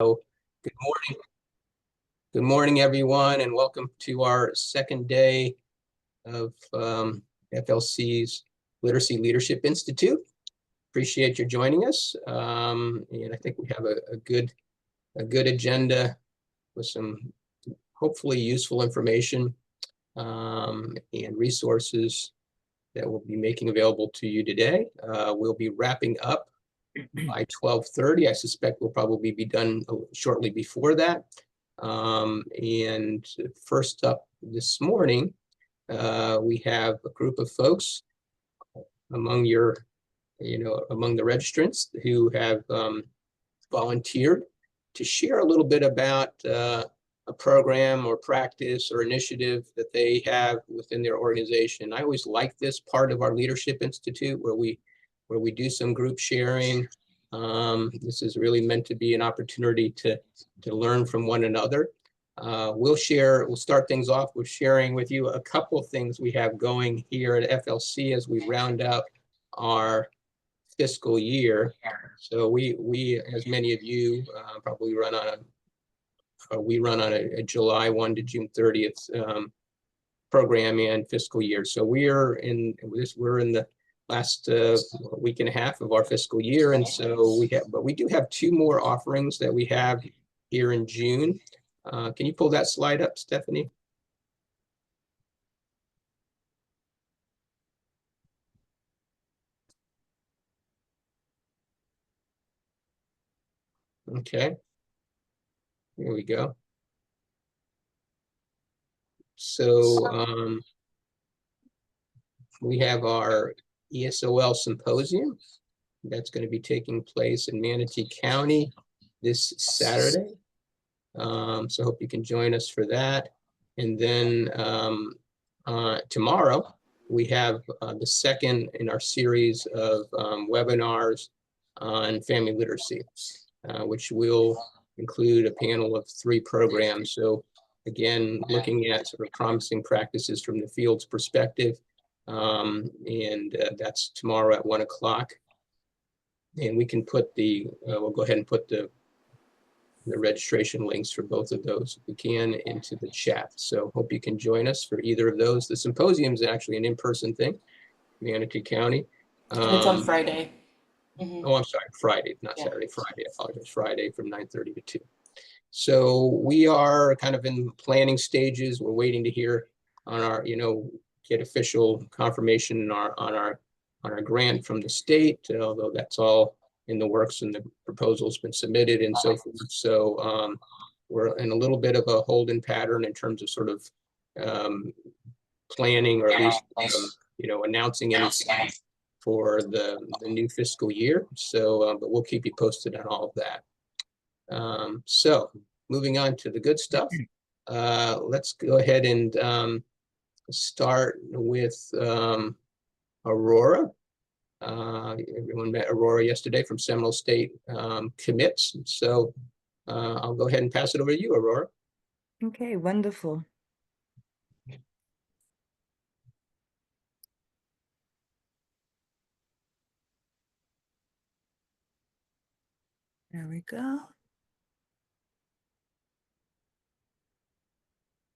So, good morning. Good morning, everyone, and welcome to our second day of FLC's Literacy Leadership Institute. Appreciate you joining us. And I think we have a good agenda with some hopefully useful information and resources that we'll be making available to you today. We'll be wrapping up by 12:30. I suspect we'll probably be done shortly before that. And first up this morning, we have a group of folks among among the registrants who have volunteered to share a little bit about a program or practice or initiative that they have within their organization. I always like this part of our Leadership Institute where we do some group sharing. This is really meant to be an opportunity to learn from one another. We'll start things off with sharing with you a couple of things we have going here at FLC as we round out our fiscal year. So we as many of you probably run on a July 1 to June 30th program and fiscal year. So we're in the last week and a half of our fiscal year, and so we do have two more offerings that we have here in June. Can you pull that slide up, Stephanie? Okay, here we go. So we have our ESOL symposium that's going to be taking place in Manatee County this Saturday. So I hope you can join us for that. And then tomorrow, we have the second in our series of webinars on family literacy, which will include a panel of 3 programs. So again, looking at sort of promising practices from the field's perspective. And that's tomorrow at 1 o'clock. And we can put we'll go ahead and put the registration links for both of those, if we can, into the chat. So hope you can join us for either of those. The symposium is actually an in-person thing, Manatee County. It's on Friday. Oh, I'm sorry, Friday, not Saturday, Friday. I apologize, Friday from 9:30 to 2. So we are kind of in planning stages. We're waiting to hear on our, get official confirmation on our grant from the state, although that's all in the works and the proposal's been submitted and so forth. So we're in a little bit of a holding pattern in terms of sort of planning, or at least announcing anything for the new fiscal year. So but we'll keep you posted on all of that. So moving on to the good stuff, let's go ahead and start with Aurora. Everyone met Aurora yesterday from Seminole State Commits. So I'll go ahead and pass it over to you, Aurora. Okay, wonderful. There we go.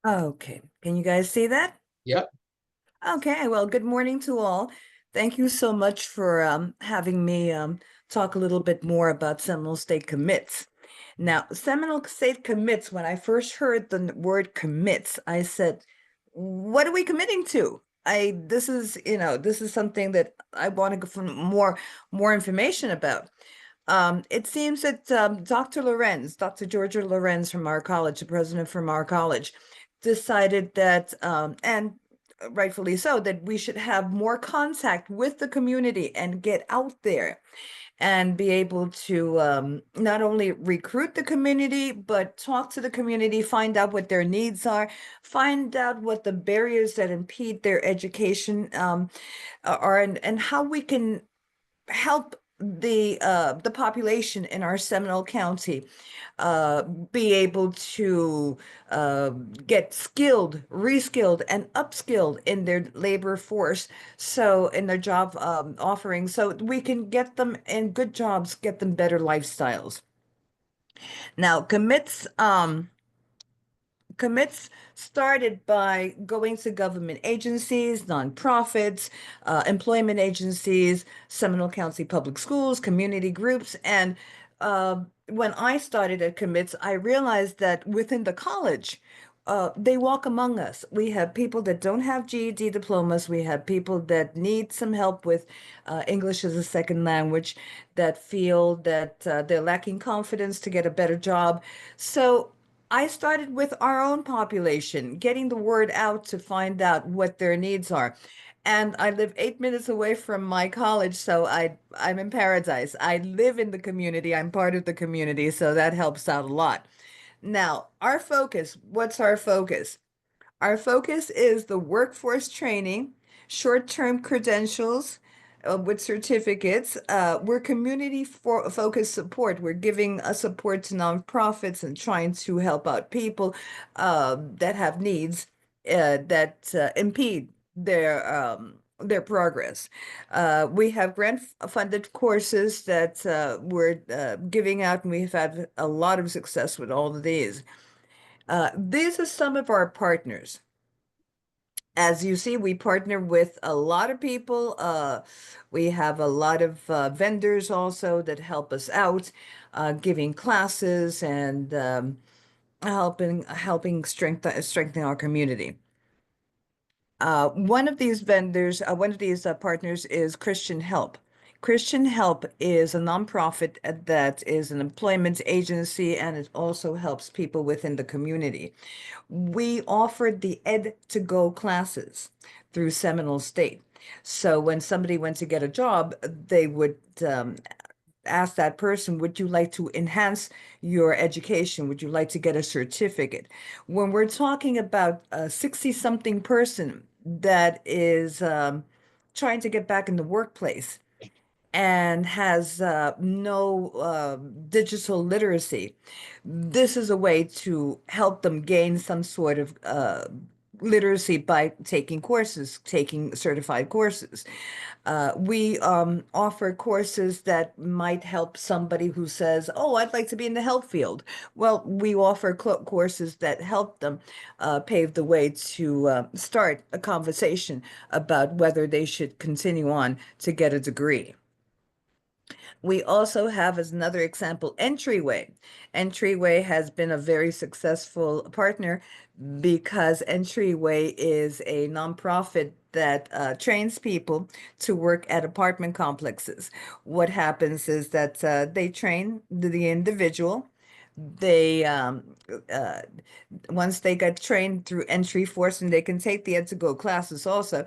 Okay, can you guys see that? Yep. Okay, well, good morning to all. Thank you so much for having me talk a little bit more about Seminole State Commits. Now, Seminole State Commits, when I first heard the word commits, I said, what are we committing to? This is something that I want to go for more information about. It seems that Dr. Georgia Lorenz from our college, the president from our college, decided that, and rightfully so, that we should have more contact with the community and get out there and be able to not only recruit the community, but talk to the community, find out what their needs are, find out what the barriers that impede their education are, and how we can help the population in our Seminole County be able to get skilled, reskilled, and upskilled in their labor force, so in their job offerings, so we can get them in good jobs, get them better lifestyles. Now, commits started by going to government agencies, nonprofits, employment agencies, Seminole County Public Schools, community groups. And when I started at commits, I realized that within the college, they walk among us. We have people that don't have GED diplomas. We have people that need some help with English as a second language, that feel that they're lacking confidence to get a better job. So I started with our own population, getting the word out to find out what their needs are. And I live 8 minutes away from my college, so I'm in paradise. I live in the community. I'm part of the community, so that helps out a lot. Now, our focus, what's our focus? Our focus is the workforce training, short-term credentials with certificates. We're community for focused support. We're giving a support to nonprofits and trying to help out people that have needs that impede their progress. We have grant-funded courses that we're giving out, and we've had a lot of success with all of these. These are some of our partners. As you see, we partner with a lot of people. We have a lot of vendors also that help us out, giving classes and helping strengthen our community. One of these partners is Christian Help. Christian Help is a nonprofit that is an employment agency, and it also helps people within the community. We offered the Ed to Go classes through Seminole State. So when somebody went to get a job, they would ask that person, would you like to enhance your education? Would you like to get a certificate? When we're talking about a 60-something person that is trying to get back in the workplace and has no digital literacy, this is a way to help them gain some sort of literacy by taking courses, taking certified courses. We offer courses that might help somebody who says, "Oh, I'd like to be in the health field." Well, we offer courses that help them pave the way to start a conversation about whether they should continue on to get a degree. We also have, as another example, Entryway. Entryway has been a very successful partner because Entryway is a nonprofit that trains people to work at apartment complexes. What happens is that they train the individual. They uh, Once they get trained through entry force, and they can take the ed2go classes also,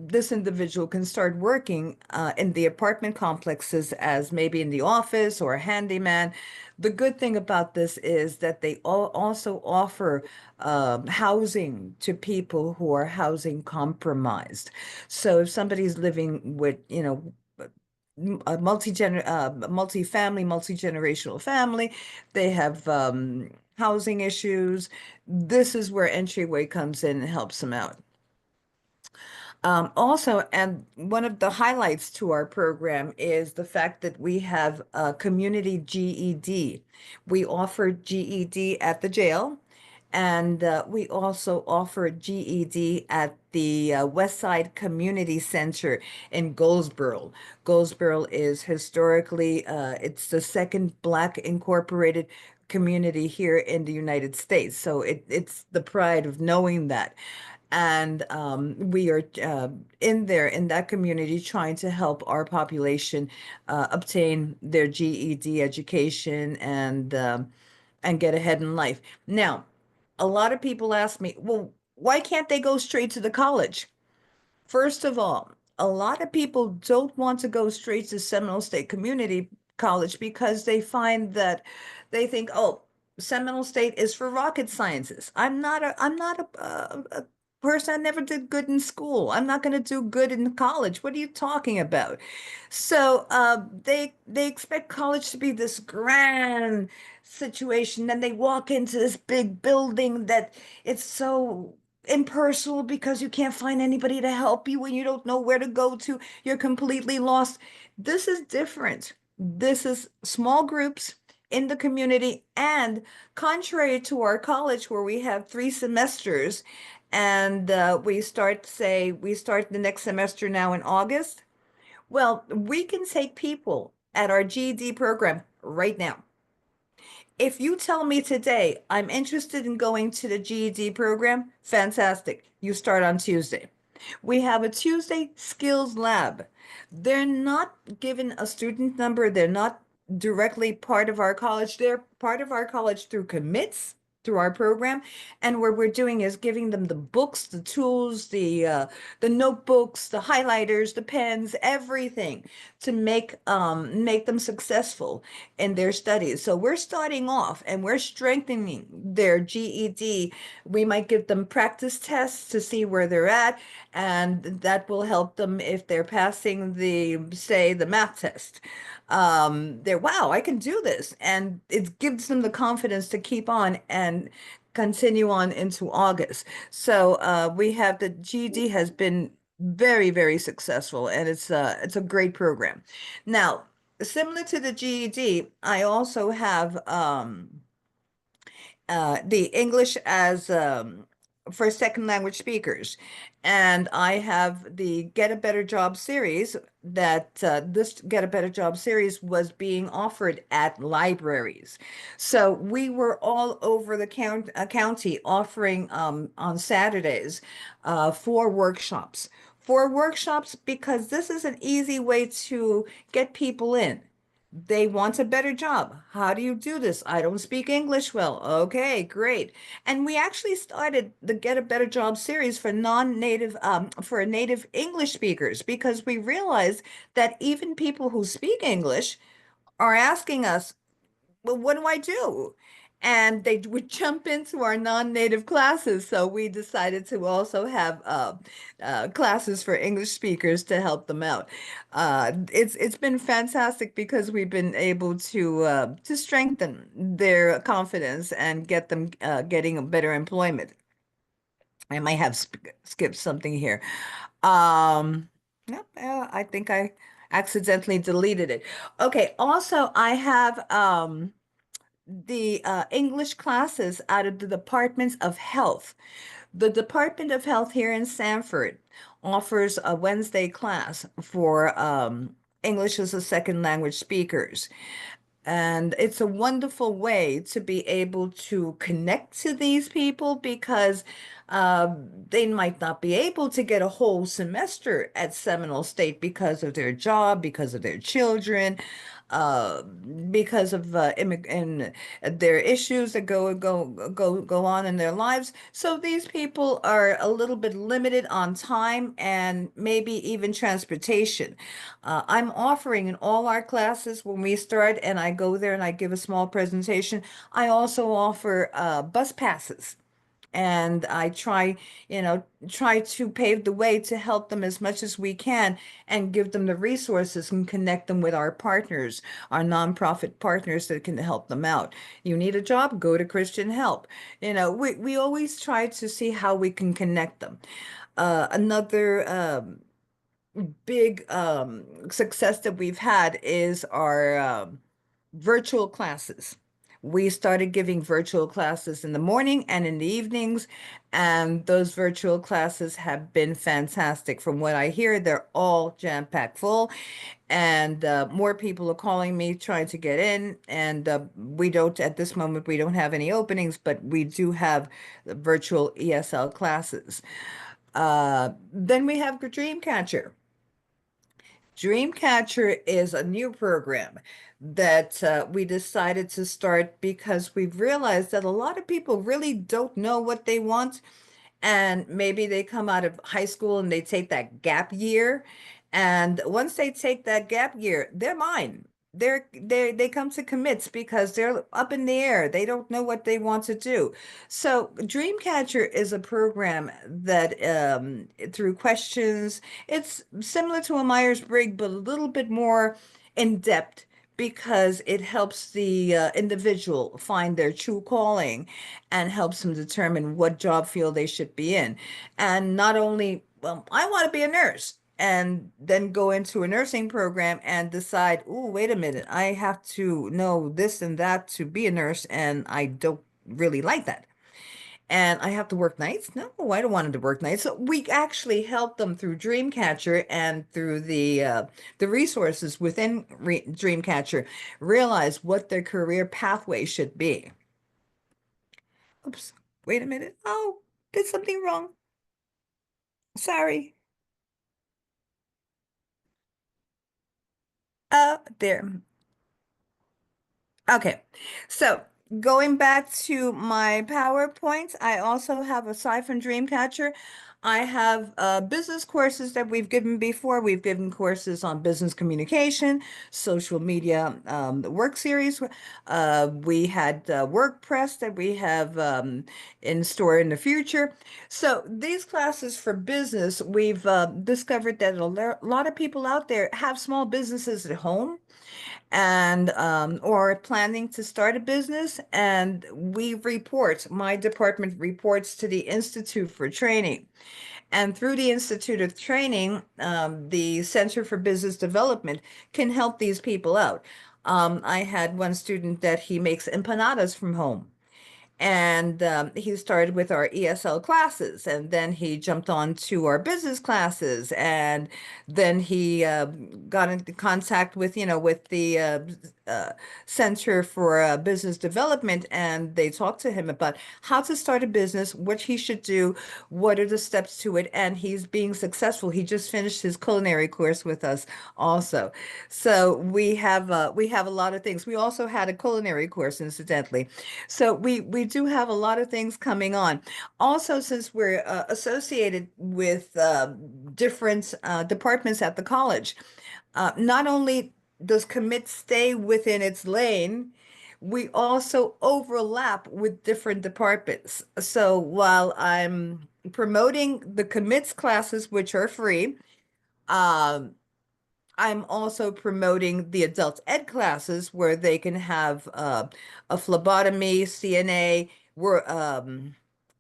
this individual can start working in the apartment complexes as maybe in the office or a handyman. The good thing about this is that they also offer housing to people who are housing compromised. So if somebody's living with, a multi-family, multi-generational family, they have housing issues. This is where Entryway comes in and helps them out. Also, and one of the highlights to our program is the fact that we have a community GED. We offer GED at the jail, and we also offer GED at the West Side Community Center in Goldsboro. Goldsboro is historically, it's the second Black incorporated community here in the United States. So it's the pride of knowing that. And we are in there in that community trying to help our population obtain their GED education and get ahead in life. Now, a lot of people ask me, well, why can't they go straight to the college? First of all, a lot of people don't want to go straight to Seminole State Community College because they find that they think, oh, Seminole State is for rocket sciences. I'm not a person. I never did good in school. I'm not going to do good in college. What are you talking about? So they expect college to be this grand situation. Then they walk into this big building that it's so impersonal because you can't find anybody to help you when you don't know where to go to. You're completely lost. This is different. This is small groups. in the community. And contrary to our college where we have 3 semesters and we start the next semester now in August. Well, we can take people at our GED program right now. If you tell me today, I'm interested in going to the GED program, fantastic. You start on Tuesday. We have a Tuesday skills lab. They're not given a student number. They're not directly part of our college. They're part of our college through commits through our program. And what we're doing is giving them the books, the tools, the notebooks, the highlighters, the pens, everything to make them successful in their studies. So we're starting off and we're strengthening their GED. We might give them practice tests to see where they're at, and that will help them if they're passing say, the math test. They're, wow, I can do this. And it gives them the confidence to keep on and continue on into August. So we have the GED has been very, very successful, and it's a great program. Now, similar to the GED, I also have the English as for second language speakers. And I have the Get a Better Job series that this Get a Better Job series was being offered at libraries. So we were all over the county offering on Saturdays 4 workshops. 4 workshops because this is an easy way to get people in. They want a better job. How do you do this? I don't speak English well. Okay, great. And we actually started the Get a Better Job series for non-native, for native English speakers because we realized that even people who speak English are asking us, well, what do I do? And they would jump into our non-native classes. So we decided to also have classes for English speakers to help them out. It's been fantastic because we've been able to strengthen their confidence and get them getting a better employment. I might have skipped something here. No, I think I accidentally deleted it. Okay, also I have the English classes out of the Departments of Health. The Department of Health here in Sanford offers a Wednesday class for English as a second language speakers. And it's a wonderful way to be able to connect to these people because they might not be able to get a whole semester at Seminole State because of their job, because of their children, uh, because of and their issues that go on in their lives. So these people are a little bit limited on time and maybe even transportation. I'm offering in all our classes when we start, and I go there and I give a small presentation. I also offer bus passes. And I try to pave the way to help them as much as we can and give them the resources and connect them with our partners, our nonprofit partners that can help them out. You need a job, go to Christian Help. We always try to see how we can connect them. Another big success that we've had is our virtual classes. We started giving virtual classes in the morning and in the evenings, and those virtual classes have been fantastic. From what I hear, they're all jam-packed full, and more people are calling me trying to get in. And we don't, at this moment, we don't have any openings, but we do have the virtual ESL classes. Then we have Dreamcatcher. Dreamcatcher is a new program that we decided to start because we've realized that a lot of people really don't know what they want. And maybe they come out of high school and they take that gap year. And once they take that gap year, they're mine. They come to commits because they're up in the air. They don't know what they want to do. So Dreamcatcher is a program that through questions, it's similar to a Myers-Briggs, but a little bit more in depth because it helps the individual find their true calling and helps them determine what job field they should be in. And not only, well, I want to be a nurse. and then go into a nursing program and decide, oh, wait a minute, I have to know this and that to be a nurse, and I don't really like that. And I have to work nights? No, I don't want to work nights. So we actually help them through Dreamcatcher and through the resources within Dreamcatcher realize what their career pathway should be. Oops, wait a minute. Oh, did something wrong. Sorry. There. Okay, so going back to my PowerPoints, I also have, aside from Dreamcatcher, I have business courses that we've given before. We've given courses on business communication, social media, the work series. We had WordPress that we have in store in the future. So these classes for business, we've discovered that a lot of people out there have small businesses at home and or planning to start a business, and my department reports to the Institute for Training, and through the Institute of Training, the Center for Business Development can help these people out. I had one student that he makes empanadas from home, and he started with our ESL classes, and then he jumped on to our business classes, and then he got into contact with, with the uh, Center for Business Development, and they talked to him about how to start a business, what he should do, what are the steps to it, and he's being successful. He just finished his culinary course with us also. So we have a lot of things. We also had a culinary course, incidentally. So we do have a lot of things coming on. Also, since we're associated with different departments at the college, not only does commit stay within its lane, we also overlap with different departments. So while I'm promoting the commits classes, which are free, um, I'm also promoting the adult ed classes where they can have a phlebotomy, CNA,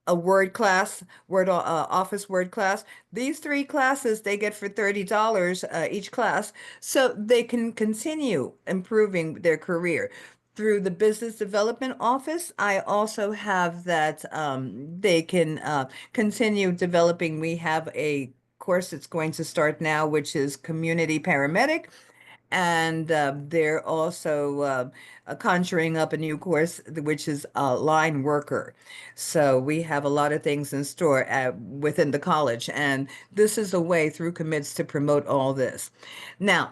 a word class, office word class. These three classes they get for $30 each class, so they can continue improving their career. Through the business development office, I also have that they can continue developing. We have a course that's going to start now, which is community paramedic. And they're also conjuring up a new course, which is line worker. So we have a lot of things in store within the college. And this is a way through commits to promote all this. Now,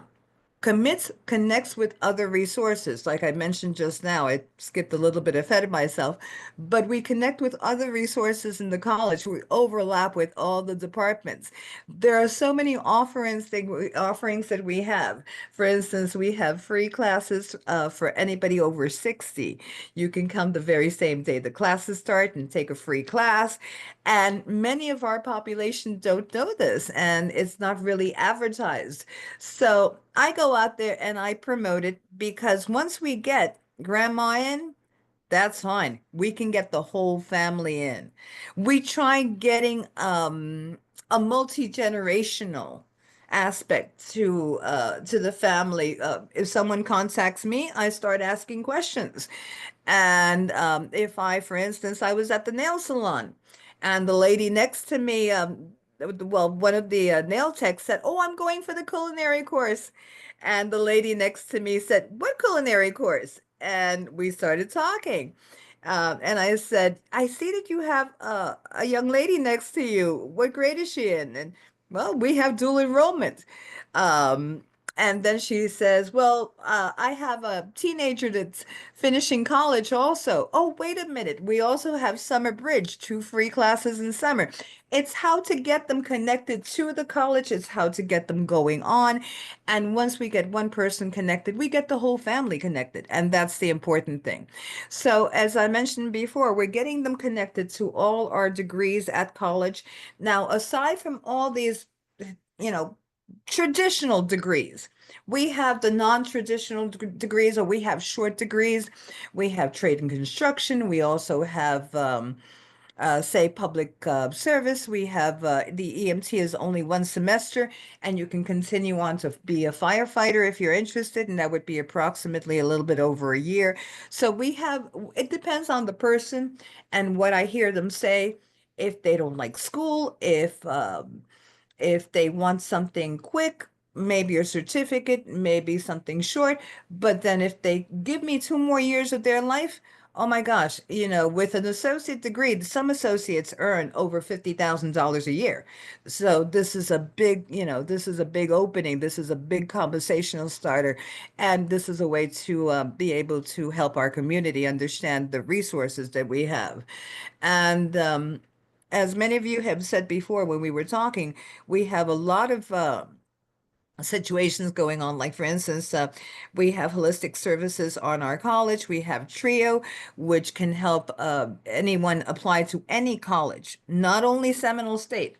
commits connects with other resources. Like I mentioned just now, I skipped a little bit ahead of myself, but we connect with other resources in the college. We overlap with all the departments. There are so many offerings that we have. For instance, we have free classes for anybody over 60. You can come the very same day the classes start and take a free class. And many of our population don't know this, and it's not really advertised. So I go out there and I promote it because once we get grandma in, that's fine. We can get the whole family in. We try getting a multi-generational aspect to the family. If someone contacts me, I start asking questions. And if I, for instance, I was at the nail salon and the lady next to me, well, one of the nail techs said, "Oh, I'm going for the culinary course." And the lady next to me said, "What culinary course?" And we started talking. And I said, "I see that you have a young lady next to you. What grade is she in?" And well, we have dual enrollment. Um, and then she says, "Well, I have a teenager that's finishing college also." "Oh, wait a minute. We also have Summer Bridge, 2 free classes in summer." It's how to get them connected to the college. It's how to get them going on. And once we get one person connected, we get the whole family connected. And that's the important thing. So, as I mentioned before, we're getting them connected to all our degrees at college. Now, aside from all these, you know, traditional degrees, we have the non-traditional degrees, or we have short degrees. We have trade and construction. We also have say public service, we have the EMT is only 1 semester, and you can continue on to be a firefighter if you're interested, and that would be approximately a little bit over a year. So we have, it depends on the person and what I hear them say. If they don't like school, if they want something quick, maybe a certificate, maybe something short. But then if they give me 2 more years of their life, oh my gosh, with an associate degree, some associates earn over $50,000 a year. So this is a big, this is a big opening. This is a big conversational starter. And this is a way to be able to help our community understand the resources that we have. And as many of you have said before when we were talking, we have a lot of situations going on. Like, for instance, we have holistic services on our college. We have TRIO, which can help anyone apply to any college, not only Seminole State.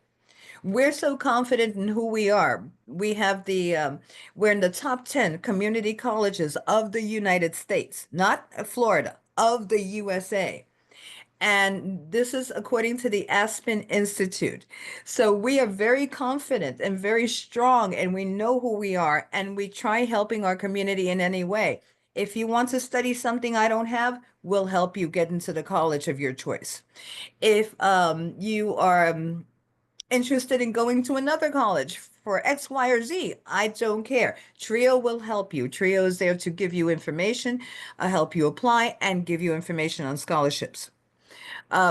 We're so confident in who we are. We're in the top 10 community colleges of the United States, not Florida, of the USA. And this is according to the Aspen Institute. So we are very confident and very strong, and we know who we are, and we try helping our community in any way. If you want to study something I don't have, we'll help you get into the college of your choice. If you are interested in going to another college for X, Y, or Z, I don't care. TRIO will help you. TRIO is there to give you information, help you apply, and give you information on scholarships.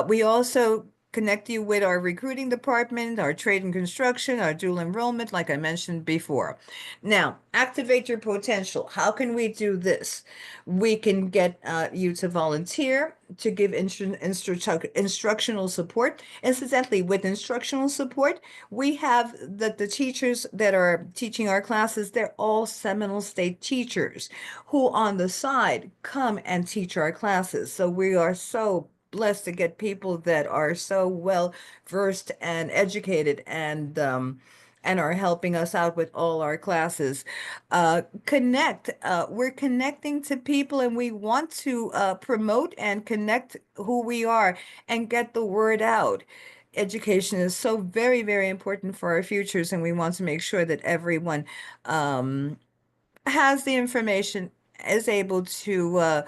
We also connect you with our recruiting department, our trade and construction, our dual enrollment, like I mentioned before. Now, activate your potential. How can we do this? We can get you to volunteer, to give instructional support. Incidentally, with instructional support, we have the teachers that are teaching our classes, they're all Seminole State teachers who on the side come and teach our classes. So we are so blessed to get people that are so well versed and educated and are helping us out with all our classes. We're connecting to people, and we want to promote and connect who we are and get the word out. Education is so very, very important for our futures, and we want to make sure that everyone has the information, is able to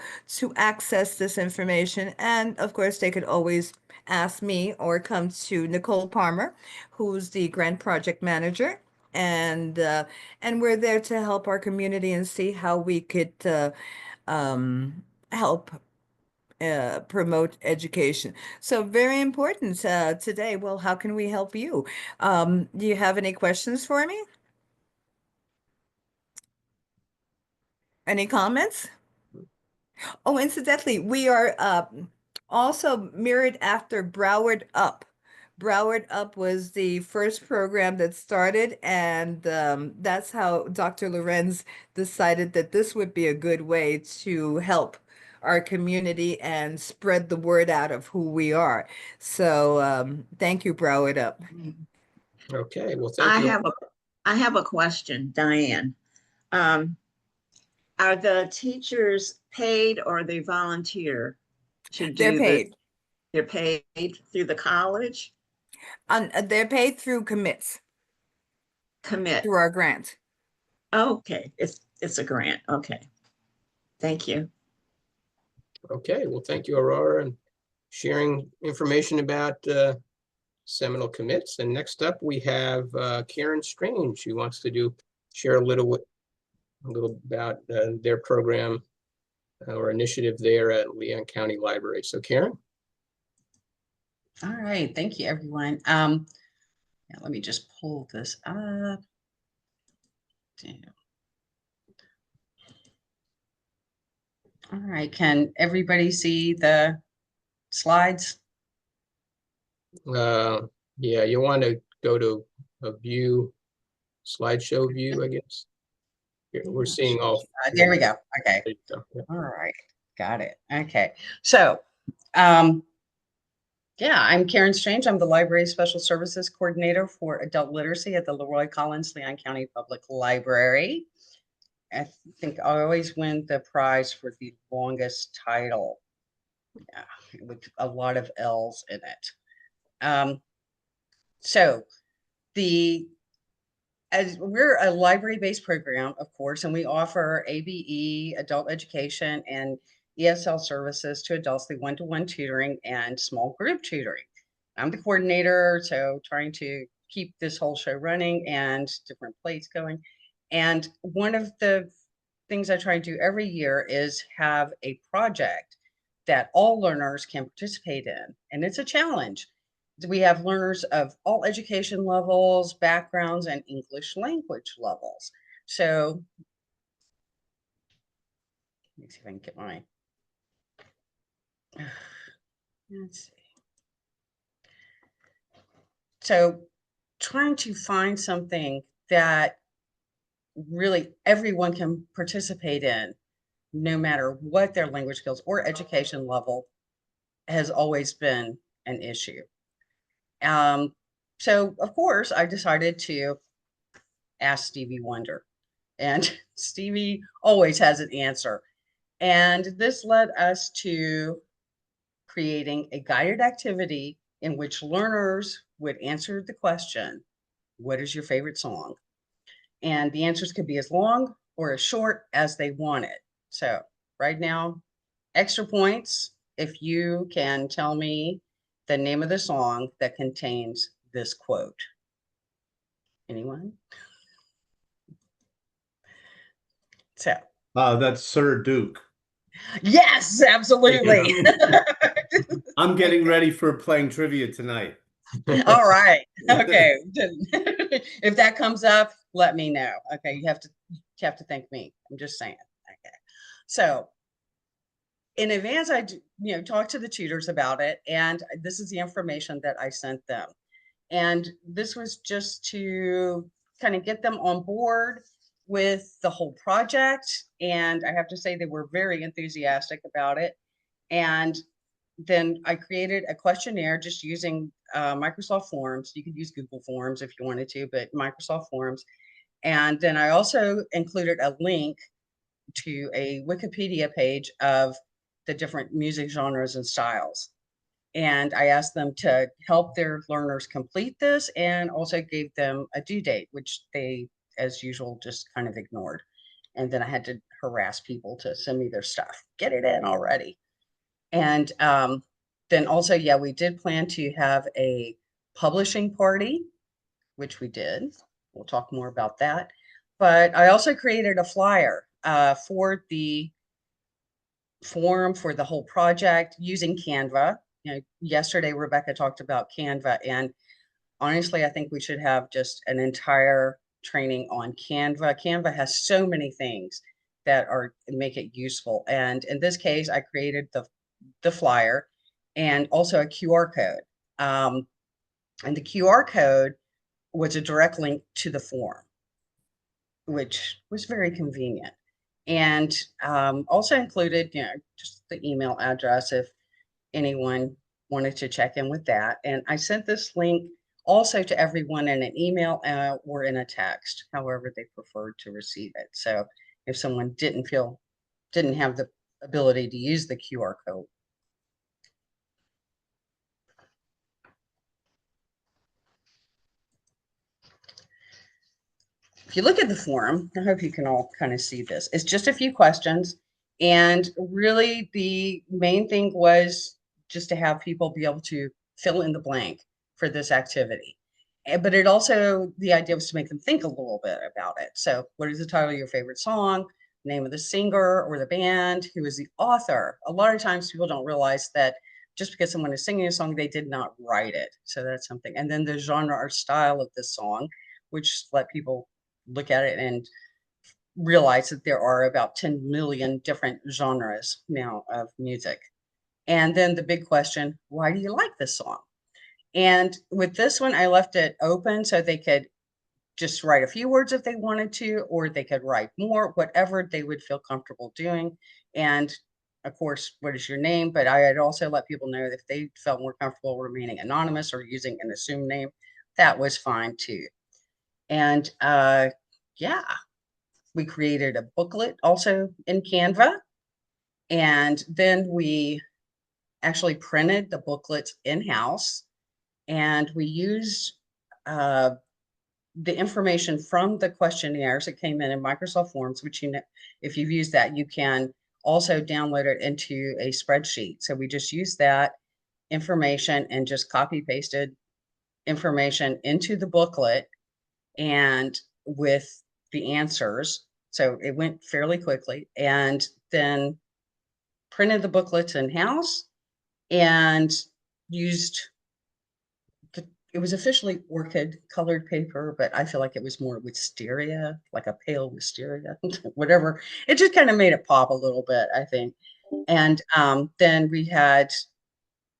access this information. And of course, they could always ask me or come to Nicole Palmer, who's the grant project manager. And we're there to help our community and see how we could help promote education. So very important today. Well, how can we help you? Do you have any questions for me? Any comments? Oh, incidentally, we are also mirrored after Broward Up. Broward Up was the first program that started, and that's how Dr. Lorenz decided that this would be a good way to help our community and spread the word out of who we are. So thank you, Broward Up. Okay, well, I thank you. I have a question, Diane. Um, are the teachers paid or they volunteer to They're do this? paid. They're paid through the college They're paid through commits, commit. through our grant. Okay, it's a grant. Okay, thank you. Okay, well, thank you, Aurora, and sharing information about Seminole commits. And next up, we have Karen Strange, who wants to share a little about their program or initiative there at Leon County Library. So Karen? All right, thank you, everyone. Yeah, let me just pull this up. Damn. All right, can everybody see the slides? Yeah, you want to go to a view, slideshow view, I guess. Here, we're seeing all. There we go. Okay. There you go. Yeah. All right, got it. Okay, so yeah, I'm Karen Strange. I'm the Library Special Services Coordinator for Adult Literacy at the Leroy Collins Leon County Public Library. I think I always win the prize for the longest title. Yeah, with a lot of L's in it. So as we're a library-based program, of course, and we offer ABE, adult education, and ESL services to adults through one-to-one tutoring and small group tutoring. I'm the coordinator, so trying to keep this whole show running and different plates going. And one of the things I try to do every year is have a project that all learners can participate in. And it's a challenge. We have learners of all education levels, backgrounds, and English language levels. So let me see if I can get my, let's see. So trying to find something that really everyone can participate in, no matter what their language skills or education level, has always been an issue. So of course I decided to ask Stevie Wonder, and Stevie always has an answer. And this led us to creating a guided activity in which learners would answer the question, what is your favorite song? And the answers could be as long or as short as they wanted. So right now, extra points if you can tell me the name of the song that contains this quote. Anyone? So That's Sir Duke. yes, absolutely. I'm getting ready for playing trivia tonight. All right. Okay. If that comes up, let me know. Okay. You have to thank me. I'm just saying. Okay. So in advance, I talked to the tutors about it, and this is the information that I sent them. And this was just to kind of get them on board with the whole project. And I have to say they were very enthusiastic about it. And then I created a questionnaire just using Microsoft Forms. You could use Google Forms if you wanted to, but Microsoft Forms. And then I also included a link to a Wikipedia page of the different music genres and styles. And I asked them to help their learners complete this, and also gave them a due date, which they, as usual, just kind of ignored. And then I had to harass people to send me their stuff. Get it in already. And then also, yeah, we did plan to have a publishing party, which we did. We'll talk more about that. But I also created a flyer for the forum for the whole project using Canva. Yesterday, Rebecca talked about Canva, and honestly, I think we should have just an entire training on Canva. Canva has so many things that make it useful. And in this case, I created the flyer and also a QR code. And the QR code was a direct link to the forum, which was very convenient. And also included, just the email address if anyone wanted to check in with that. And I sent this link also to everyone in an email or in a text, however they preferred to receive it. So if someone didn't have the ability to use the QR code. If you look at the forum, I hope you can all kind of see this. It's just a few questions. And really the main thing was just to have people be able to fill in the blank for this activity. But it also, the idea was to make them think a little bit about it. So what is the title of your favorite song, name of the singer or the band, who is the author? A lot of times people don't realize that just because someone is singing a song, they did not write it. So that's something. And then the genre or style of the song, which let people look at it and realize that there are about 10 million different genres now of music. And then the big question, why do you like this song? And with this one, I left it open so they could just write a few words if they wanted to, or they could write more, whatever they would feel comfortable doing. And of course, what is your name? But I had also let people know that if they felt more comfortable remaining anonymous or using an assumed name, that was fine too. And yeah, we created a booklet also in Canva. And then we actually printed the booklets in-house, and we used the information from the questionnaires that came in Microsoft Forms, which, you know, if you've used that, you can also download it into a spreadsheet. So we just used that information and just copy pasted information into the booklet and with the answers. So it went fairly quickly, and then printed the booklets in-house and used it was officially orchid colored paper, but I feel like it was more wisteria, like a pale wisteria, whatever. It just kind of made it pop a little bit, I think. And then we had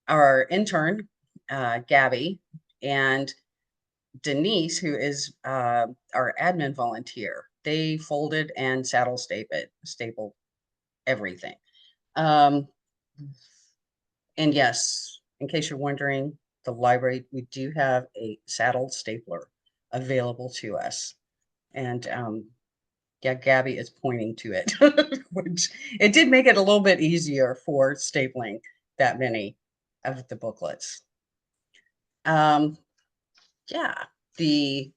our intern, Gabby, and Denise, who is our admin volunteer. They folded and stapled everything. And yes, in case you're wondering, the library, we do have a saddle stapler available to us. And yeah, Gabby is pointing to it, which it did make it a little bit easier for stapling that many of the booklets. Yeah, the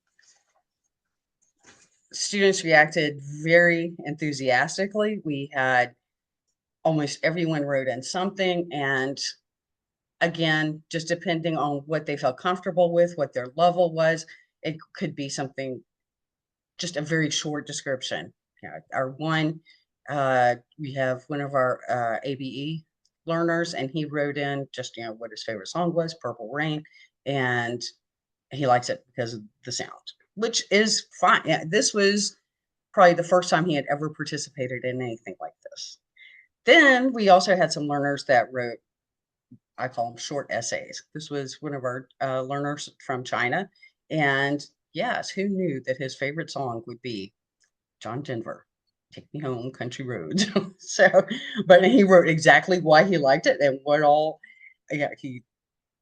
students reacted very enthusiastically. We had almost everyone wrote in something, and again, just depending on what they felt comfortable with, what their level was, it could be something, just a very short description. Yeah, our one, we have one of our ABE learners, and he wrote in just, you know, what his favorite song was, Purple Rain, and he likes it because of the sound, which is fine. Yeah, this was probably the first time he had ever participated in anything like this. Then we also had some learners that wrote, I call them short essays. This was one of our learners from China. And yes, who knew that his favorite song would be John Denver, Take Me Home, Country Roads. So, but he wrote exactly why he liked it and what all, yeah, he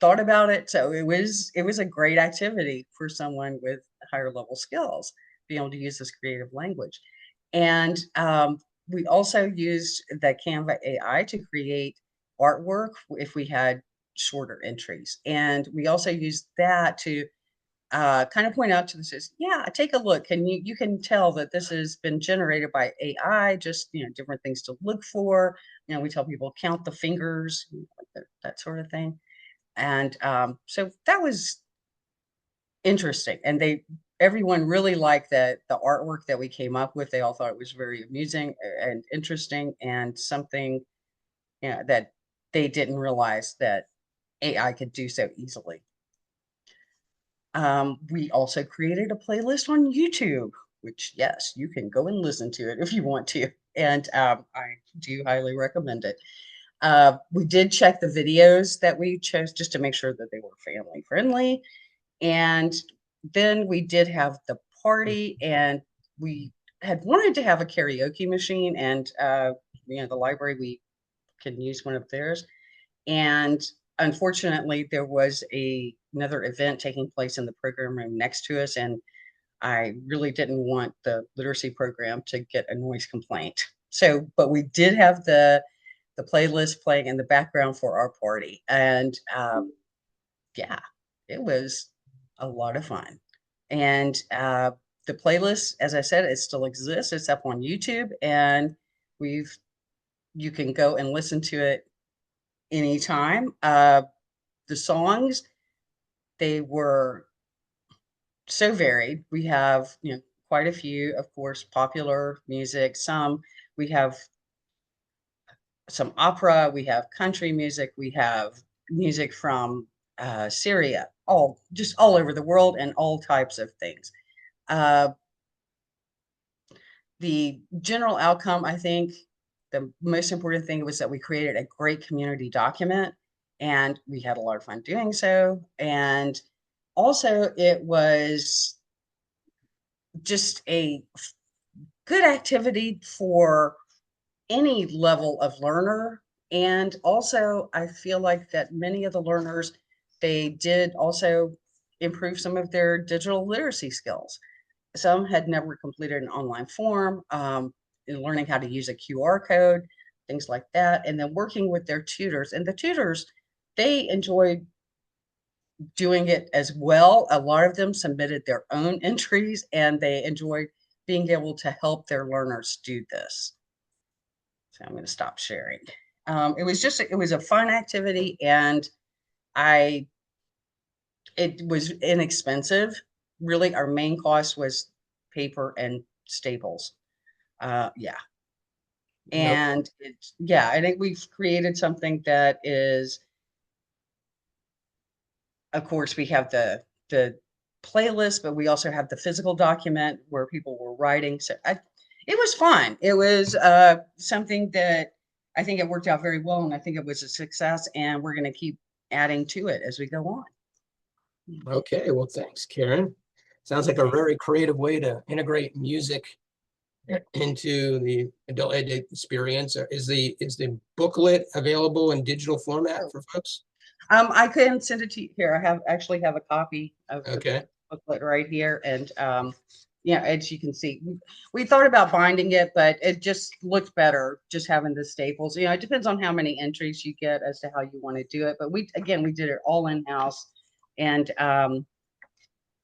thought about it. So it was a great activity for someone with higher level skills, being able to use this creative language. And we also used the Canva AI to create artwork if we had shorter entries. And we also used that to kind of point out to the students, yeah, take a look. You can tell that this has been generated by AI, just, you know, different things to look for. You know, we tell people count the fingers, like that sort of thing. And so that was interesting. And everyone really liked the artwork that we came up with. They all thought it was very amusing and interesting, and something, you know, that they didn't realize that AI could do so easily. We also created a playlist on YouTube, which, yes, you can go and listen to it if you want to. And I do highly recommend it. We did check the videos that we chose just to make sure that they were family friendly. And then we did have the party, and we had wanted to have a karaoke machine, and you know, the library, we can use one of theirs. And unfortunately, there was another event taking place in the program room next to us, and I really didn't want the literacy program to get a noise complaint. So, but we did have the playlist playing in the background for our party, and yeah, it was a lot of fun. And the playlist, as I said, it still exists. It's up on YouTube, and you can go and listen to it anytime. The songs, they were so varied. We have, you know, quite a few, of course, popular music. We have some opera, we have country music, we have music from Syria, just all over the world, and all types of things. The general outcome, I think, the most important thing was that we created a great community document, and we had a lot of fun doing so. And also, it was just a good activity for any level of learner. And also, I feel like that many of the learners, they did also improve some of their digital literacy skills. Some had never completed an online form, in learning how to use a QR code. things like that, and then working with their tutors. And the tutors, they enjoyed doing it as well. A lot of them submitted their own entries, and they enjoyed being able to help their learners do this. So I'm going to stop sharing. It was a fun activity, and it was inexpensive. Really, our main cost was paper and staples. Yeah. And I think we've created something that is, of course, we have the playlist, but we also have the physical document where people were writing. So it was fun. It was something that I think it worked out very well, and I think it was a success, and we're going to keep adding to it as we go on. Okay, well, thanks, Karen. Sounds like a very creative way to integrate music into the adult ed experience. Is the booklet available in digital format for folks? I can send it to you here. Actually have a copy of the Okay, booklet right here, and yeah, as you can see, we thought about binding it, but it just looked better just having the staples. You know, it depends on how many entries you get as to how you want to do it. But we did it all in house, and I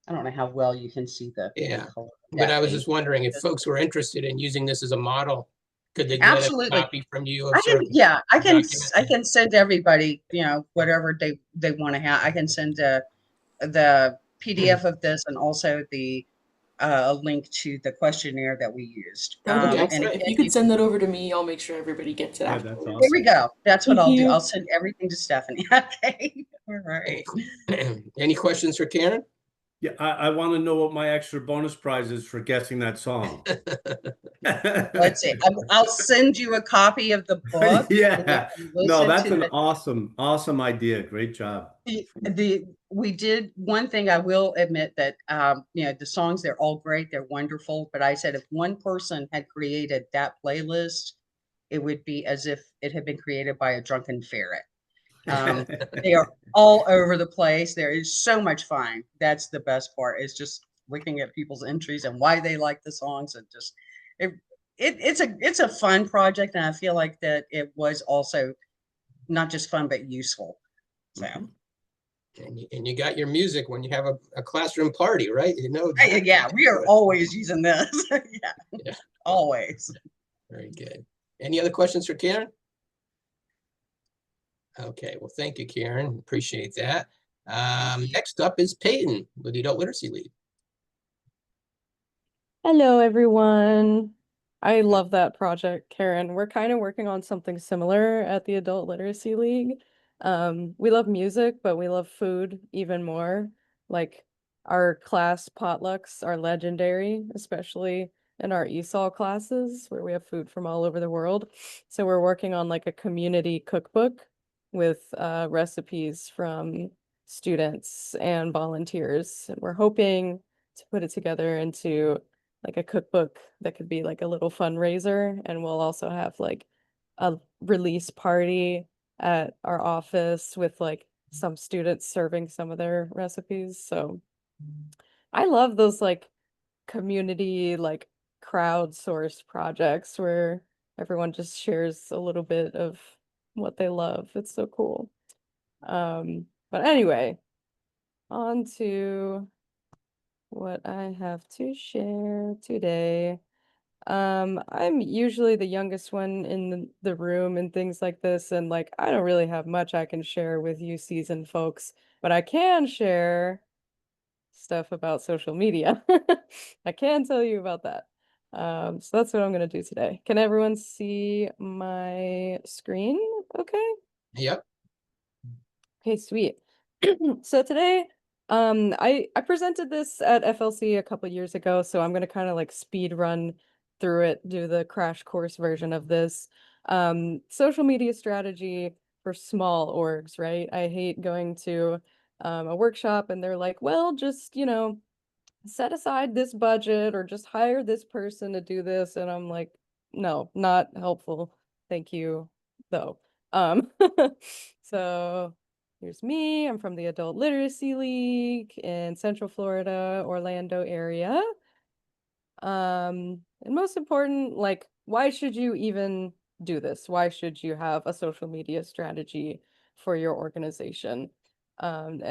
don't know how well you can see the yeah. color. But Yeah, I was just wondering if folks were interested in using this as a model, could they get a absolutely. copy from you of sort of I document? can send everybody, you know, whatever they want to have. I can send the PDF of this, and also the a link to the questionnaire that we used. That would be Okay. excellent. And If again, you could send that over to me, I'll make sure everybody gets it Yeah, that's afterwards. there we go. That's what Thank I'll do. you. I'll send everything to Stephanie. Okay. All right. Any questions for Karen? Yeah, I want to know what my extra bonus prize is for guessing that song. Let's see. I'll send you a copy of the book. Yeah. And No, listen that's to an awesome idea. Great job. we did one thing. I will admit that you know, the songs, they're all great, they're wonderful, but I said if one person had created that playlist, it would be as if it had been created by a drunken ferret. They are all over the place. There is so much fun. That's the best part, is just looking at people's entries and why they like the songs, and just it's a fun project, and I feel like that it was also not just fun but useful. So And you got your music when you have a classroom party, right? You know. yeah, we are always using this. Yeah. Always. Very good. Any other questions for Karen? Okay, well, thank you, Karen. Appreciate that. Next up is Peyton with the Adult Literacy Lead. Hello, everyone. I love that project, Karen. We're kind of working on something similar at the Adult Literacy League. We love music, but we love food even more. Like, our class potlucks are legendary, especially in our ESOL classes where we have food from all over the world. So we're working on like a community cookbook with recipes from students and volunteers. And we're hoping to put it together into like a cookbook that could be like a little fundraiser, and we'll also have like a release party at our office with like some students serving some of their recipes. So I love those like community, like crowdsourced projects where everyone just shares a little bit of what they love. It's so cool. But anyway, on to what I have to share today. I'm usually the youngest one in the room and things like this, and like I don't really have much I can share with you seasoned folks, but I can share stuff about social media. I can tell you about that. So that's what I'm gonna do today. Can everyone see my screen? Okay. Yep. Okay, sweet. So today, I presented this at FLC a couple years ago, so I'm gonna kind of like speed run through it, do the crash course version of this. Social media strategy for small orgs, right? I hate going to a workshop and they're like, well, just, you know, set aside this budget or just hire this person to do this. And I'm like, no, not helpful. Thank you, though. So here's me. I'm from the Adult Literacy League in Central Florida, Orlando area. And most important, like, why should you even do this? Why should you have a social media strategy for your organization? And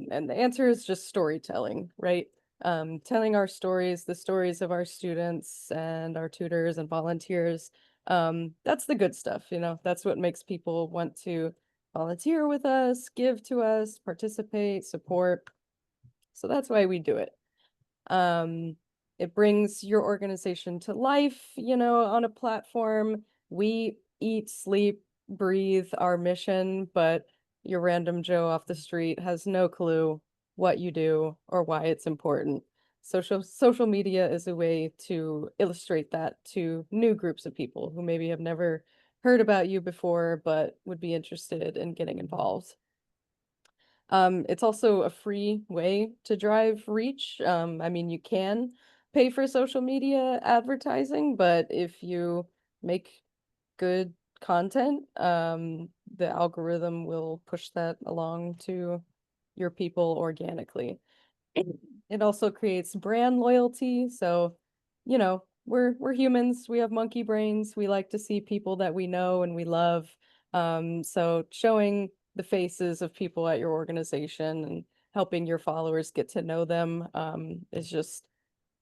the answer is just storytelling, right? Telling our stories, the stories of our students and our tutors and volunteers. That's the good stuff, you know, that's what makes people want to volunteer with us, give to us, participate, support. So that's why we do it. It brings your organization to life, you know, on a platform. We eat, sleep, breathe our mission, but your random Joe off the street has no clue what you do or why it's important. Social media is a way to illustrate that to new groups of people who maybe have never heard about you before, but would be interested in getting involved. It's also a free way to drive reach. I mean, you can pay for social media advertising, but if you make good content, the algorithm will push that along to your people organically. It also creates brand loyalty. So, you know, we're humans, we have monkey brains. We like to see people that we know and we love. So showing the faces of people at your organization and helping your followers get to know them is just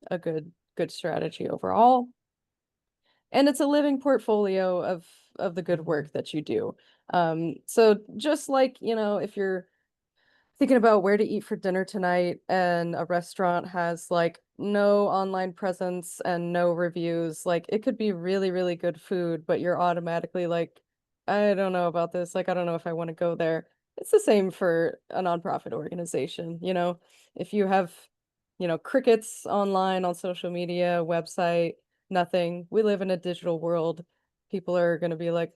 a good strategy overall. And it's a living portfolio of the good work that you do. So just like, you know, if you're thinking about where to eat for dinner tonight and a restaurant has like no online presence and no reviews, like it could be really, really good food, but you're automatically like, I don't know about this. Like, I don't know if I want to go there. It's the same for a nonprofit organization, you know, if you have, you know, crickets online on social media, website, nothing. We live in a digital world. People are going to be like,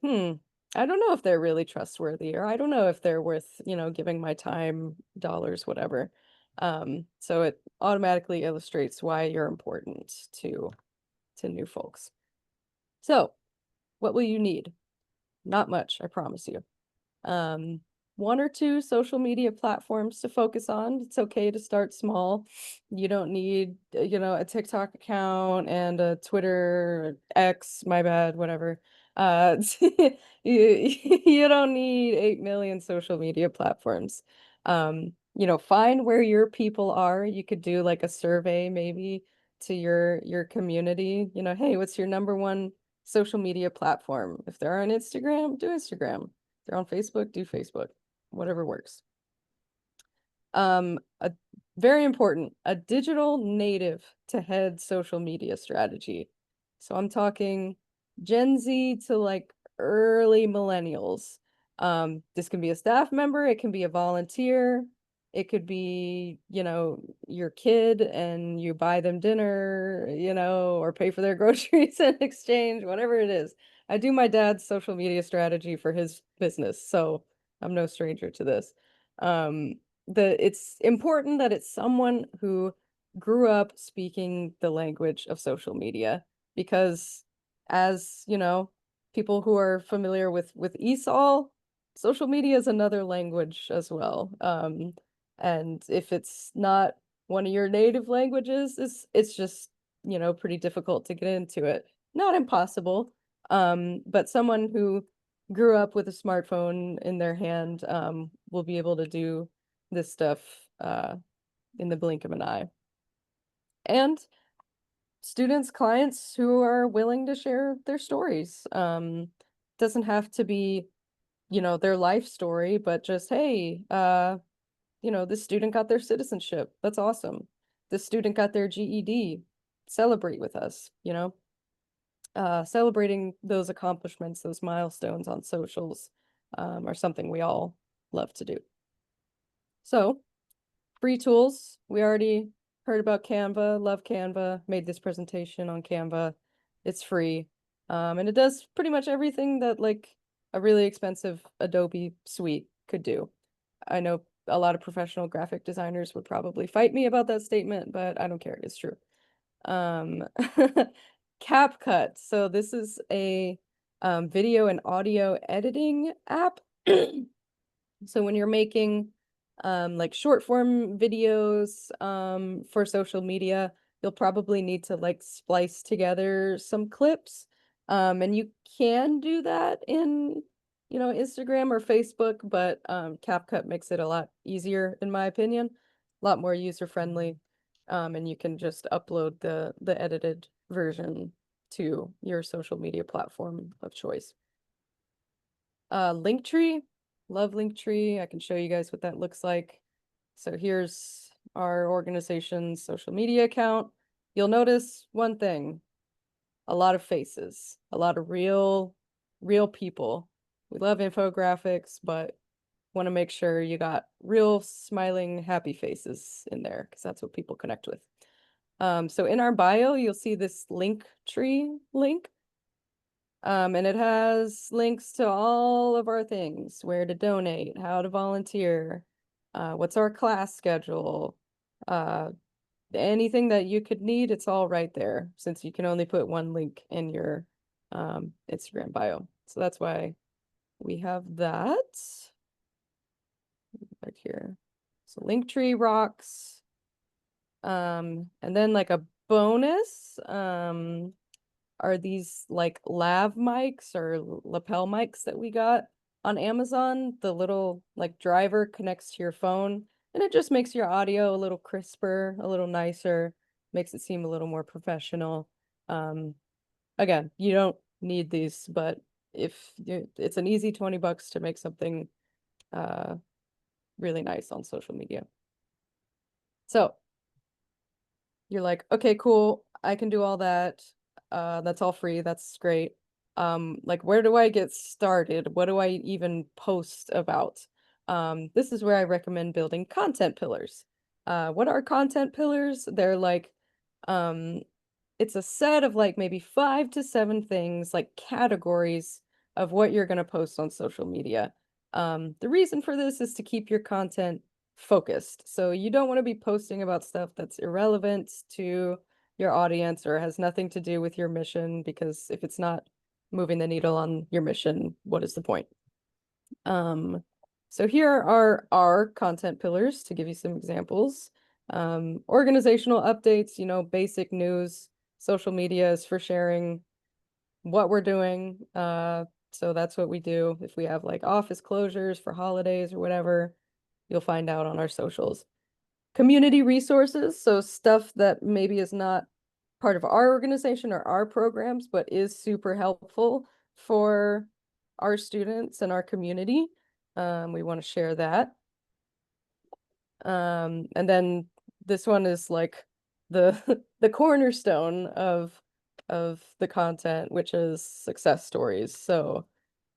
I don't know if they're really trustworthy, or I don't know if they're worth, you know, giving my time, dollars, whatever. So it automatically illustrates why you're important to new folks. So what will you need? Not much, I promise you. One or two social media platforms to focus on. It's okay to start small. You don't need, you know, a TikTok account and a Twitter, X, my bad, whatever. You, you don't need 8 million social media platforms. You know, find where your people are. You could do like a survey maybe to your community. You know, hey, what's your number one social media platform? If they're on Instagram, do Instagram. If they're on Facebook, do Facebook. Whatever works. A very important, a digital native to head social media strategy. So I'm talking Gen Z to like early millennials. This can be a staff member, it can be a volunteer, it could be, you know, your kid and you buy them dinner, you know, or pay for their groceries in exchange, whatever it is. I do my dad's social media strategy for his business, so I'm no stranger to this. It's important that it's someone who grew up speaking the language of social media, because as you know, people who are familiar with ESOL, social media is another language as well. And if it's not one of your native languages, it's just, you know, pretty difficult to get into it. Not impossible, but someone who grew up with a smartphone in their hand will be able to do this stuff in the blink of an eye. And students, clients who are willing to share their stories. Doesn't have to be, you know, their life story, but just, hey, you know, this student got their citizenship. That's awesome. This student got their GED. Celebrate with us, you know. Celebrating those accomplishments, those milestones on socials are something we all love to do. So, free tools. We already heard about Canva, love Canva, made this presentation on Canva. It's free. And it does pretty much everything that like a really expensive Adobe suite could do. I know a lot of professional graphic designers would probably fight me about that statement, but I don't care. It's true. CapCut. So this is a video and audio editing app. So when you're making like short form videos for social media, you'll probably need to like splice together some clips. And you can do that in, Instagram or Facebook, but CapCut makes it a lot easier, in my opinion, a lot more user friendly. And you can just upload the edited version to your social media platform of choice. Linktree, love Linktree. I can show you guys what that looks like. So here's our organization's social media account. You'll notice one thing, a lot of faces, a lot of real people. We love infographics, but want to make sure you got real smiling, happy faces in there because that's what people connect with. So in our bio, you'll see this Linktree link. And it has links to all of our things, where to donate, how to volunteer, what's our class schedule, anything that you could need, it's all right there, since you can only put one link in your Instagram bio. So that's why we have that right here. So Linktree rocks. And then like a bonus, are these like lav mics or lapel mics that we got on Amazon. The little like driver connects to your phone and it just makes your audio a little crisper, a little nicer, makes it seem a little more professional. Again, you don't need these, but it's an easy $20 to make something really nice on social media. So you're like, okay, cool, I can do all that. That's all free. That's great. Like, where do I get started? What do I even post about? This is where I recommend building content pillars. What are content pillars? They're like, it's a set of like maybe 5 to 7 things, like categories of what you're going to post on social media. The reason for this is to keep your content focused. So you don't want to be posting about stuff that's irrelevant to your audience or has nothing to do with your mission, because if it's not moving the needle on your mission, what is the point? So here are our content pillars to give you some examples. Organizational updates, basic news. Social media is for sharing what we're doing. So that's what we do. If we have like office closures for holidays or whatever, you'll find out on our socials. Community resources, so stuff that maybe is not part of our organization or our programs, but is super helpful for our students and our community. We want to share that. And then this one is like the the cornerstone of the content, which is success stories. So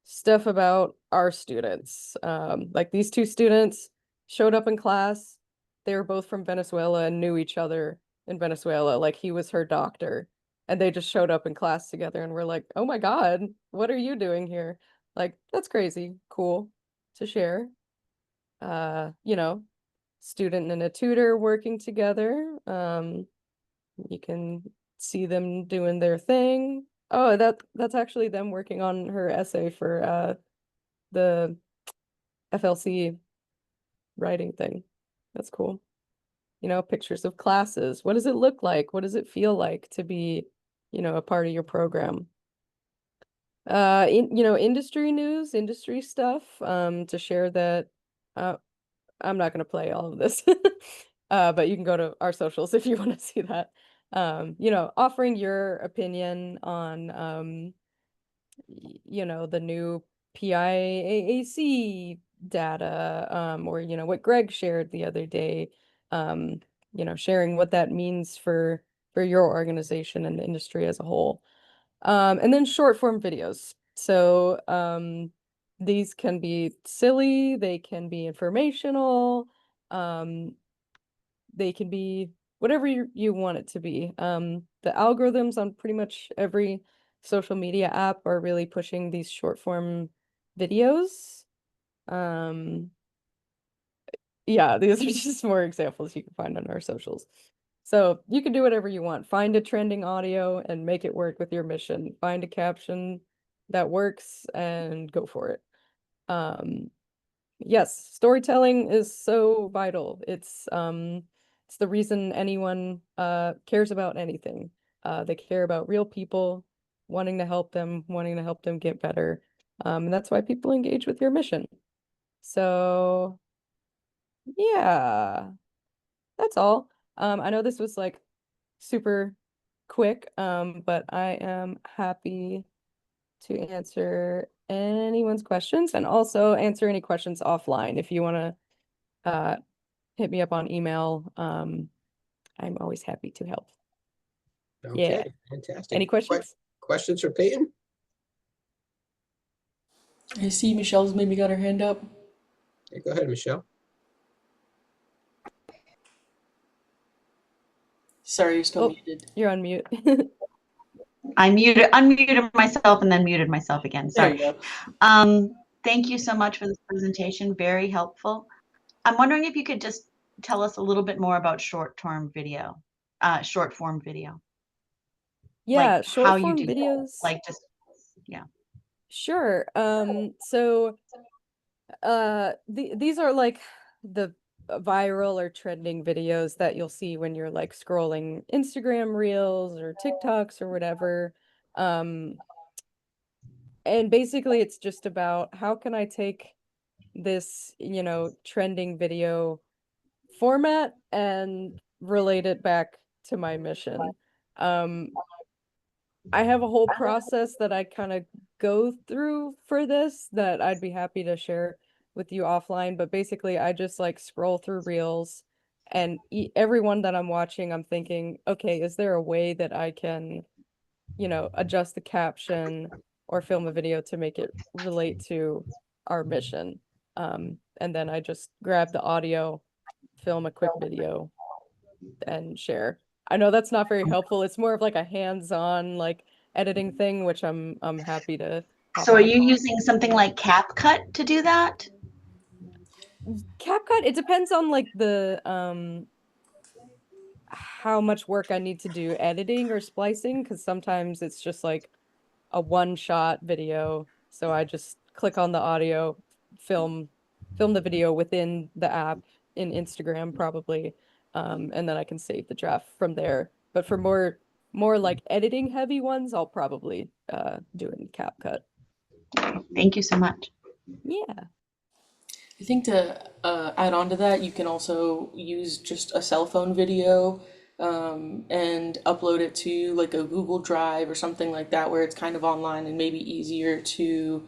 stuff about our students. Like these 2 students showed up in class. They were both from Venezuela and knew each other in Venezuela. Like he was her doctor. And they just showed up in class together and we're like, oh my God, what are you doing here? Like, that's crazy. Cool to share. Student and a tutor working together. You can see them doing their thing. Oh, that's actually them working on her essay for the FLC writing thing. That's cool. Pictures of classes. What does it look like? What does it feel like to be, a part of your program? Industry news, industry stuff, to share that. I'm not going to play all of this, but you can go to our socials if you want to see that. Offering your opinion on, the new PIAAC data, or, what Greg shared the other day, sharing what that means for your organization and the industry as a whole. And then short form videos. So, these can be silly, they can be informational, they can be whatever you want it to be. The algorithms on pretty much every social media app are really pushing these short form videos. Yeah, these are just more examples you can find on our socials. So you can do whatever you want. Find a trending audio and make it work with your mission. Find a caption that works and go for it. Yes, storytelling is so vital. It's the reason anyone cares about anything. They care about real people wanting to help them, get better. And that's why people engage with your mission. So yeah, that's all. I know this was like super quick, but I am happy to answer anyone's questions and also answer any questions offline. If you want to hit me up on email, I'm always happy to help. Yeah. Okay, fantastic. Any questions? Questions for Peyton? I see Michelle's maybe got her hand up. Okay, go ahead, Michelle. Sorry, you're still Oh, muted. you're on mute. I unmuted myself and then muted myself again. There Sorry. you go. Thank you so much for this presentation. Very helpful. I'm wondering if you could just tell us a little bit more about short form video. Yeah, Like short how you form do that. videos. Like just, yeah. Sure. So these are like the viral or trending videos that you'll see when you're like scrolling Instagram Reels or TikToks or whatever. And basically it's just about how can I take this, trending video format and relate it back to my mission. I have a whole process that I kind of go through for this that I'd be happy to share with you offline, but basically I just like scroll through reels and every one that I'm watching, I'm thinking, okay, is there a way that I can, adjust the caption or film a video to make it relate to our mission? And then I just grab the audio, film a quick video, and share. I know that's not very helpful. It's more of like a hands-on like editing thing, which I'm happy to hop So are on a you call. using something like CapCut to do that? CapCut, it depends on like the how much work I need to do editing or splicing, because sometimes it's just like a one-shot video. So I just click on the audio, film the video within the app in Instagram probably, and then I can save the draft from there. But for more like editing heavy ones, I'll probably do it in CapCut. Thank you so much. Yeah. I think to add on to that, you can also use just a cell phone video and upload it to like a Google Drive or something like that, where it's kind of online and maybe easier to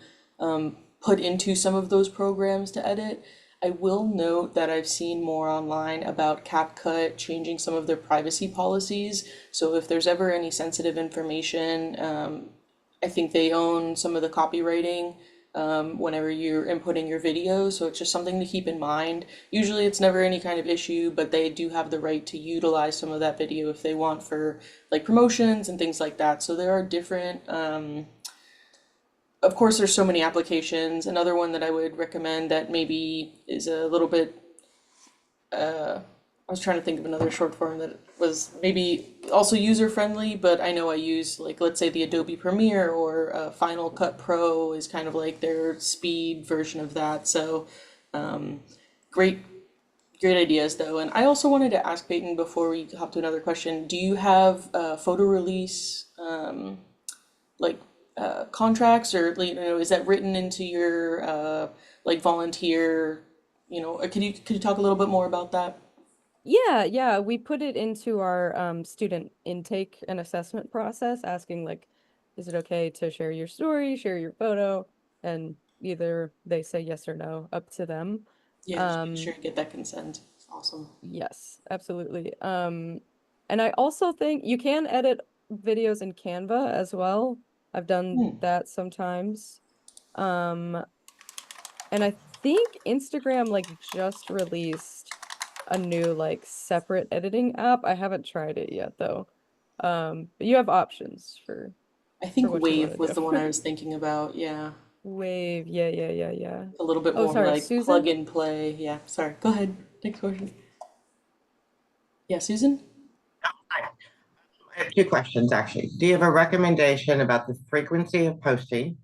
put into some of those programs to edit. I will note that I've seen more online about CapCut changing some of their privacy policies. So if there's ever any sensitive information, I think they own some of the copywriting whenever you're inputting your videos. So it's just something to keep in mind. Usually it's never any kind of issue, but they do have the right to utilize some of that video if they want for like promotions and things like that. So there are different, of course, there's so many applications. Another one that I would recommend that maybe is a little bit, I was trying to think of another short form that was maybe also user friendly, but I know I use like, let's say the Adobe Premiere or Final Cut Pro is kind of like their speed version of that. So great ideas though. And I also wanted to ask Peyton before we hop to another question, do you have photo release like contracts, or is that written into your like volunteer, could you talk a little bit more about that? Yeah, we put it into our student intake and assessment process, asking like, is it okay to share your story, share your photo, and either they say yes or no, up to them. Yeah, just make sure to get that consent. Awesome. Yes, absolutely. And I also think you can edit videos in Canva as well. I've done that sometimes. And I think Instagram like just released a new like separate editing app. I haven't tried it yet though. But you have options for I think what you want Wave to was the one do. I was thinking about. Yeah. Wave, yeah. A little bit Oh, more sorry, like plug Susan? and play. Yeah. Sorry. Go ahead. Next question. Yeah, Susan? I have two questions actually. Do you have a recommendation about the frequency of posting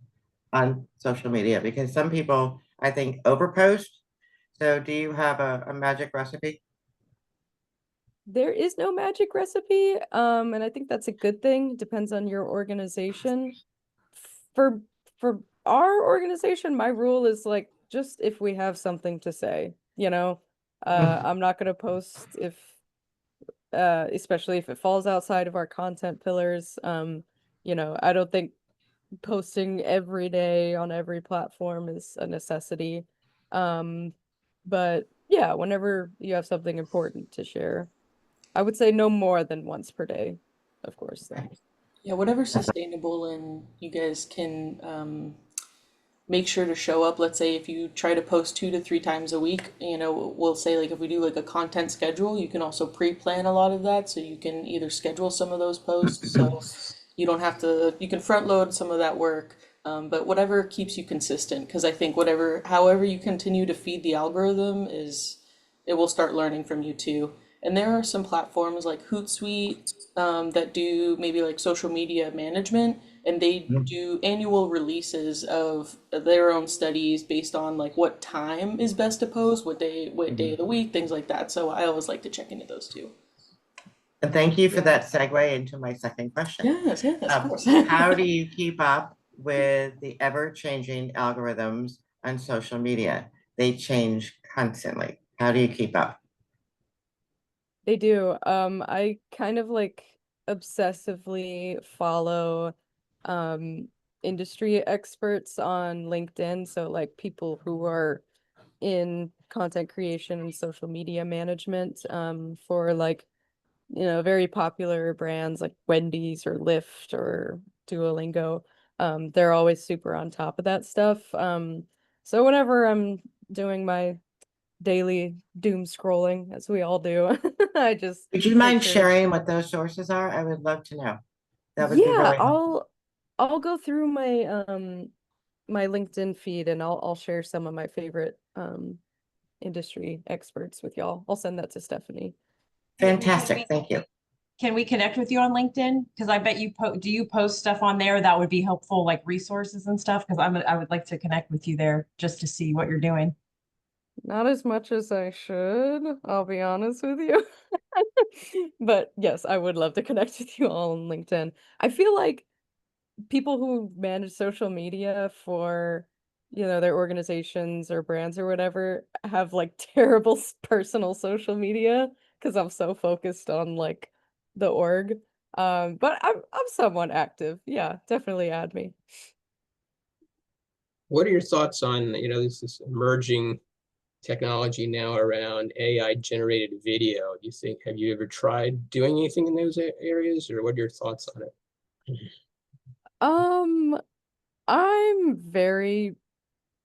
on social media? Because some people, I think, overpost. So do you have a magic recipe? There is no magic recipe, and I think that's a good thing. It depends on your organization. For for our organization, my rule is like just if we have something to say, you know, I'm not gonna post if especially if it falls outside of our content pillars. You know, I don't think posting every day on every platform is a necessity. Um, but yeah, whenever you have something important to share, I would say no more than once per day, of course, though. Yeah, whatever's sustainable and you guys can make sure to show up. Let's say if you try to post 2 to 3 times a week, you know, we'll say like if we do like a content schedule, you can also pre-plan a lot of that. So you can either schedule some of those posts. So you don't have to, you can front load some of that work. But whatever keeps you consistent, because I think however you continue to feed the algorithm it will start learning from you too. And there are some platforms like Hootsuite that do maybe like social media management, and they do annual releases of their own studies based on like what time is best to post, what day of the week, things like that. So I always like to check into those too. And thank you for that segue into my second question. Yes, of course. How do you keep up with the ever-changing algorithms on social media? They change constantly. How do you keep up? They do. I kind of like obsessively follow um industry experts on LinkedIn, so like people who are in content creation and social media management for like, you know, very popular brands like Wendy's or Lyft or Duolingo. They're always super on top of that stuff. So whenever I'm doing my daily doom scrolling, as we all do, I just Would you make mind sure to, sharing what those sources are? I would love to know. That would be yeah, very helpful. I'll go through my my LinkedIn feed and I'll share some of my favorite industry experts with y'all. I'll send that to Stephanie. Fantastic. Thank you. Can we connect with you on LinkedIn? Because I bet do you post stuff on there that would be helpful, like resources and stuff? Because I would like to connect with you there just to see what you're doing. Not as much as I should, I'll be honest with you. But yes, I would love to connect with you all on LinkedIn. I feel like people who manage social media for, you know, their organizations or brands or whatever have like terrible personal social media because I'm so focused on like the org. But I'm somewhat active. Yeah, definitely add me. What are your thoughts on, you know, this emerging technology now around AI generated video? Do you think, have you ever tried doing anything in those areas, or what are your thoughts on it? Um, I'm very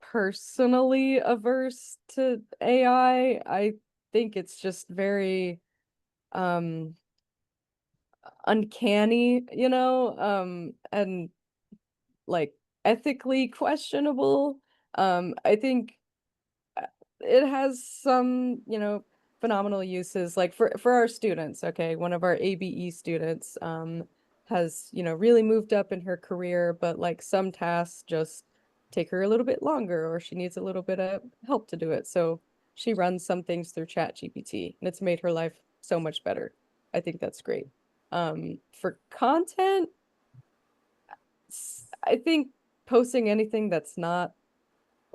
personally averse to AI. I think it's just very um uncanny, you know, and like ethically questionable. I think it has some, you know, phenomenal uses like for our students, okay? One of our ABE students has, you know, really moved up in her career, but like some tasks just take her a little bit longer or she needs a little bit of help to do it. So she runs some things through ChatGPT and it's made her life so much better. I think that's great. For content, I think posting anything that's not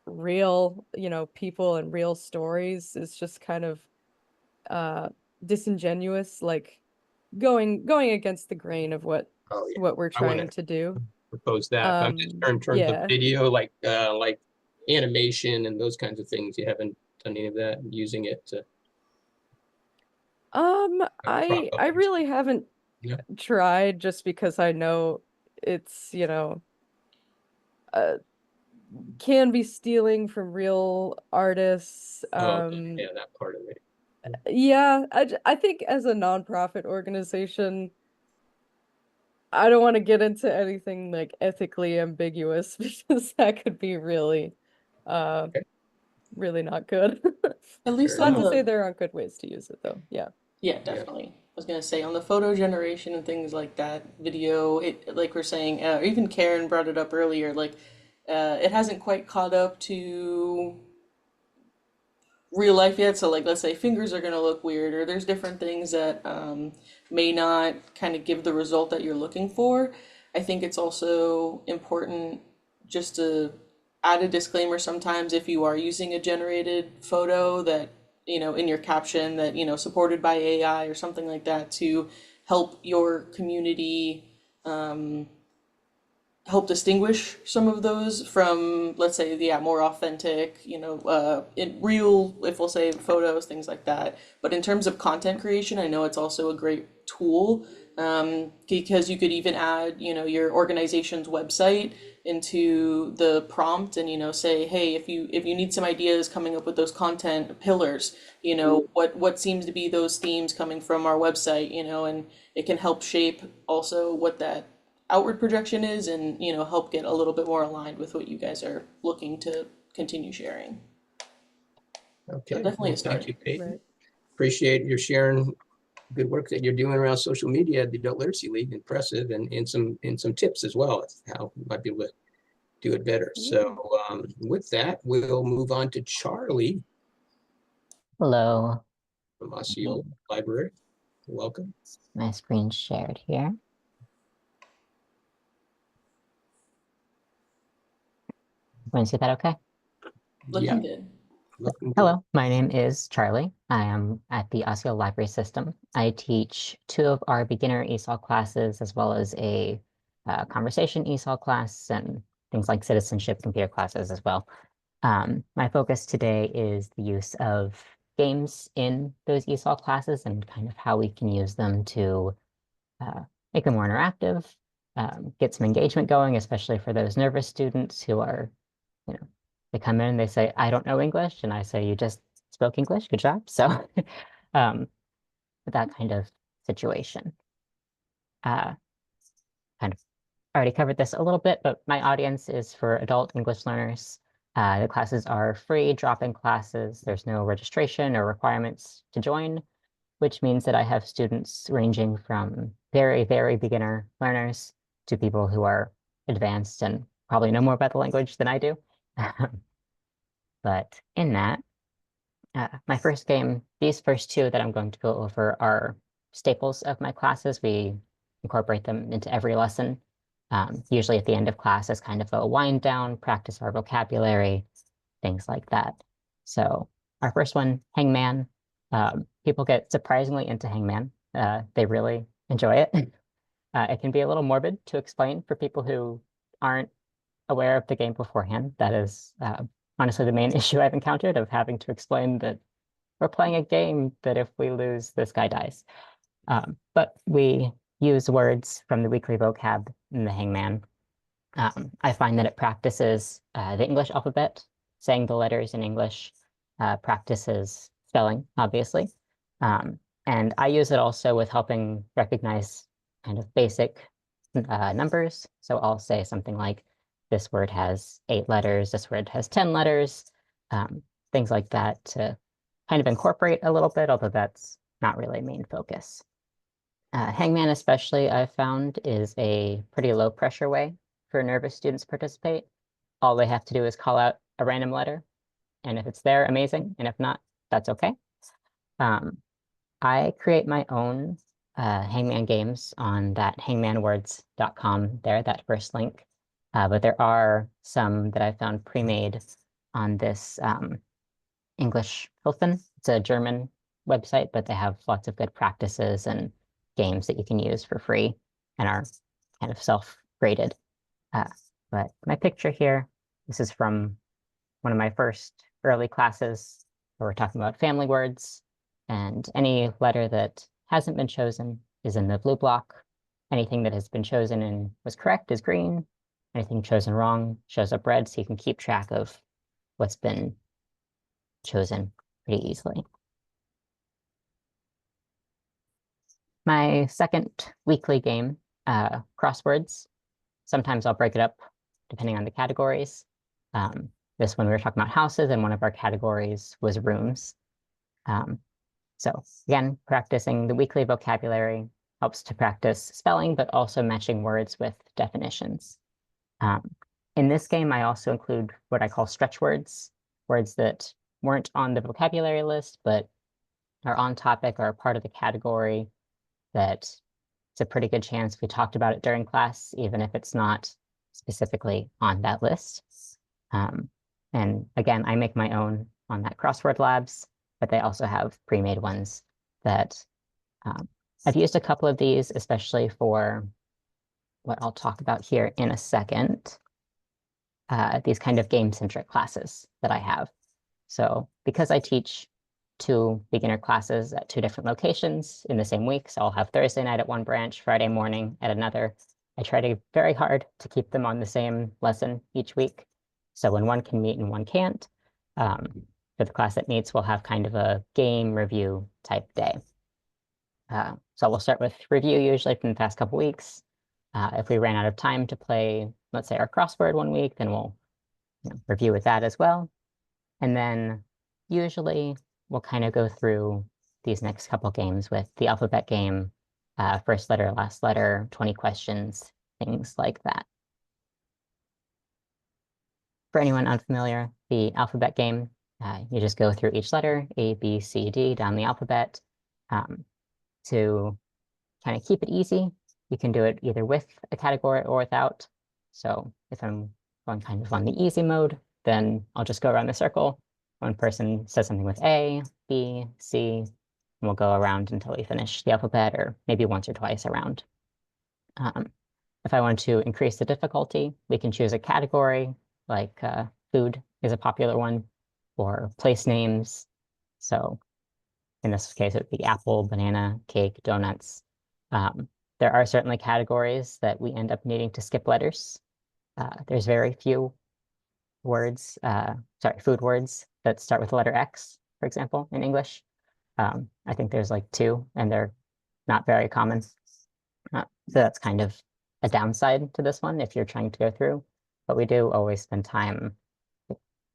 real, you know, people and real stories is just kind of uh disingenuous, like going against the grain of Oh yeah, what we're I want trying to to do. propose that. But I'm just in terms of Yeah. video, like animation and those kinds of things. You haven't done any of that using it to prop up I things. really haven't Yeah. tried just because I know it's, you know, uh can be stealing from real artists. Oh, okay. Yeah, that part of it. Yeah, I think as a nonprofit organization, I don't want to get into anything like ethically ambiguous because that could be really, uh, Okay. really not good. At least Fair on Not to enough. say the, there aren't good ways to use it though. Yeah. yeah, Yeah. definitely. I was gonna say on the photo generation and things like that, video, it like we're saying, even Karen brought it up earlier, like it hasn't quite caught up to real life yet. So like, let's say fingers are going to look weird, or there's different things that may not kind of give the result that you're looking for. I think it's also important just to add a disclaimer sometimes if you are using a generated photo that, in your caption that, supported by AI or something like that to help your community help distinguish some of those from, let's say, yeah, more authentic, in real, if we'll say photos, things like that. But in terms of content creation, I know it's also a great tool because you could even add, your organization's website into the prompt and, say, hey, if you need some ideas coming up with those content pillars, what seems to be those themes coming from our website, and it can help shape also what that outward projection is and help get a little bit more aligned with what you guys are looking to continue sharing. Okay, definitely a well, thank start. you, Peyton. Right. Appreciate your sharing good work that you're doing around social media at the Adult Literacy League. Impressive, and some tips as well as how you might be able to do it better. So with that, we'll move on to Charlie Hello, from Osceola Library. Welcome. my screen shared here. Want to see that okay? Looking Yeah, good. looking good. Hello, my name is Charlie. I am at the Osceola Library System. I teach 2 of our beginner ESOL classes as well as a conversation ESOL class and things like citizenship computer classes as well. My focus today is the use of games in those ESOL classes and kind of how we can use them to make them more interactive, get some engagement going, especially for those nervous students who are, they come in and they say, I don't know English. And I say, you just spoke English, good job. So that kind of situation. Kind of already covered this a little bit, but my audience is for adult English learners. The classes are free drop-in classes. There's no registration or requirements to join, which means that I have students ranging from very, very beginner learners to people who are advanced and probably know more about the language than I do. But in that, my first game, these first 2 that I'm going to go over are staples of my classes. We incorporate them into every lesson. Usually at the end of class as kind of a wind down, practice our vocabulary, things like that. So our first one, Hangman. People get surprisingly into Hangman. They really enjoy it. It can be a little morbid to explain for people who aren't aware of the game beforehand. That is honestly the main issue I've encountered, of having to explain that we're playing a game that if we lose, this guy dies. But we use words from the weekly vocab in the Hangman. I find that it practices the English alphabet, saying the letters in English, practices spelling, obviously. And I use it also with helping recognize kind of basic numbers. So I'll say something like, this word has 8 letters, this word has 10 letters, things like that to kind of incorporate a little bit, although that's not really a main focus. Hangman especially, I've found, is a pretty low pressure way for nervous students to participate. All they have to do is call out a random letter, and if it's there, amazing, and if not, that's okay. I create my own Hangman games on that hangmanwords.com there, that first link. But there are some that I found pre-made on this English Hilton. It's a German website, but they have lots of good practices and games that you can use for free and are kind of self-graded. But my picture here, this is from one of my first early classes where we're talking about family words, and any letter that hasn't been chosen is in the blue block. Anything that has been chosen and was correct is green. Anything chosen wrong shows up red, so you can keep track of what's been chosen pretty easily. My second weekly game, crosswords. Sometimes I'll break it up depending on the categories. This one we were talking about houses, and one of our categories was rooms. So again, practicing the weekly vocabulary helps to practice spelling, but also matching words with definitions. In this game, I also include what I call stretch words, words that weren't on the vocabulary list, but are on topic or are part of the category that it's a pretty good chance we talked about it during class, even if it's not specifically on that list. And again, I make my own on that Crossword Labs, but they also have pre-made ones that I've used a couple of these, especially for what I'll talk about here in a second, these kind of game-centric classes that I have. So because I teach 2 beginner classes at 2 different locations in the same week, so I'll have Thursday night at one branch, Friday morning at another. I try to very hard to keep them on the same lesson each week. So when one can meet and one can't, for the class that meets, we'll have kind of a game review type day. So we'll start with review usually from the past couple weeks. If we ran out of time to play, let's say our crossword one week, then we'll review with that as well. And then usually we'll kind of go through these next couple games with the alphabet game, first letter, last letter, 20 questions, things like that. For anyone unfamiliar, the alphabet game, you just go through each letter, A, B, C, D, down the alphabet. To kind of keep it easy, you can do it either with a category or without. So if I'm going kind of on the easy mode, then I'll just go around the circle. One person says something with A, B, C, and we'll go around until we finish the alphabet, or maybe once or twice around. If I want to increase the difficulty, we can choose a category, like food is a popular one, or place names. So in this case, it would be apple, banana, cake, donuts. There are certainly categories that we end up needing to skip letters. There's very few words, food words that start with the letter X, for example, in English. I think there's like 2, and they're not very common. So that's kind of a downside to this one if you're trying to go through. But we do always spend time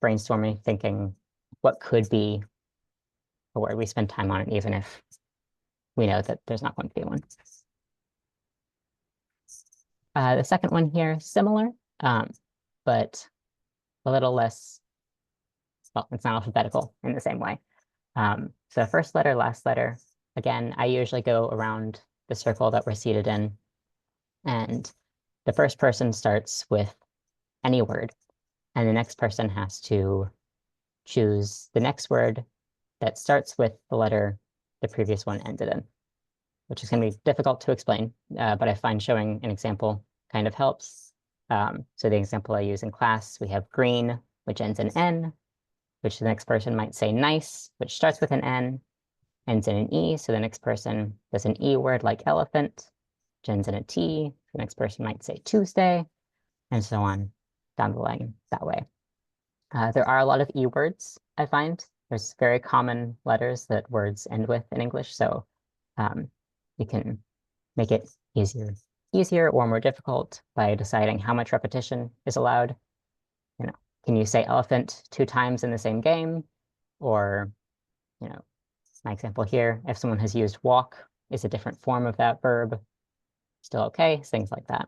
brainstorming, thinking what could be a word. We spend time on it, even if we know that there's not going to be one. The second one here, similar, but a little less, well, it's not alphabetical in the same way. So first letter, last letter. Again, I usually go around the circle that we're seated in, and the first person starts with any word, and the next person has to choose the next word that starts with the letter the previous one ended in, which is going to be difficult to explain, but I find showing an example kind of helps. So the example I use in class, we have green, which ends in N, which the next person might say nice, which starts with an N, ends in an E. So the next person does an E word like elephant, which ends in a T. The next person might say Tuesday, and so on down the line that way. There are a lot of E words, I find. There's very common letters that words end with in English, so you can make it easier or more difficult by deciding how much repetition is allowed. Can you say elephant 2 times in the same game? Or, my example here, if someone has used walk, is a different form of that verb still okay? Things like that.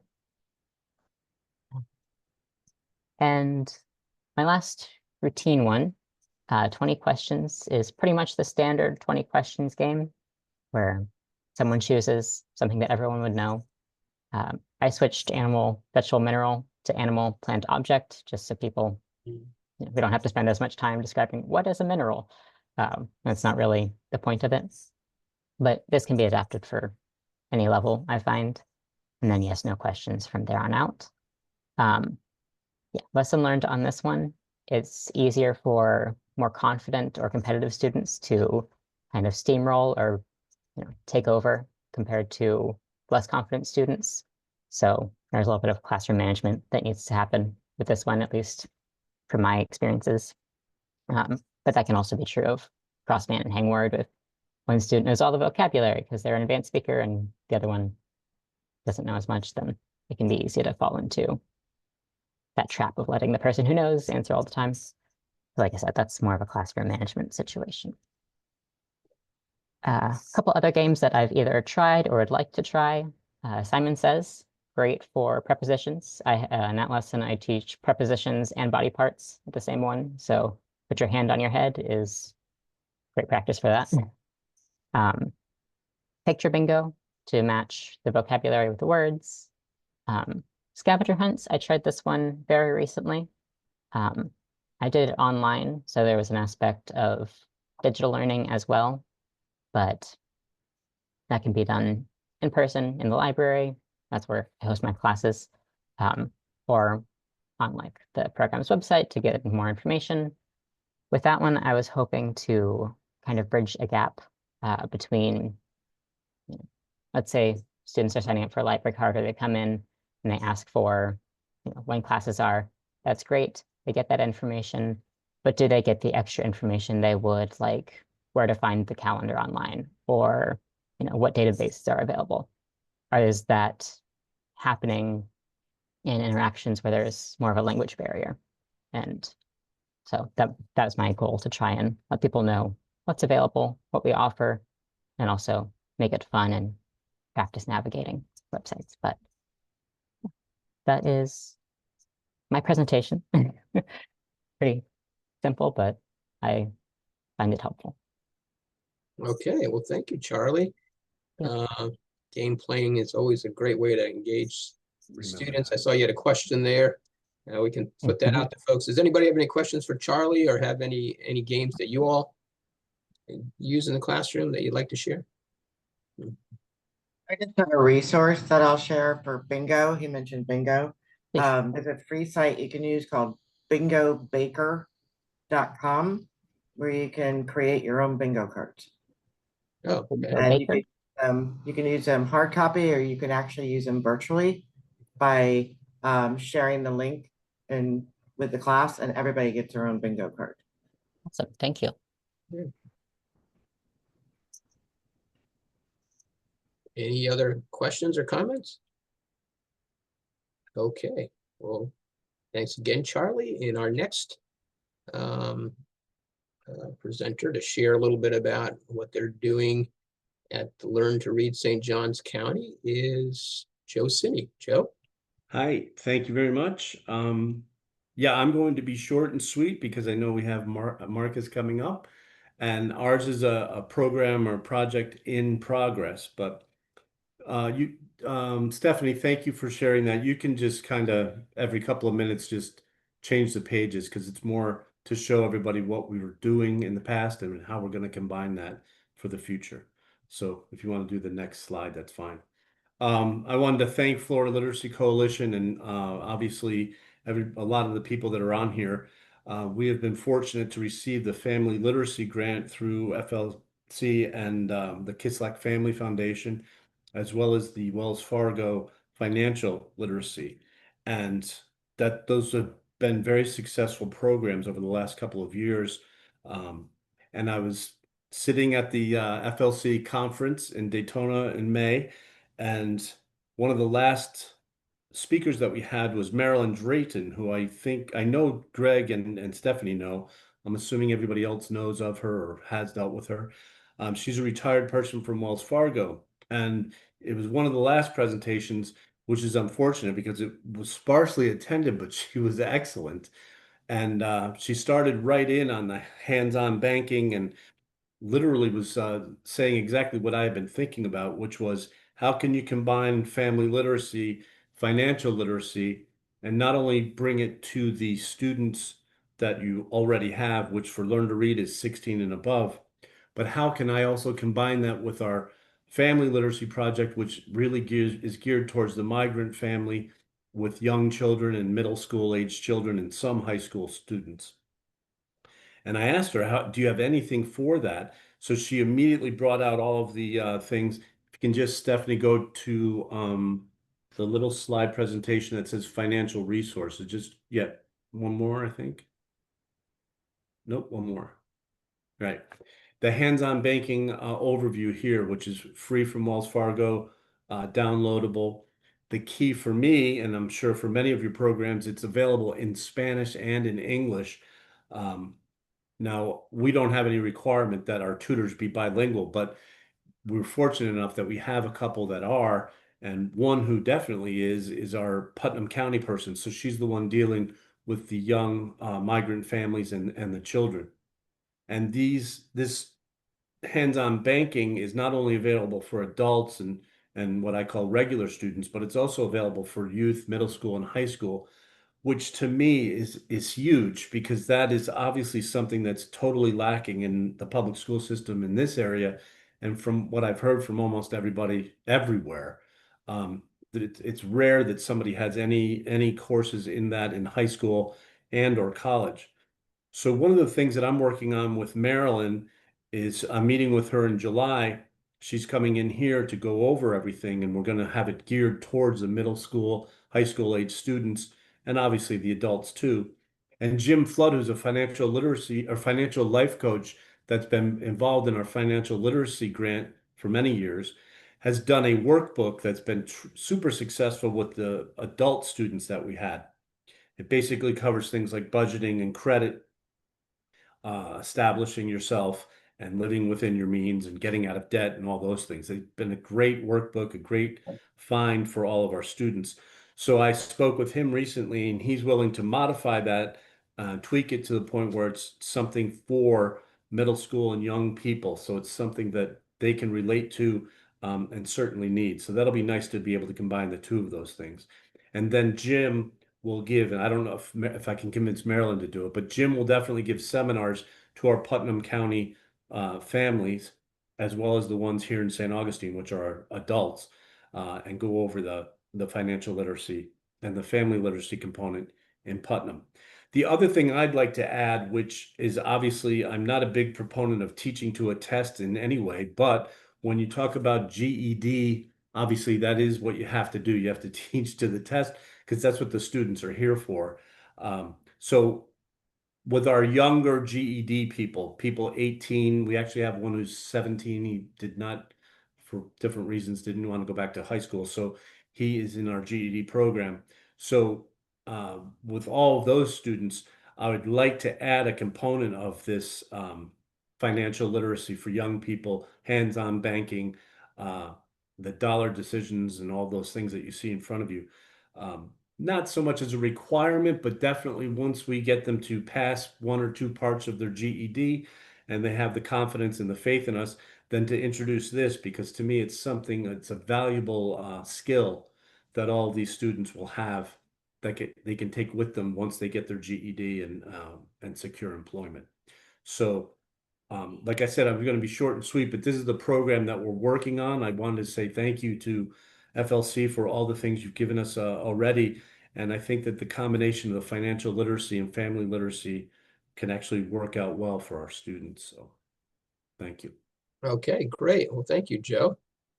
And my last routine one, 20 questions, is pretty much the standard 20 questions game where someone chooses something that everyone would know. I switched animal, vegetable, mineral to animal, plant, object, just so people, we don't have to spend as much time describing what is a mineral. That's not really the point of it. But this can be adapted for any level, I find. And then yes, no questions from there on out. Lesson learned on this one. It's easier for more confident or competitive students to kind of steamroll or take over compared to less confident students. So there's a little bit of classroom management that needs to happen with this one, at least from my experiences. But that can also be true of crossband and hang word. If one student knows all the vocabulary because they're an advanced speaker and the other one doesn't know as much, then it can be easy to fall into that trap of letting the person who knows answer all the time. Like I said, that's more of a classroom management situation. A couple other games that I've either tried or would like to try. Simon Says, great for prepositions. In that lesson, I teach prepositions and body parts at the same one. So put your hand on your head is great practice for that. Picture bingo to match the vocabulary with the words. Scavenger hunts, I tried this one very recently. I did it online, so there was an aspect of digital learning as well, but that can be done in person in the library. That's where I host my classes, or on like the program's website to get more information. With that one, I was hoping to kind of bridge a gap between, let's say students are signing up for a library card, or they come in and they ask for, when classes are. That's great. They get that information, but do they get the extra information they would, like where to find the calendar online, or what databases are available? Or is that happening in interactions where there's more of a language barrier? And so that's my goal, to try and let people know what's available, what we offer, and also make it fun and practice navigating websites. But that is my presentation. Pretty simple, but I find it helpful. Okay, well, thank you, Charlie. Yeah. Game playing is always a great way to engage the students. I saw you had a question there. We can put that out to folks. Does anybody have any questions for Charlie, or have any games that you all use in the classroom that you'd like to share? I just have a resource that I'll share for bingo. He mentioned bingo. Yes. There's a free site you can use called bingobaker.com, where you can create your own bingo cards. Oh, okay. And you can use them hard copy, or you can actually use them virtually by sharing the link and with the class, and everybody gets their own bingo card. Awesome. Thank you. Yeah. Any other questions or comments? Okay, well, thanks again, Charlie. And our next presenter to share a little bit about what they're doing at the Learn to Read St. Johns County is Joe Cini. Joe? Hi, thank you very much. Yeah, I'm going to be short and sweet because I know we have Marcus coming up, and ours is a program or project in progress. But Stephanie, thank you for sharing that. You can just kind of every couple of minutes just change the pages, because it's more to show everybody what we were doing in the past and how we're going to combine that for the future. So if you want to do the next slide, that's fine. I wanted to thank Florida Literacy Coalition and obviously a lot of the people that are on here. We have been fortunate to receive the Family Literacy Grant through FLC and the Kislak Family Foundation, as well as the Wells Fargo Financial Literacy. And that those have been very successful programs over the last couple of years. And I was sitting at the FLC conference in Daytona in May, and one of the last speakers that we had was Marilyn Drayton, who I know Greg and Stephanie know. I'm assuming everybody else knows of her or has dealt with her. She's a retired person from Wells Fargo, and it was one of the last presentations, which is unfortunate because it was sparsely attended, but she was excellent. And she started right in on the hands-on banking, and literally was saying exactly what I had been thinking about, which was how can you combine family literacy, financial literacy, and not only bring it to the students that you already have, which for Learn to Read is 16 and above, but how can I also combine that with our family literacy project, which really is geared towards the migrant family with young children and middle school age children and some high school students. And I asked her, do you have anything for that? So she immediately brought out all of the things. If you can just, Stephanie, go to the little slide presentation that says financial resources. Just, one more, I think. Nope, one more. Right. The hands-on banking overview here, which is free from Wells Fargo, downloadable. The key for me, and I'm sure for many of your programs, it's available in Spanish and in English. Now, we don't have any requirement that our tutors be bilingual, but we're fortunate enough that we have a couple that are, and one who definitely is our Putnam County person. So she's the one dealing with the young migrant families and the children. And this hands-on banking is not only available for adults and what I call regular students, but it's also available for youth, middle school, and high school, which to me is huge because that is obviously something that's totally lacking in the public school system in this area. And from what I've heard from almost everybody everywhere, that it's rare that somebody has any courses in that in high school and or college. So one of the things that I'm working on with Marilyn is I'm meeting with her in July. She's coming in here to go over everything, and we're going to have it geared towards the middle school, high school age students, and obviously the adults too. And Jim Flood, who's a financial literacy or financial life coach that's been involved in our financial literacy grant for many years, has done a workbook that's been super successful with the adult students that we had. It basically covers things like budgeting and credit, establishing yourself and living within your means and getting out of debt and all those things. They've been a great workbook, a great find for all of our students. So I spoke with him recently, and he's willing to modify that, tweak it to the point where it's something for middle school and young people. So it's something that they can relate to, and certainly need. So that'll be nice to be able to combine the two of those things. And then Jim will give, and I don't know if I can convince Marilyn to do it, but Jim will definitely give seminars to our Putnam County families, as well as the ones here in St. Augustine, which are adults, and go over the financial literacy and the family literacy component in Putnam. The other thing I'd like to add, which is obviously I'm not a big proponent of teaching to a test in any way, but when you talk about GED, obviously that is what you have to do. You have to teach to the test because that's what the students are here for. So with our younger GED people 18, we actually have one who's 17. He did not, for different reasons, didn't want to go back to high school. So he is in our GED program. So with all of those students, I would like to add a component of this financial literacy for young people, hands-on banking, the dollar decisions and all those things that you see in front of you. Not so much as a requirement, but definitely once we get them to pass one or two parts of their GED and they have the confidence and the faith in us, then to introduce this, because to me it's something, it's a valuable skill that all these students will have that they can take with them once they get their GED and secure employment. So like I said, I'm going to be short and sweet, but this is the program that we're working on. I wanted to say thank you to FLC for all the things you've given us already. And I think that the combination of the financial literacy and family literacy can actually work out well for our students. So thank you. Okay, great. Well, thank you, Joe.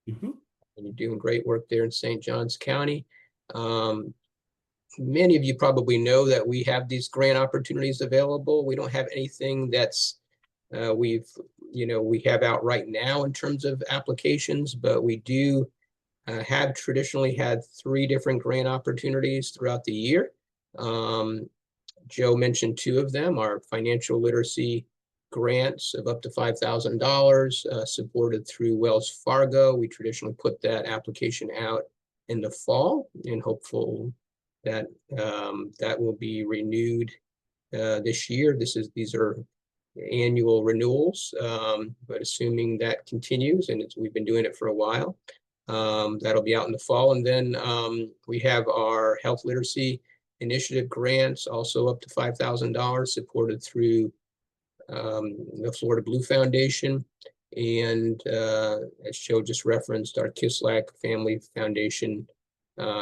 Mhm. And you're doing great work there in St. Johns County. Many of you probably know that we have these grant opportunities available. We don't have anything that's we have out right now in terms of applications, but we do have traditionally had 3 different grant opportunities throughout the year. Joe mentioned 2 of them, our financial literacy grants of up to $5,000 supported through Wells Fargo. We traditionally put that application out in the fall and hopeful that that will be renewed this year. These are annual renewals, but assuming that continues, and we've been doing it for a while, that'll be out in the fall. And then we have our health literacy initiative grants, also up to $5,000, supported through the Florida Blue Foundation. And as Joe just referenced, our Kislak Family Foundation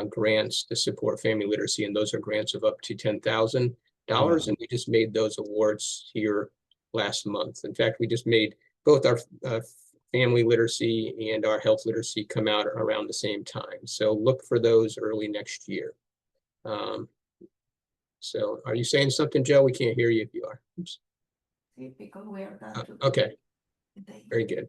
grants to support family literacy. And those are grants of up to $10,000. And we just made those awards here last month. In fact, we just made both our family literacy and our health literacy come out around the same time. So look for those early next year. So are you saying something, Joe? We can't hear you if you are. Oops. Okay, very good.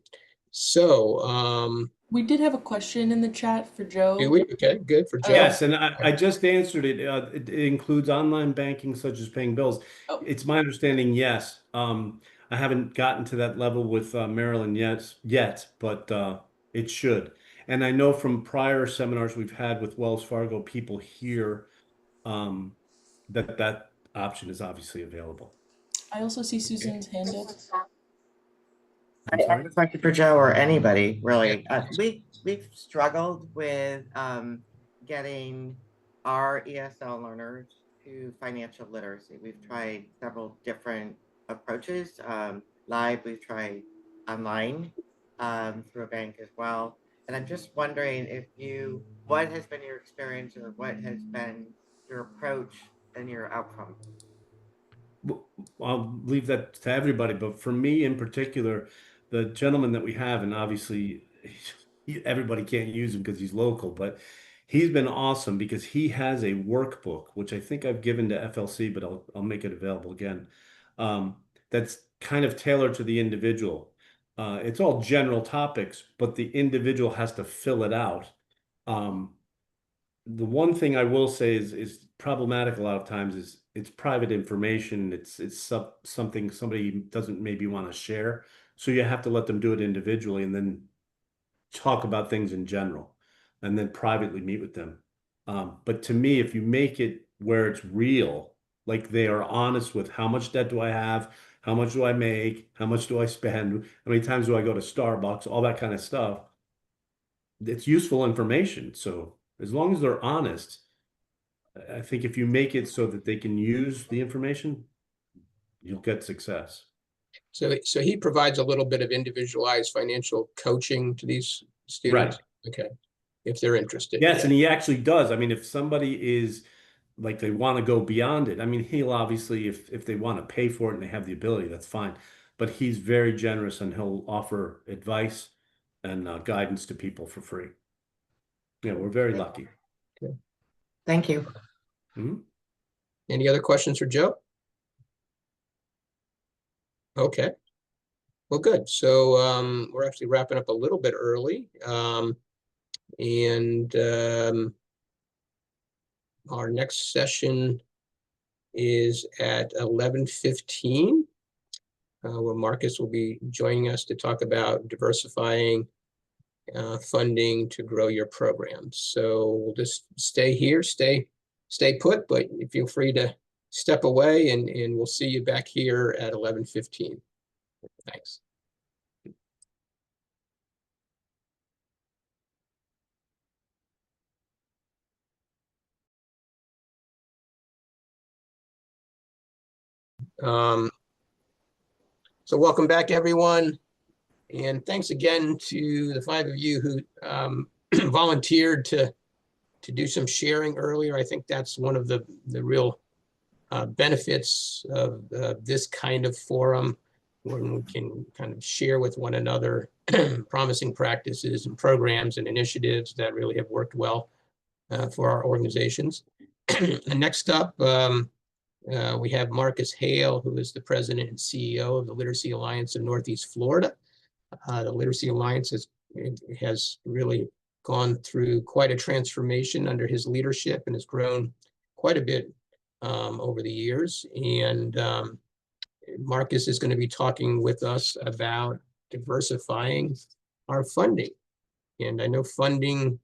So We did have a question in the chat for Joe. do we? Okay, good for Joe. Yes, and I just answered it. It includes online banking such as paying bills. Oh. It's my understanding, yes. I haven't gotten to that level with Maryland yet, but it should. And I know from prior seminars we've had with Wells Fargo people here that option is obviously available. I also see Susan's hand up. I'm I sorry? have a question for Joe or anybody, really. We've struggled with getting our ESL learners to financial literacy. We've tried several different approaches. Live, we've tried online through a bank as well. And I'm just wondering what has been your experience or what has been your approach and your outcome? I'll leave that to everybody, but for me in particular, the gentleman that we have, and obviously everybody can't use him because he's local, but he's been awesome because he has a workbook, which I think I've given to FLC, but I'll make it available again. That's kind of tailored to the individual. It's all general topics, but the individual has to fill it out. The one thing I will say is problematic a lot of times is it's private information. It's something somebody doesn't maybe want to share. So you have to let them do it individually and then talk about things in general and then privately meet with them. But to me, if you make it where it's real, like they are honest with how much debt do I have, how much do I make, how much do I spend, how many times do I go to Starbucks, all that kind of stuff, it's useful information. So as long as they're honest, I think if you make it so that they can use the information, you'll get success. So he provides a little bit of individualized financial coaching to these students. Right. Okay. If they're interested. Yes, Yeah. and he actually does. I mean, if somebody is like they want to go beyond it, I mean, he'll obviously, if they want to pay for it and they have the ability, that's fine. But he's very generous and he'll offer advice and guidance to people for free. Yeah, we're very lucky. Okay. Thank you. Mhm. Any other questions for Joe? Okay. Well, good. So we're actually wrapping up a little bit early. Our next session is at 11:15, where Marcus will be joining us to talk about diversifying funding to grow your programs. So we'll just stay here, stay put, but feel free to step away and we'll see you back here at 11:15. Thanks. So welcome back, everyone. And thanks again to the 5 of you who volunteered to do some sharing earlier. I think that's one of the real benefits of this kind of forum, when we can kind of share with one another promising practices and programs and initiatives that really have worked well for our organizations. And next up, we have Marcus Haile, who is the president and CEO of the Literacy Alliance of Northeast Florida. The Literacy Alliance has really gone through quite a transformation under his leadership and has grown quite a bit over the years. And Marcus is going to be talking with us about diversifying our funding. And I know funding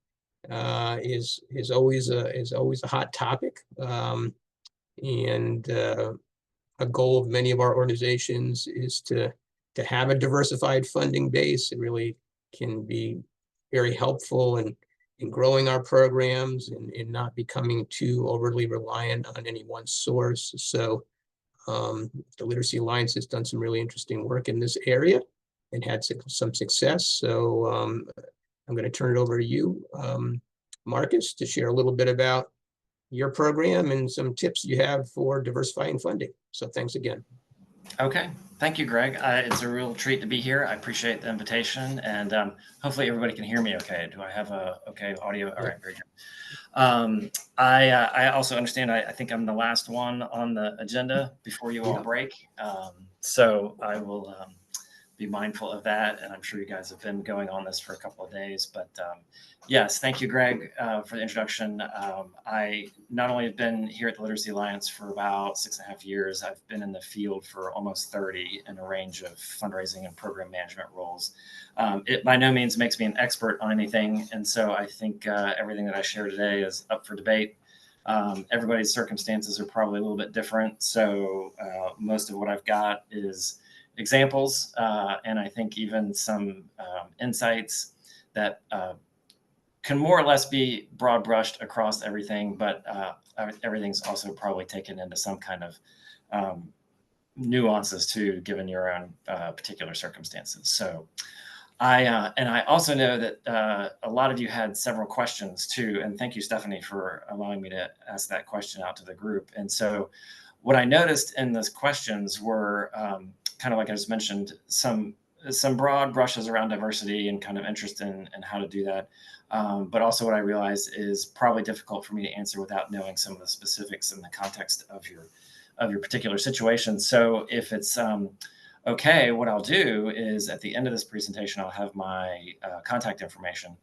is always a hot topic. And a goal of many of our organizations is to have a diversified funding base. It really can be very helpful in growing our programs and not becoming too overly reliant on any one source. So the Literacy Alliance has done some really interesting work in this area and had some success. So I'm going to turn it over to you, Marcus, to share a little bit about your program and some tips you have for diversifying funding. So thanks again. Okay, thank you, Greg. It's a real treat to be here. I appreciate the invitation, and hopefully everybody can hear me okay. Do I have a okay audio? All right, very good. I also understand, I think I'm the last one on the agenda before you all break. So I will be mindful of that. And I'm sure you guys have been going on this for a couple of days, but yes, thank you, Greg, for the introduction. I not only have been here at the Literacy Alliance for about 6.5 years, I've been in the field for almost 30 in a range of fundraising and program management roles. It by no means makes me an expert on anything. And so I think everything that I share today is up for debate. Everybody's circumstances are probably a little bit different. So most of what I've got is examples, and I think even some insights that can more or less be broad brushed across everything, but everything's also probably taken into some kind of nuances too, given your own particular circumstances. So I also know that a lot of you had several questions too, and thank you, Stephanie, for allowing me to ask that question out to the group. And so what I noticed in those questions were kind of like I just mentioned, some broad brushes around diversity and kind of interest in how to do that. But also what I realized is probably difficult for me to answer without knowing some of the specifics in the context of your particular situation. So if it's okay, what I'll do is at the end of this presentation, I'll have my contact information.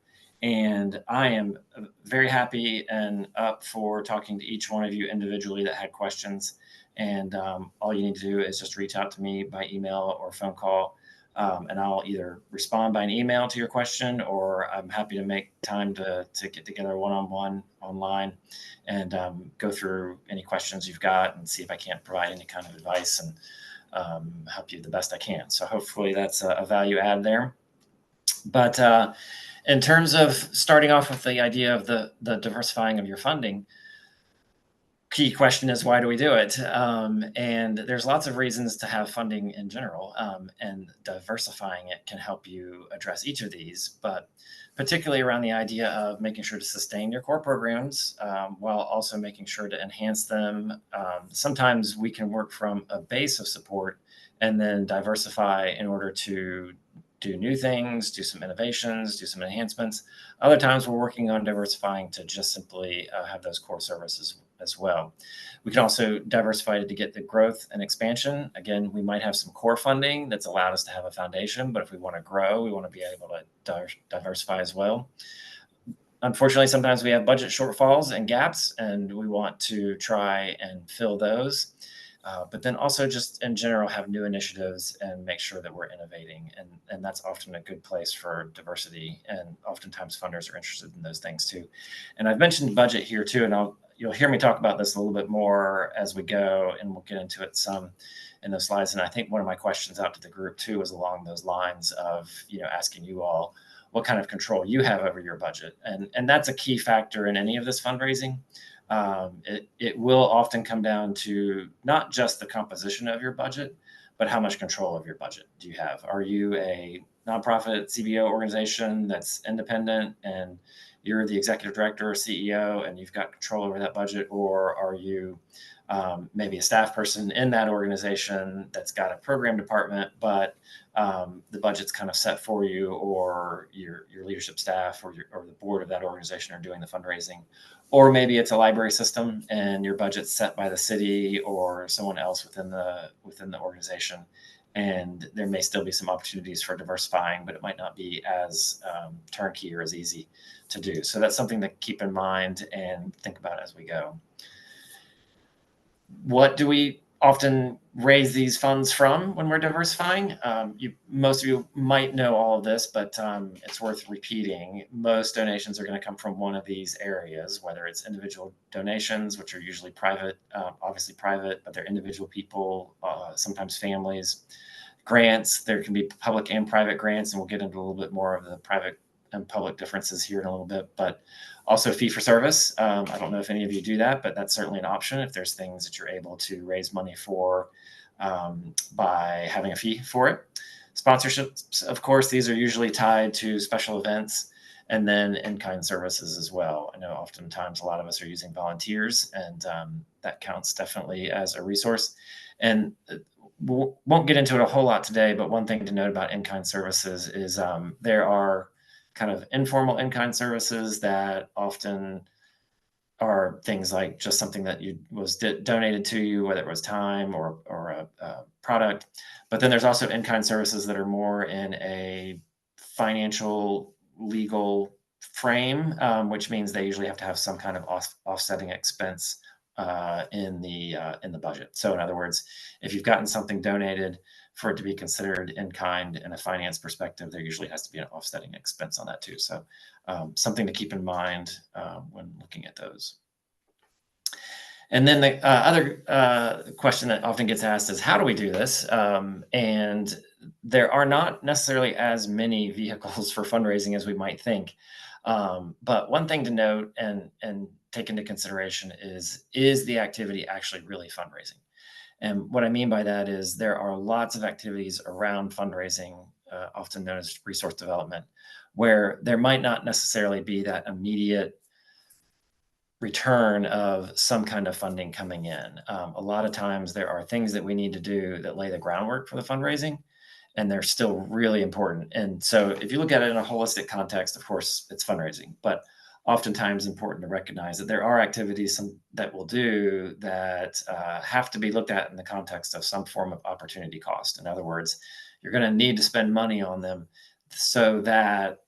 And I am very happy and up for talking to each one of you individually that had questions. And all you need to do is just reach out to me by email or phone call. And I'll either respond by an email to your question, or I'm happy to make time to get together one-on-one online and go through any questions you've got and see if I can't provide any kind of advice and help you the best I can. So hopefully that's a value add there. But in terms of starting off with the idea of the diversifying of your funding, key question is, why do we do it? And there's lots of reasons to have funding in general, and diversifying it can help you address each of these, but particularly around the idea of making sure to sustain your core programs while also making sure to enhance them. Sometimes we can work from a base of support and then diversify in order to do new things, do some innovations, do some enhancements. Other times we're working on diversifying to just simply have those core services as well. We can also diversify to get the growth and expansion. Again, we might have some core funding that's allowed us to have a foundation, but if we want to grow, we want to be able to diversify as well. Unfortunately, sometimes we have budget shortfalls and gaps, and we want to try and fill those. But then also just in general have new initiatives and make sure that we're innovating. And that's often a good place for diversity. And oftentimes funders are interested in those things too. And I've mentioned budget here too, and you'll hear me talk about this a little bit more as we go, and we'll get into it some in those slides. And I think one of my questions out to the group too is along those lines of, asking you all what kind of control you have over your budget. And that's a key factor in any of this fundraising. It will often come down to not just the composition of your budget, but how much control of your budget do you have? Are you a nonprofit CBO organization that's independent and you're the executive director or CEO and you've got control over that budget? Or are you maybe a staff person in that organization that's got a program department, but the budget's kind of set for you, or your leadership staff or the board of that organization are doing the fundraising? Or maybe it's a library system and your budget's set by the city or someone else within the organization. And there may still be some opportunities for diversifying, but it might not be as turnkey or as easy to do. So that's something to keep in mind and think about as we go. What do we often raise these funds from when we're diversifying? Most of you might know all of this, but it's worth repeating. Most donations are going to come from one of these areas, whether it's individual donations, which are usually private, obviously private, but they're individual people, sometimes families. Grants, there can be public and private grants, and we'll get into a little bit more of the private and public differences here in a little bit, but also fee for service. I don't know if any of you do that, but that's certainly an option if there's things that you're able to raise money for by having a fee for it. Sponsorships, of course, these are usually tied to special events, and then in-kind services as well. I know oftentimes a lot of us are using volunteers, and that counts definitely as a resource. And we won't get into it a whole lot today, but one thing to note about in-kind services is there are kind of informal in-kind services that often are things like just something that was donated to you, whether it was time or a product. But then there's also in-kind services that are more in a financial legal frame, which means they usually have to have some kind of offsetting expense in the budget. So in other words, if you've gotten something donated, for it to be considered in kind in a finance perspective, there usually has to be an offsetting expense on that too. So something to keep in mind when looking at those. And then the other question that often gets asked is, how do we do this? And there are not necessarily as many vehicles for fundraising as we might think. But one thing to note and take into consideration is the activity actually really fundraising? And what I mean by that is there are lots of activities around fundraising, often known as resource development, where there might not necessarily be that immediate return of some kind of funding coming in. A lot of times there are things that we need to do that lay the groundwork for the fundraising, and they're still really important. And so if you look at it in a holistic context, of course, it's fundraising, but oftentimes important to recognize that there are activities that we'll do that have to be looked at in the context of some form of opportunity cost. In other words, you're going to need to spend money on them so that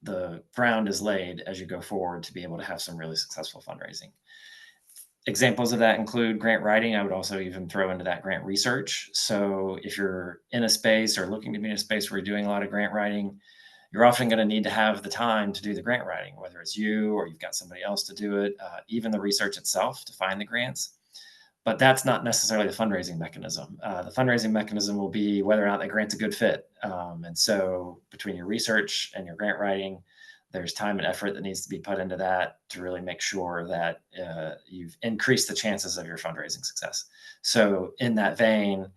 the ground is laid as you go forward to be able to have some really successful fundraising. Examples of that include grant writing. I would also even throw into that grant research. So if you're in a space or looking to be in a space where you're doing a lot of grant writing, you're often going to need to have the time to do the grant writing, whether it's you or you've got somebody else to do it, even the research itself to find the grants. But that's not necessarily the fundraising mechanism. The fundraising mechanism will be whether or not that grant's a good fit. And so between your research and your grant writing, there's time and effort that needs to be put into that to really make sure that you've increased the chances of your fundraising success. So in that vein,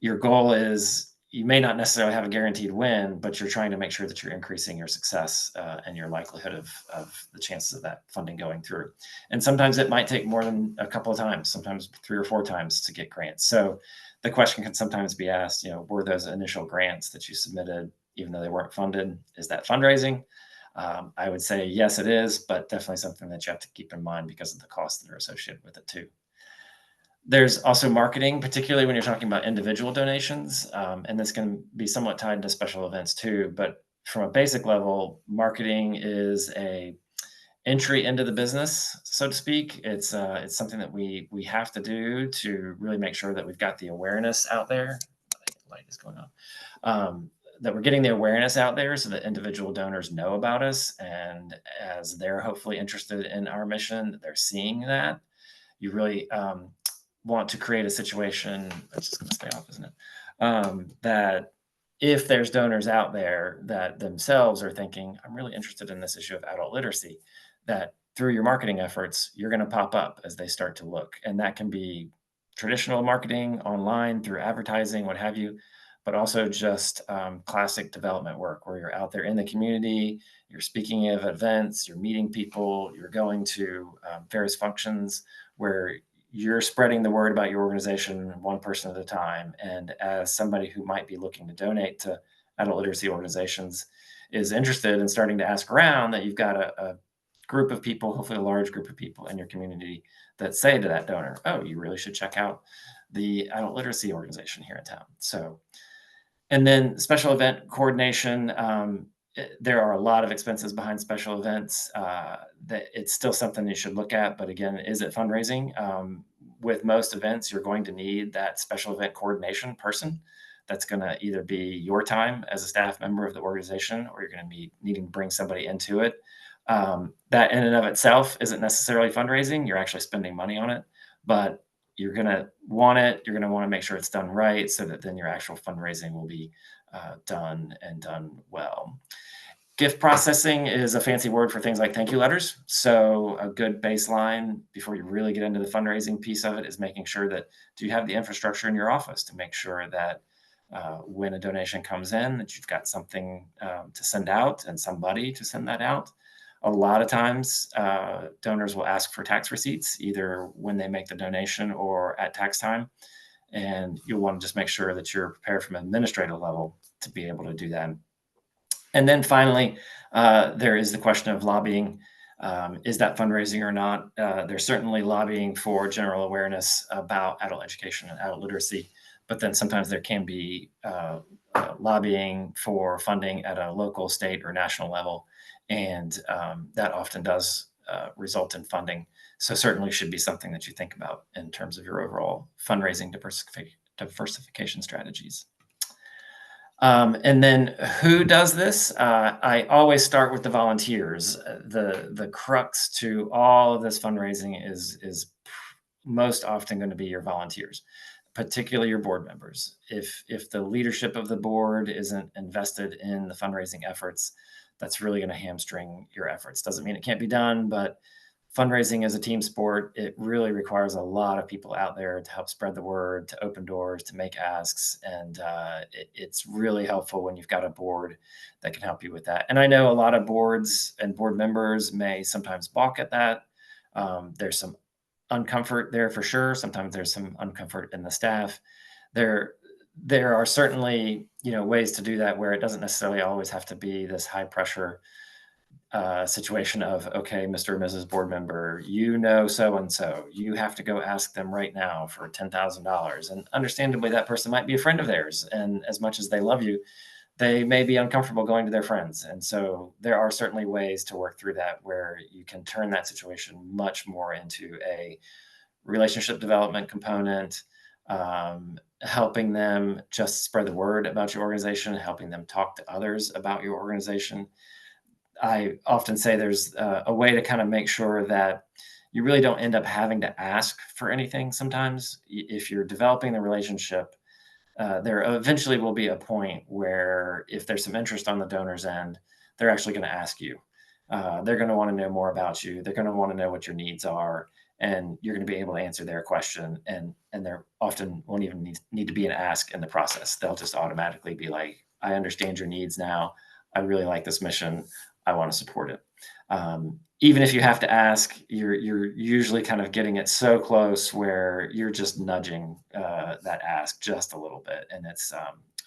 your goal is, you may not necessarily have a guaranteed win, but you're trying to make sure that you're increasing your success and your likelihood of the chances of that funding going through. And sometimes it might take more than a couple of times, sometimes 3 or 4 times to get grants. So the question can sometimes be asked, were those initial grants that you submitted, even though they weren't funded, is that fundraising? I would say yes, it is, but definitely something that you have to keep in mind because of the costs that are associated with it too. There's also marketing, particularly when you're talking about individual donations, and this can be somewhat tied to special events too. But from a basic level, marketing is a entry into the business, so to speak. It's something that we have to do to really make sure that we've got the awareness out there. Light is going on. That we're getting the awareness out there so that individual donors know about us, and as they're hopefully interested in our mission, they're seeing that. You really want to create a situation, that's just going to stay off, isn't it? That if there's donors out there that themselves are thinking, I'm really interested in this issue of adult literacy, that through your marketing efforts, you're going to pop up as they start to look. And that can be traditional marketing, online, through advertising, what have you, but also just classic development work where you're out there in the community, you're speaking of events, you're meeting people, you're going to various functions where you're spreading the word about your organization one person at a time. And as somebody who might be looking to donate to adult literacy organizations is interested in starting to ask around, that you've got a group of people, hopefully a large group of people in your community that say to that donor, oh, you really should check out the adult literacy organization here in town. So, and then special event coordination, there are a lot of expenses behind special events. That it's still something you should look at, but again, is it fundraising? With most events, you're going to need that special event coordination person. That's going to either be your time as a staff member of the organization, or you're going to be needing to bring somebody into it. That in and of itself isn't necessarily fundraising. You're actually spending money on it, but you're going to want it. You're going to want to make sure it's done right so that then your actual fundraising will be done and done well. Gift processing is a fancy word for things like thank you letters. So a good baseline before you really get into the fundraising piece of it is making sure that, do you have the infrastructure in your office to make sure that when a donation comes in, that you've got something to send out and somebody to send that out. A lot of times donors will ask for tax receipts, either when they make the donation or at tax time. And you'll want to just make sure that you're prepared from an administrative level to be able to do that. And then finally, there is the question of lobbying. Is that fundraising or not? There's certainly lobbying for general awareness about adult education and adult literacy, but then sometimes there can be lobbying for funding at a local, state, or national level. And that often does result in funding. So certainly should be something that you think about in terms of your overall fundraising diversification strategies. And then who does this? I always start with the volunteers. The crux to all of this fundraising is most often going to be your volunteers, particularly your board members. If the leadership of the board isn't invested in the fundraising efforts, that's really going to hamstring your efforts. Doesn't mean it can't be done, but fundraising is a team sport. It really requires a lot of people out there to help spread the word, to open doors, to make asks. And it's really helpful when you've got a board that can help you with that. And I know a lot of boards and board members may sometimes balk at that. There's some uncomfort there for sure. Sometimes there's some uncomfort in the staff. There are certainly, ways to do that where it doesn't necessarily always have to be this high pressure situation of, okay, Mr. or Mrs. board member, so-and-so, you have to go ask them right now for $10,000. And understandably, that person might be a friend of theirs. And as much as they love you, they may be uncomfortable going to their friends. And so there are certainly ways to work through that where you can turn that situation much more into a relationship development component, helping them just spread the word about your organization, helping them talk to others about your organization. I often say there's a way to kind of make sure that you really don't end up having to ask for anything. Sometimes if you're developing the relationship, there eventually will be a point where if there's some interest on the donor's end, they're actually going to ask you. They're going to want to know more about you. They're going to want to know what your needs are, and you're going to be able to answer their question. And there often won't even need to be an ask in the process. They'll just automatically be like, I understand your needs now. I really like this mission. I want to support it. Even if you have to ask, you're usually kind of getting it so close where you're just nudging that ask just a little bit. And it's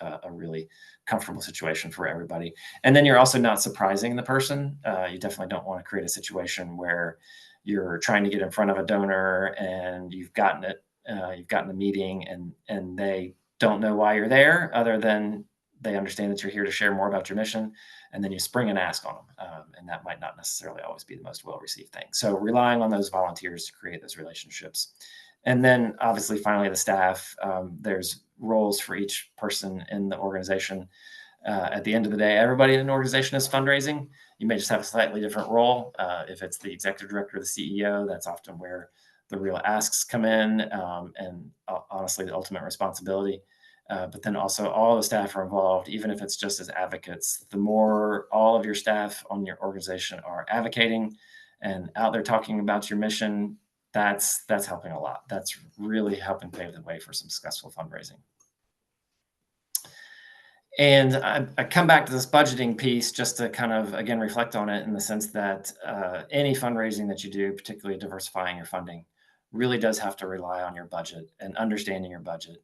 a really comfortable situation for everybody. And then you're also not surprising the person. You definitely don't want to create a situation where you're trying to get in front of a donor and you've gotten a meeting and they don't know why you're there other than they understand that you're here to share more about your mission, and then you spring an ask on them. And that might not necessarily always be the most well-received thing. So relying on those volunteers to create those relationships. And then obviously, finally, the staff, there's roles for each person in the organization. At the end of the day, everybody in an organization is fundraising. You may just have a slightly different role. If it's the executive director or the CEO, that's often where the real asks come in, and honestly, the ultimate responsibility. But then also all the staff are involved, even if it's just as advocates. The more all of your staff on your organization are advocating and out there talking about your mission, that's helping a lot. That's really helping pave the way for some successful fundraising. And I come back to this budgeting piece just to kind of, again, reflect on it in the sense that any fundraising that you do, particularly diversifying your funding, really does have to rely on your budget and understanding your budget.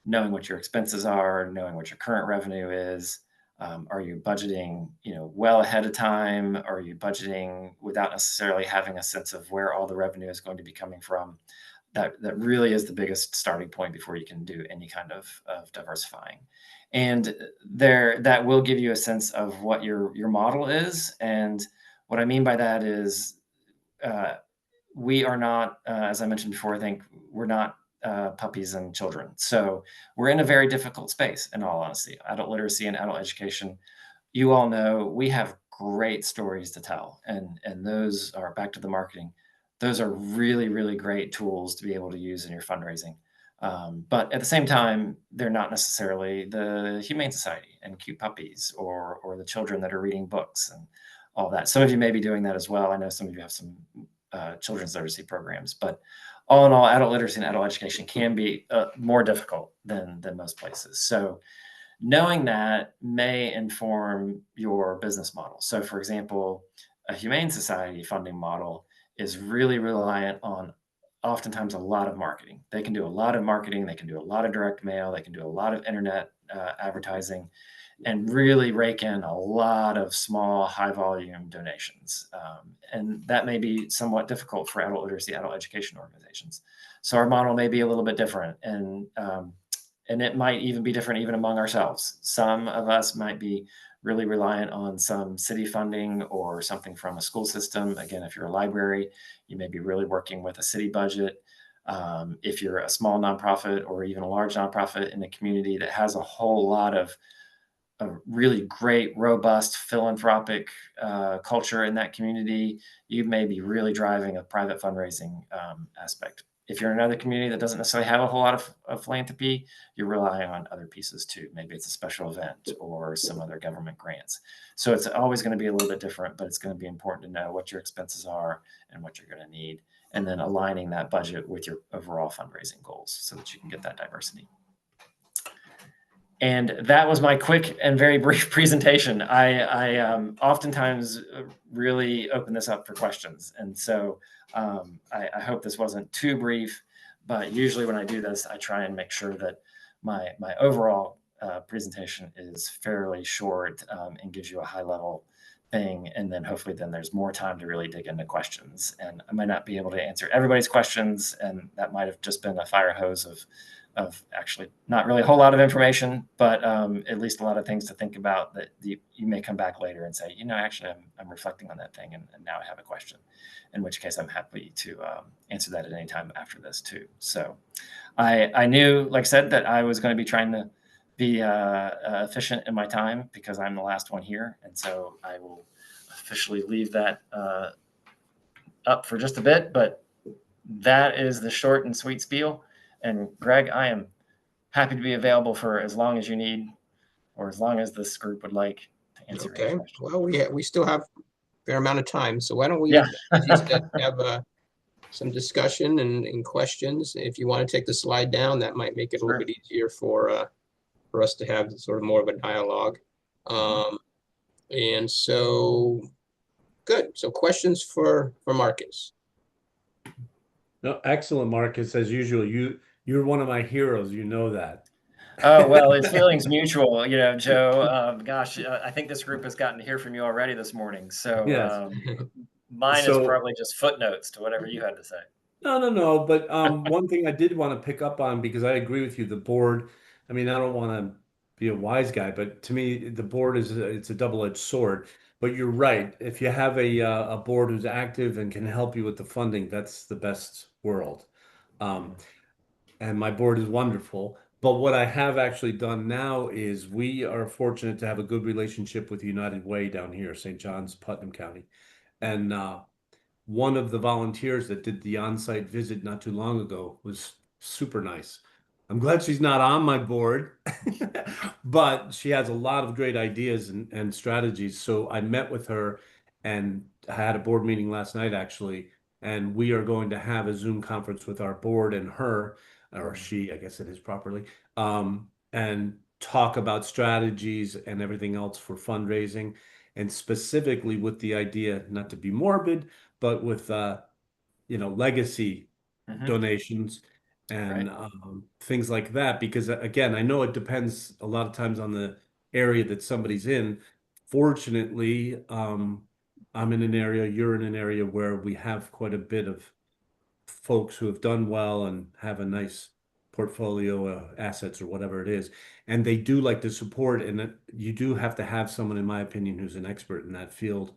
Knowing what your expenses are, knowing what your current revenue is. Are you budgeting, well ahead of time? Are you budgeting without necessarily having a sense of where all the revenue is going to be coming from? That really is the biggest starting point before you can do any kind of diversifying. And that will give you a sense of what your model is. And what I mean by that is we are not, as I mentioned before, I think we're not puppies and children. So we're in a very difficult space, in all honesty. Adult literacy and adult education, you all know we have great stories to tell. And those are, back to the marketing, those are really, really great tools to be able to use in your fundraising. But at the same time, they're not necessarily the Humane Society and cute puppies or the children that are reading books and all that. Some of you may be doing that as well. I know some of you have some children's literacy programs, but all in all, adult literacy and adult education can be more difficult than most places. So knowing that may inform your business model. So for example, a Humane Society funding model is really reliant on oftentimes a lot of marketing. They can do a lot of marketing. They can do a lot of direct mail. They can do a lot of internet advertising and really rake in a lot of small, high volume donations. And that may be somewhat difficult for adult literacy, adult education organizations. So our model may be a little bit different, and it might even be different even among ourselves. Some of us might be really reliant on some city funding or something from a school system. Again, if you're a library, you may be really working with a city budget. If you're a small nonprofit or even a large nonprofit in the community that has a whole lot of a really great, robust philanthropic culture in that community, you may be really driving a private fundraising aspect. if you're in another community that doesn't necessarily have a whole lot of philanthropy, you're relying on other pieces too. Maybe it's a special event or some other government grants. So it's always going to be a little bit different, but it's going to be important to know what your expenses are and what you're going to need, and then aligning that budget with your overall fundraising goals so that you can get that diversity. And that was my quick and very brief presentation. I oftentimes really open this up for questions. And so I hope this wasn't too brief, but usually when I do this, I try and make sure that my overall presentation is fairly short and gives you a high level thing. And then hopefully then there's more time to really dig into questions. And I might not be able to answer everybody's questions. And that might have just been a fire hose of actually not really a whole lot of information, but at least a lot of things to think about that you may come back later and say, actually, I'm reflecting on that thing and now I have a question, in which case I'm happy to answer that at any time after this too. So I knew, like I said, that I was going to be trying to be efficient in my time because I'm the last one here. And so I will officially leave that up for just a bit, but that is the short and sweet spiel. And Greg, I am happy to be available for as long as you need, or as long as this group would like to answer any questions. Well, we still have a fair amount of time, so why don't we Yeah. just have some discussion and questions. If you want to take the slide down, that might make it a little bit easier for us to have sort of more of a dialogue. And so, good. So questions for Marcus. No, excellent, Marcus. As usual, you're one of my heroes. You know that. Oh, well, his feeling's mutual, Joe. Gosh, I think this group has gotten to hear from you already this morning. So Yes. mine is probably just footnotes to whatever you had to say. No. But one thing I did want to pick up on, because I agree with you, the board, I mean, I don't want to be a wise guy, but to me, the board it's a double-edged sword. But you're right. If you have a board who's active and can help you with the funding, that's the best world. And my board is wonderful. But what I have actually done now is we are fortunate to have a good relationship with United Way down here, St. John's, Putnam County. And one of the volunteers that did the on-site visit not too long ago was super nice. I'm glad she's not on my board, but she has a lot of great ideas and strategies. So I met with her and I had a board meeting last night, actually, and we are going to have a Zoom conference with our board and her, or she, I guess it is properly, and talk about strategies and everything else for fundraising, and specifically with the idea, not to be morbid, but with legacy donations and things like that. Because again, I know it depends a lot of times on the area that somebody's in. Fortunately, I'm in an area, you're in an area where we have quite a bit of folks who have done well and have a nice portfolio of assets or whatever it is, and they do like to support, and you do have to have someone, in my opinion, who's an expert in that field.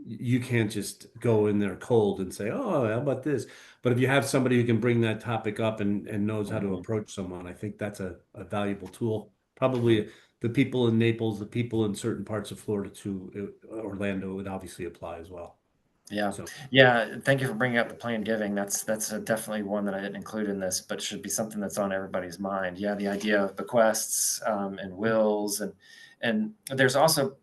You can't just go in there cold and say, oh, how about this? But if you have somebody who can bring that topic up and knows how to approach someone, I think that's a valuable tool. Probably the people in Naples, the people in certain parts of Florida too, Orlando would obviously apply as well. Yeah. Yeah. Thank you for bringing up the planned giving. That's definitely one that I didn't include in this, but should be something that's on everybody's mind. Yeah. The idea of bequests and wills, and there's also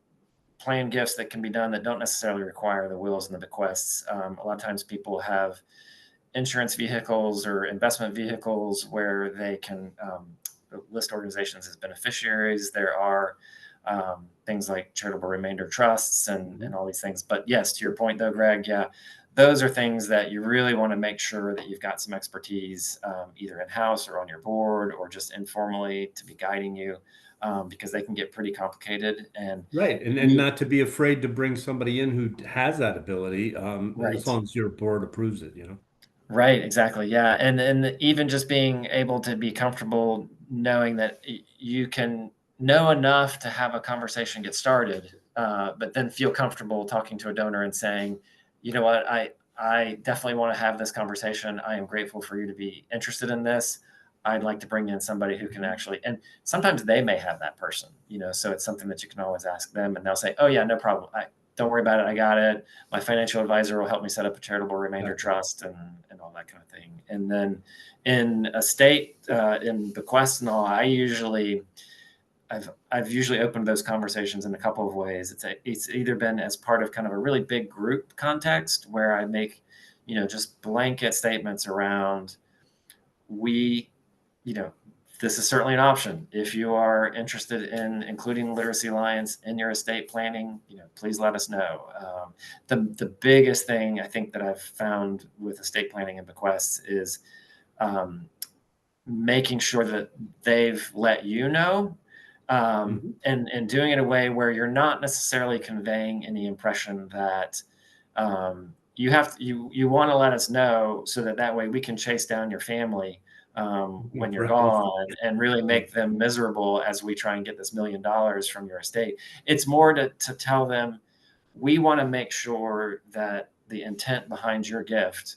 planned gifts that can be done that don't necessarily require the wills and the bequests. A lot of times people have insurance vehicles or investment vehicles where they can list organizations as beneficiaries. There are things like charitable remainder trusts and all these things. But yes, to your point though, Greg, yeah, those are things that you really want to make sure that you've got some expertise either in-house or on your board or just informally to be guiding you. Because they can get pretty complicated. And not to be afraid to bring somebody in who has that ability, as long as your board approves it, Right, exactly. Yeah. And even just being able to be comfortable knowing that you can know enough to have a conversation get started, but then feel comfortable talking to a donor and saying, you know what, I definitely want to have this conversation. I am grateful for you to be interested in this. I'd like to bring in somebody who can actually, and sometimes they may have that person, so it's something that you can always ask them and they'll say, oh yeah, no problem. don't worry about it. I got it. My financial advisor will help me set up a charitable remainder trust and all that kind of thing. And then in estate, in bequests and all, I've usually opened those conversations in a couple of ways. It's either been as part of kind of a really big group context where I make, just blanket statements around this is certainly an option. If you are interested in including the Literacy Alliance in your estate planning, please let us know. The biggest thing I think that I've found with estate planning and bequests is making sure that they've let you know, and doing it in a way where you're not necessarily conveying any impression that you want to let us know so that way we can chase down your family when you're gone and really make them miserable as we try and get this $1 million from your estate. It's more to tell them, we want to make sure that the intent behind your gift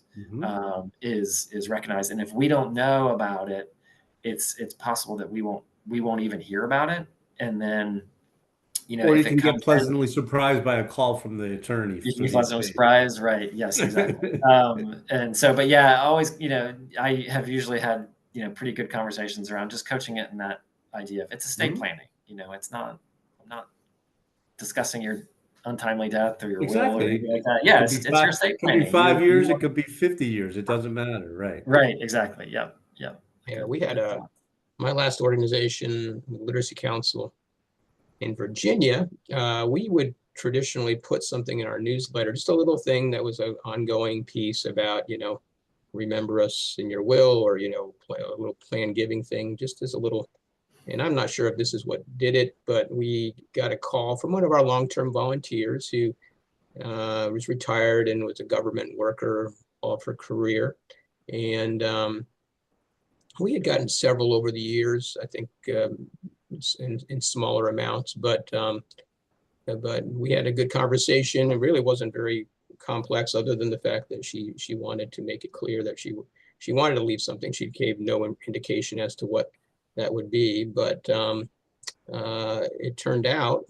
is recognized. And if we don't know about it, it's possible that we won't even hear about it. And then, or if you can get pleasantly surprised by a call from the attorney. You can be pleasantly surprised, right? Yes, exactly. And so, but yeah, always, I have usually had, pretty good conversations around just coaching it in that idea of it's estate planning. It's not, I'm not discussing your untimely death or your will or anything like that. Yeah, it's your estate planning. It could be 5 years, it could be 50 years. It doesn't matter, right? Right, exactly. Yep. Yeah, we had my last organization, Literacy Council in Virginia, we would traditionally put something in our newsletter, just a little thing that was an ongoing piece about, remember us in your will, or, a little plan giving thing, just as a little, and I'm not sure if this is what did it, but we got a call from one of our long-term volunteers who was retired and was a government worker all of her career. And we had gotten several over the years, I think, in smaller amounts, but we had a good conversation. It really wasn't very complex, other than the fact that she wanted to make it clear that she wanted to leave something. She gave no indication as to what that would be, but it turned out,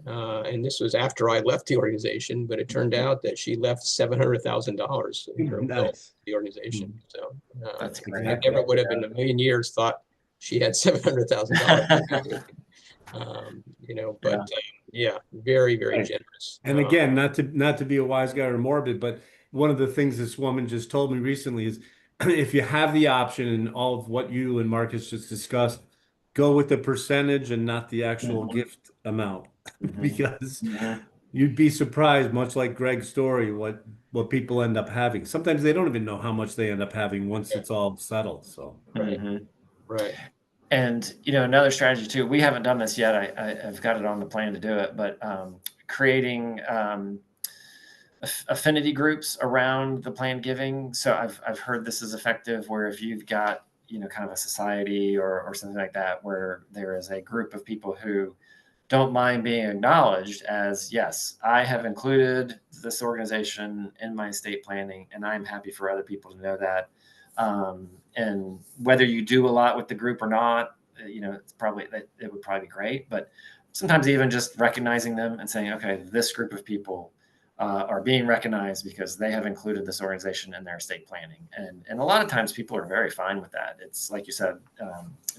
and this was after I left the organization, but it turned out that she left $700,000 in her will to the organization. So that's great. I never would have in a million years thought she had $700,000. Yeah, very, very generous. And again, not to be a wise guy or morbid, but one of the things this woman just told me recently is, if you have the option and all of what you and Marcus just discussed, go with the percentage and not the actual gift amount, because you'd be surprised, much like Greg's story, what people end up having. Sometimes they don't even know how much they end up having once it's all settled. So right. And another strategy too, we haven't done this yet. I've got it on the plan to do it, but creating affinity groups around the plan giving. So I've heard this is effective, where if you've got kind of a society or something like that, where there is a group of people who don't mind being acknowledged as, yes, I have included this organization in my estate planning, and I'm happy for other people to know that. And whether you do a lot with the group or not, it would probably be great. But sometimes even just recognizing them and saying, okay, this group of people are being recognized because they have included this organization in their estate planning. And a lot of times people are very fine with that. It's like you said,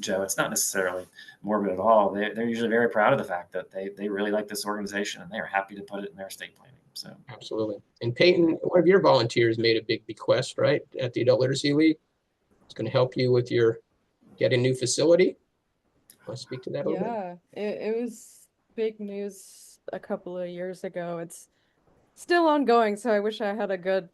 Joe, it's not necessarily morbid at all. They're usually very proud of the fact that they really like this organization and they're happy to put it in their estate planning. So absolutely. And Peyton, one of your volunteers made a big bequest, right, at the Adult Literacy League. It's going to help you with your get a new facility. Want to speak to that a little bit? Yeah, it was big news a couple of years ago. It's still ongoing, so I wish I had a good,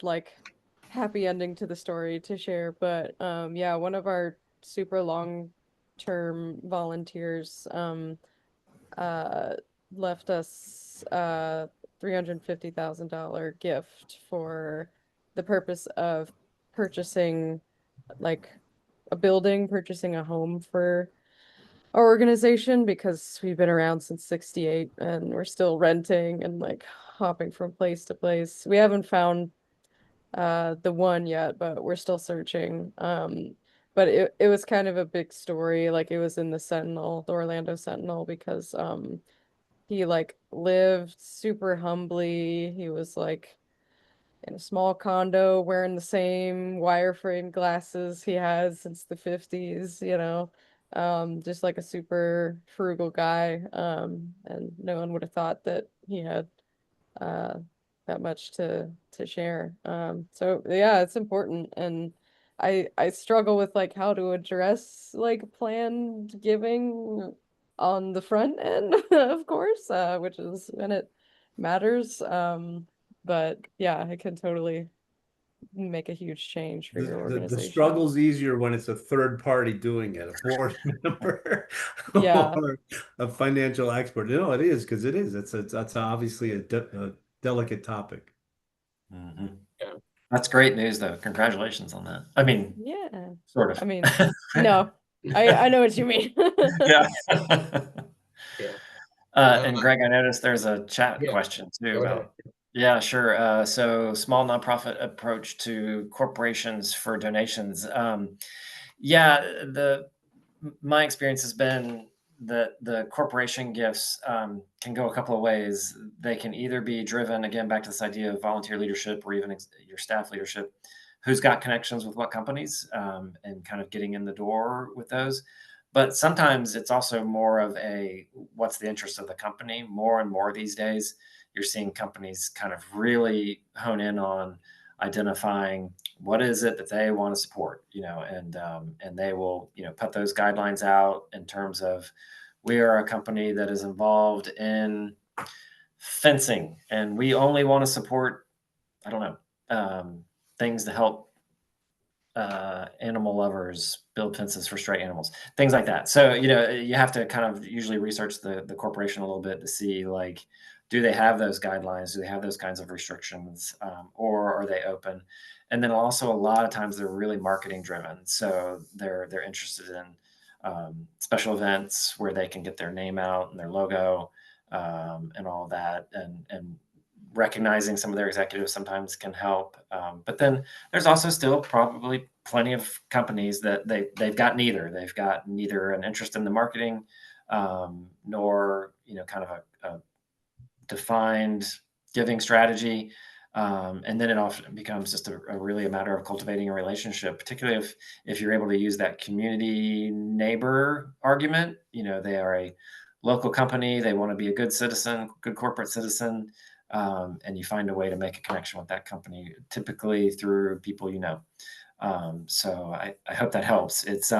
happy ending to the story to share. But yeah, one of our super long-term volunteers left us a $350,000 gift for the purpose of purchasing a building, purchasing a home for our organization, because we've been around since '68 and we're still renting and hopping from place to place. We haven't found the one yet, but we're still searching. But it was kind of a big story. It was in the Sentinel, the Orlando Sentinel, because he like lived super humbly. He was like in a small condo wearing the same wireframe glasses he had since the 50s, you know. Just like a super frugal guy. And no one would have thought that he had that much to share. So yeah, it's important. And I struggle with like how to address like planned giving on the front end, of course, which is when it matters. But yeah, it can totally make a huge change for your The organization. struggle's easier when it's a third party doing it, a board member Yeah. or a financial expert. No, it is because it is. That's obviously a delicate topic. Mhm. Yeah. That's great news, though. Congratulations on that. I mean, Yeah. sort of. I mean, no, I know what you mean. Yeah. Yeah. And Greg, I noticed there's a chat Yeah, question too go ahead. about. Yeah, sure. So small nonprofit approach to corporations for donations. Yeah, my experience has been that the corporation gifts can go a couple of ways. They can either be driven, again, back to this idea of volunteer leadership or even your staff leadership, who's got connections with what companies, and kind of getting in the door with those. But sometimes it's also more of a what's the interest of the company. More and more these days, you're seeing companies kind of really hone in on identifying what is it that they want to support, and they will, put those guidelines out in terms of we are a company that is involved in fencing, and we only want to support, I don't know, things to help animal lovers build fences for stray animals, things like that. So, you have to kind of usually research the corporation a little bit to see, like, do they have those guidelines? Do they have those kinds of restrictions, or are they open? And then also a lot of times they're really marketing driven. So they're interested in special events where they can get their name out and their logo, and all that. And recognizing some of their executives sometimes can help. But then there's also still probably plenty of companies that they've got neither. They've got neither an interest in the marketing, nor kind of a defined giving strategy. And then it often becomes just a really a matter of cultivating a relationship, particularly if you're able to use that community neighbor argument. They are a local company. They want to be a good citizen, good corporate citizen. And you find a way to make a connection with that company, typically through people you know. So I hope that helps. It's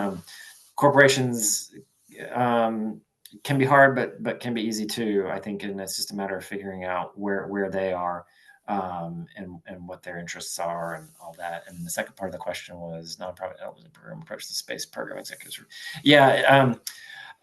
corporations can be hard, but can be easy too, I think, and it's just a matter of figuring out where they are, and what their interests are and all that. And the second part of the question was nonprofit program approach to space program executives. Yeah.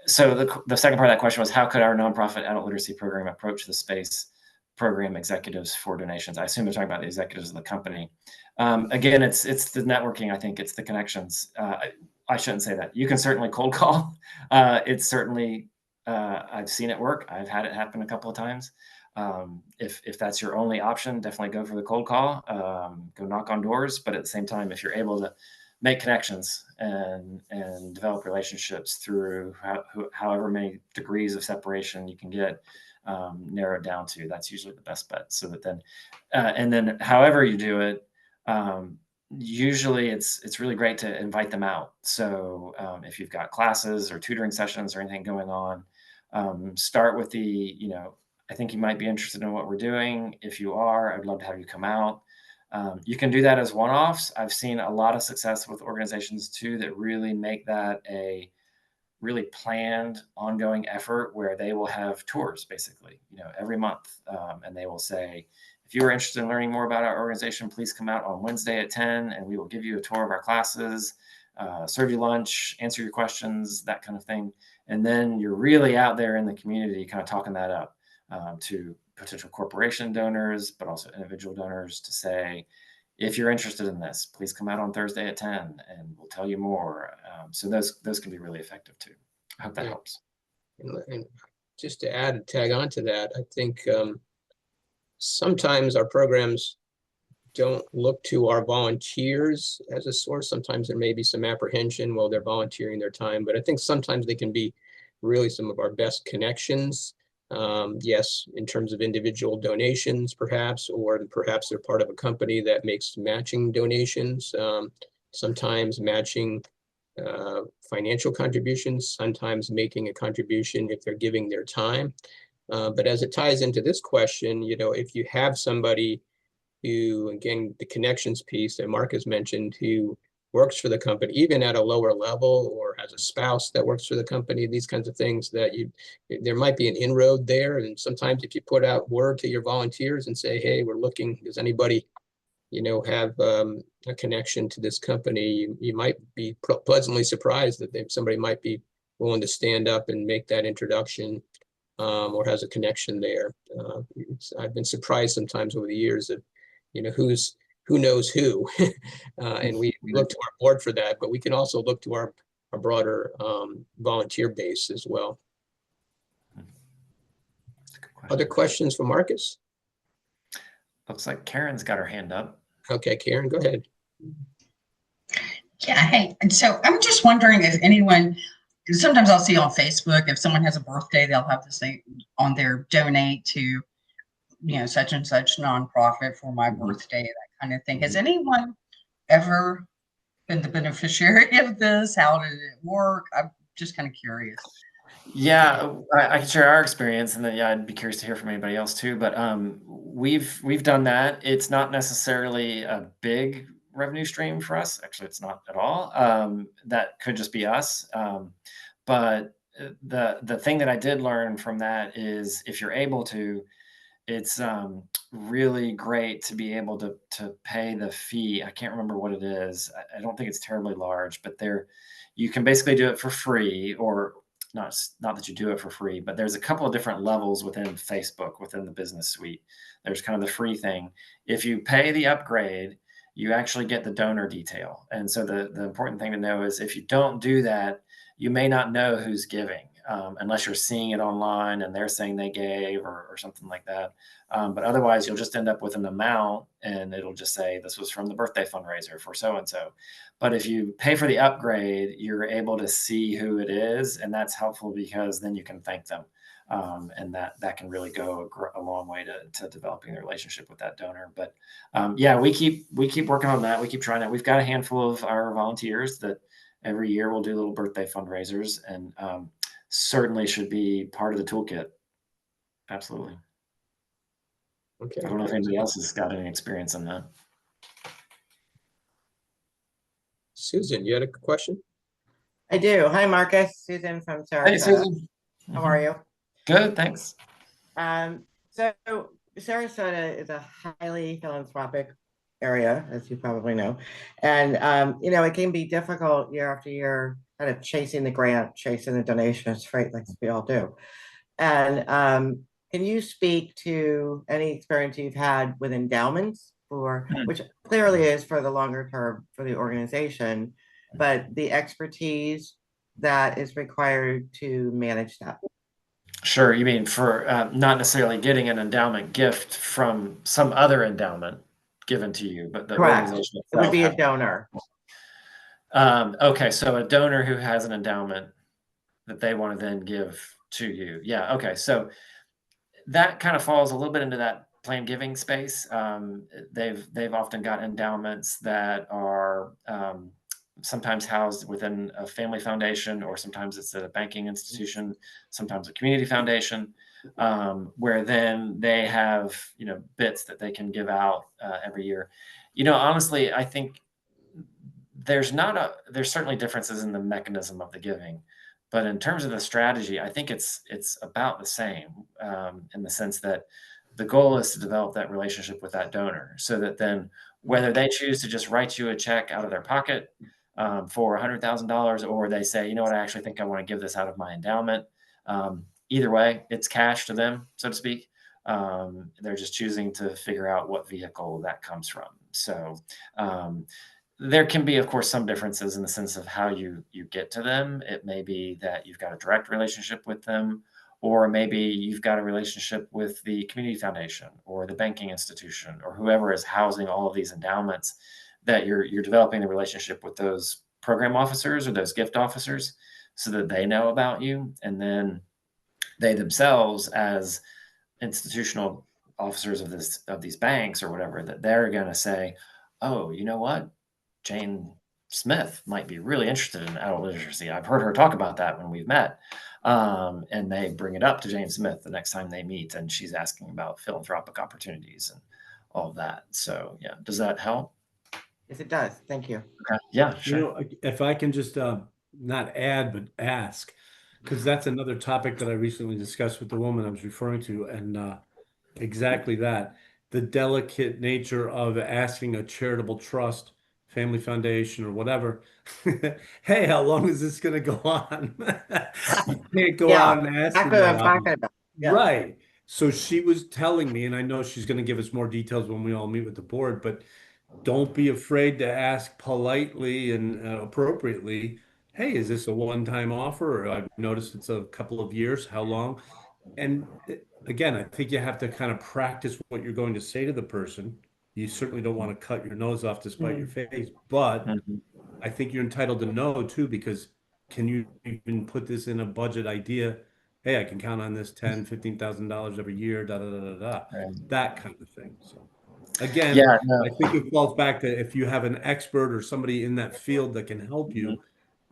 So the second part of that question was, how could our nonprofit adult literacy program approach the space program executives for donations? I assume they're talking about the executives of the company. Again, it's the networking. I think it's the connections. I shouldn't say that. You can certainly cold call. It's certainly, I've seen it work. I've had it happen a couple of times. If that's your only option, definitely go for the cold call. Go knock on doors. But at the same time, if you're able to make connections and develop relationships through however many degrees of separation you can get, narrowed down to, that's usually the best bet. So that then, and then however you do it, usually it's really great to invite them out. So if you've got classes or tutoring sessions or anything going on, start with I think you might be interested in what we're doing. If you are, I'd love to have you come out. You can do that as one-offs. I've seen a lot of success with organizations too that really make that a really planned, ongoing effort where they will have tours basically, every month, and they will say, if you are interested in learning more about our organization, please come out on Wednesday at 10, and we will give you a tour of our classes, serve you lunch, answer your questions, that kind of thing. And then you're really out there in the community, kind of talking that up to potential corporation donors, but also individual donors, to say, if you're interested in this, please come out on Thursday at 10 and we'll tell you more. So those can be really effective too. I hope that helps. And just to tag on to that, I think sometimes our programs don't look to our volunteers as a source. Sometimes there may be some apprehension while they're volunteering their time, but I think sometimes they can be really some of our best connections Yes, in terms of individual donations, perhaps, or perhaps they're part of a company that makes matching donations, sometimes matching financial contributions, sometimes making a contribution if they're giving their time. But as it ties into this question, if you have somebody who, again, the connections piece that Mark has mentioned, who works for the company, even at a lower level, or has a spouse that works for the company, these kinds of things, that there might be an inroad there. And sometimes if you put out word to your volunteers and say, hey, we're looking, does anybody, have a connection to this company, you might be pleasantly surprised that somebody might be willing to stand up and make that introduction, or has a connection there. I've been surprised sometimes over the years of, who knows who. And we look to our board for that, but we can also look to our broader volunteer base as well. Other questions for Marcus? Looks like Karen's got her hand up. Okay, Karen, go ahead. Yeah, hey, and so I'm just wondering if anyone, sometimes I'll see on Facebook, if someone has a birthday, they'll have this thing on their donate to, such and such nonprofit for my birthday, that kind of thing. Has anyone ever been the beneficiary of this? How did it work? I'm just kind of curious. Yeah, I can share our experience, and then I'd be curious to hear from anybody else too. But we've done that. It's not necessarily a big revenue stream for us. Actually, it's not at all. That could just be us. But the thing that I did learn from that is, if you're able to, it's really great to be able to pay the fee. I can't remember what it is. I don't think it's terribly large, but you can basically do it for free, or not that you do it for free, but there's a couple of different levels within Facebook, within the business suite. There's kind of the free thing. If you pay the upgrade, you actually get the donor detail. And so the important thing to know is, if you don't do that, you may not know who's giving, unless you're seeing it online and they're saying they gave, or something like that. But otherwise, you'll just end up with an amount, and it'll just say this was from the birthday fundraiser for so-and-so. But if you pay for the upgrade, you're able to see who it is, and that's helpful because then you can thank them. And that can really go a long way to developing the relationship with that donor. But yeah, we keep working on that. We keep trying it. We've got a handful of our volunteers that every year we'll do little birthday fundraisers, and certainly should be part of the toolkit. Absolutely. Okay. I don't know if anybody else has got any experience in that. Susan, you had a question? I do. Hi, Marcus. Susan from Sarasota. Hey, Susan. How are you? Good, thanks. So Sarasota is a highly philanthropic area, as you probably know. And, it can be difficult year after year, kind of chasing the grant, chasing the donations, right? Like we all do. And can you speak to any experience you've had with endowments, which clearly is for the longer term for the organization, but the expertise that is required to manage that? Sure. You mean for not necessarily getting an endowment gift from some other endowment given to you, but the Correct. organization It would be a itself donor. Okay, so a donor who has an endowment that they want to then give to you. Yeah. Okay. So that kind of falls a little bit into that planned giving space. They've often got endowments that are sometimes housed within a family foundation, or sometimes it's at a banking institution, sometimes a community foundation, where then they have bits that they can give out every year. Honestly, I think there's certainly differences in the mechanism of the giving, but in terms of the strategy, I think it's about the same, in the sense that the goal is to develop that relationship with that donor, so that then whether they choose to just write you a check out of their pocket for $100,000, or they say, you know what, I actually think I want to give this out of my endowment. Either way, it's cash to them, so to speak. They're just choosing to figure out what vehicle that comes from. So there can be, of course, some differences in the sense of how you get to them. It may be that you've got a direct relationship with them, or maybe you've got a relationship with the community foundation or the banking institution or whoever is housing all of these endowments, that you're developing the relationship with those program officers or those gift officers so that they know about you. And then they themselves, as institutional officers of these banks or whatever, that they're going to say, oh, you know what, Jane Smith might be really interested in adult literacy. I've heard her talk about that when we've met. And they bring it up to Jane Smith the next time they meet, and she's asking about philanthropic opportunities and all of that. So yeah, does that help? Yes, it does. Thank you. Okay. Yeah, You sure. know, if I can just not add, but ask, because that's another topic that I recently discussed with the woman I was referring to, and exactly that, the delicate nature of asking a charitable trust, family foundation, or whatever, hey, how long is this going to go on? You can't go Yeah, out and ask exactly what I'm talking about. Yeah. Right. So she was telling me, and I know she's going to give us more details when we all meet with the board, but don't be afraid to ask politely and appropriately, hey, is this a one-time offer? Or I've noticed it's a couple of years. How long? And again, I think you have to kind of practice what you're going to say to the person. You certainly don't want to cut your nose off to spite your face, but Mhm. I think you're entitled to know too, because can you even put this in a budget idea? Hey, I can count on this $10,000, $15,000 every year, da da da da da, Right. that kind of thing. So again, Yeah, no. I think it falls back to if you have an expert or somebody in that field that can help you,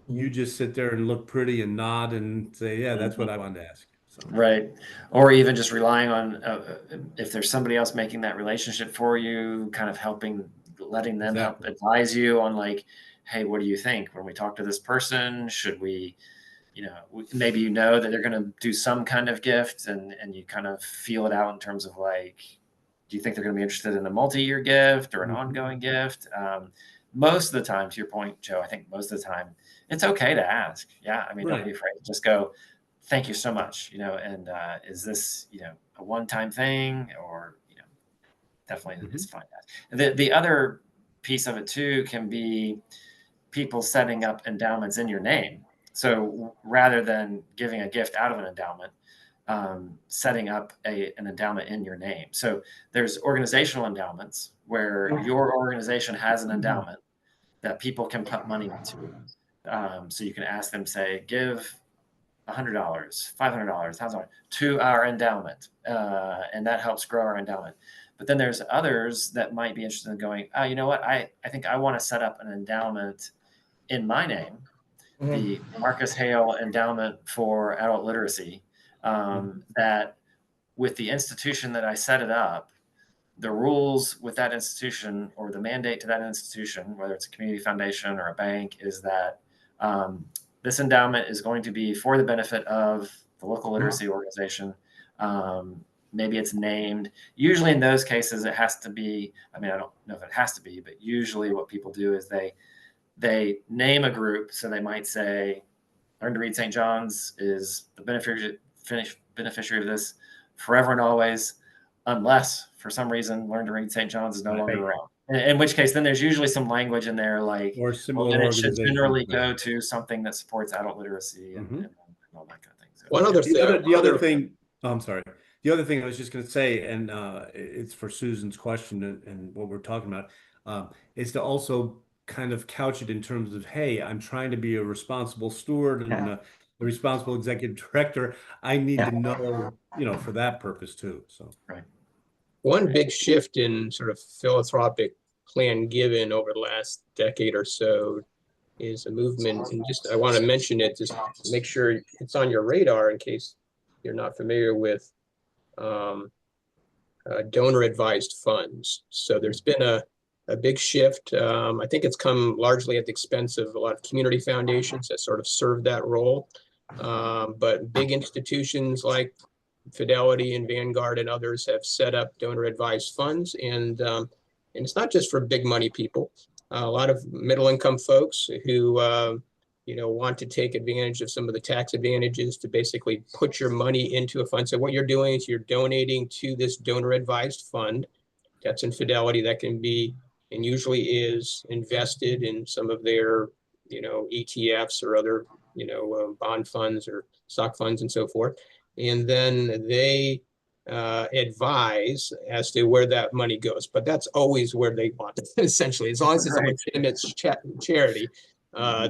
you just sit there and look pretty and nod and say, yeah, that's what I wanted to ask. So. Right. Or even just relying on if there's somebody else making that relationship for you, kind of helping, letting them help advise you on like, hey, what do you think when we talk to this person? Should we, maybe you know that they're going to do some kind of gift, and you kind of feel it out in terms of like, do you think they're going to be interested in a multi-year gift or an ongoing gift? Most of the time, to your point, Joe, I think most of the time it's okay to ask. Yeah. I mean, don't be afraid. Just go, thank you so much. And is this, a one-time thing, or, definitely it's fine. The other piece of it too can be people setting up endowments in your name. So rather than giving a gift out of an endowment, setting up an endowment in your name. So there's organizational endowments where your organization has an endowment that people can put money into. So you can ask them, say, give $100, $500, $1,000 to our endowment, and that helps grow our endowment. But then there's others that might be interested in going, oh, you know what? I think I want to set up an endowment in my name, the Marcus Haile Endowment for Adult Literacy, that with the institution that I set it up, the rules with that institution or the mandate to that institution, whether it's a community foundation or a bank, is that this endowment is going to be for the benefit of the local literacy organization. Maybe it's named. Usually in those cases, it has to be, I mean, I don't know if it has to be, but usually what people do is they name a group. So they might say, Learn to Read St. John's is the beneficiary of this forever and always, unless for some reason Learn to Read St. John's is no longer around. In which case, then there's usually some language in there like, or similar then it should generally organizations. go to something that supports adult literacy and all that kind of thing. So, One other thing. The other thing, I'm sorry. The other thing I was just going to say, and it's for Susan's question and what we're talking about, is to also kind of couch it in terms of, hey, I'm trying to be a responsible steward and a responsible executive director. I need to know, for that purpose too. So, right. One big shift in sort of philanthropic plan given over the last decade or so is a movement, and just I want to mention it, just make sure it's on your radar in case you're not familiar with donor advised funds. So there's been a big shift. I think it's come largely at the expense of a lot of community foundations that sort of serve that role. But big institutions like Fidelity and Vanguard and others have set up donor advised funds, and it's not just for big money people. A lot of middle income folks who want to take advantage of some of the tax advantages to basically put your money into a fund. So what you're doing is you're donating to this donor advised fund that's in Fidelity, that can be and usually is invested in some of their ETFs or other bond funds or stock funds and so forth. And then they advise as to where that money goes. But that's always where they want it, essentially. As long as it's a legitimate charity,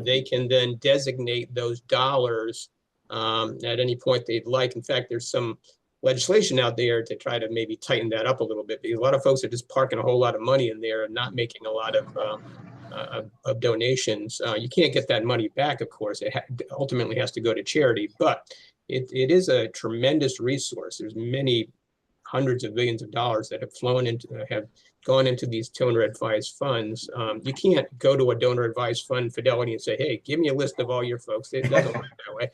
they can then designate those dollars at any point they'd like. In fact, there's some legislation out there to try to maybe tighten that up a little bit, because a lot of folks are just parking a whole lot of money in there and not making a lot of donations. You can't get that money back, of course. It ultimately has to go to charity, but it is a tremendous resource. There's many hundreds of billions of dollars that have gone into these donor advised funds. You can't go to a donor advised fund, Fidelity, and say, hey, give me a list of all your folks. It doesn't work that way.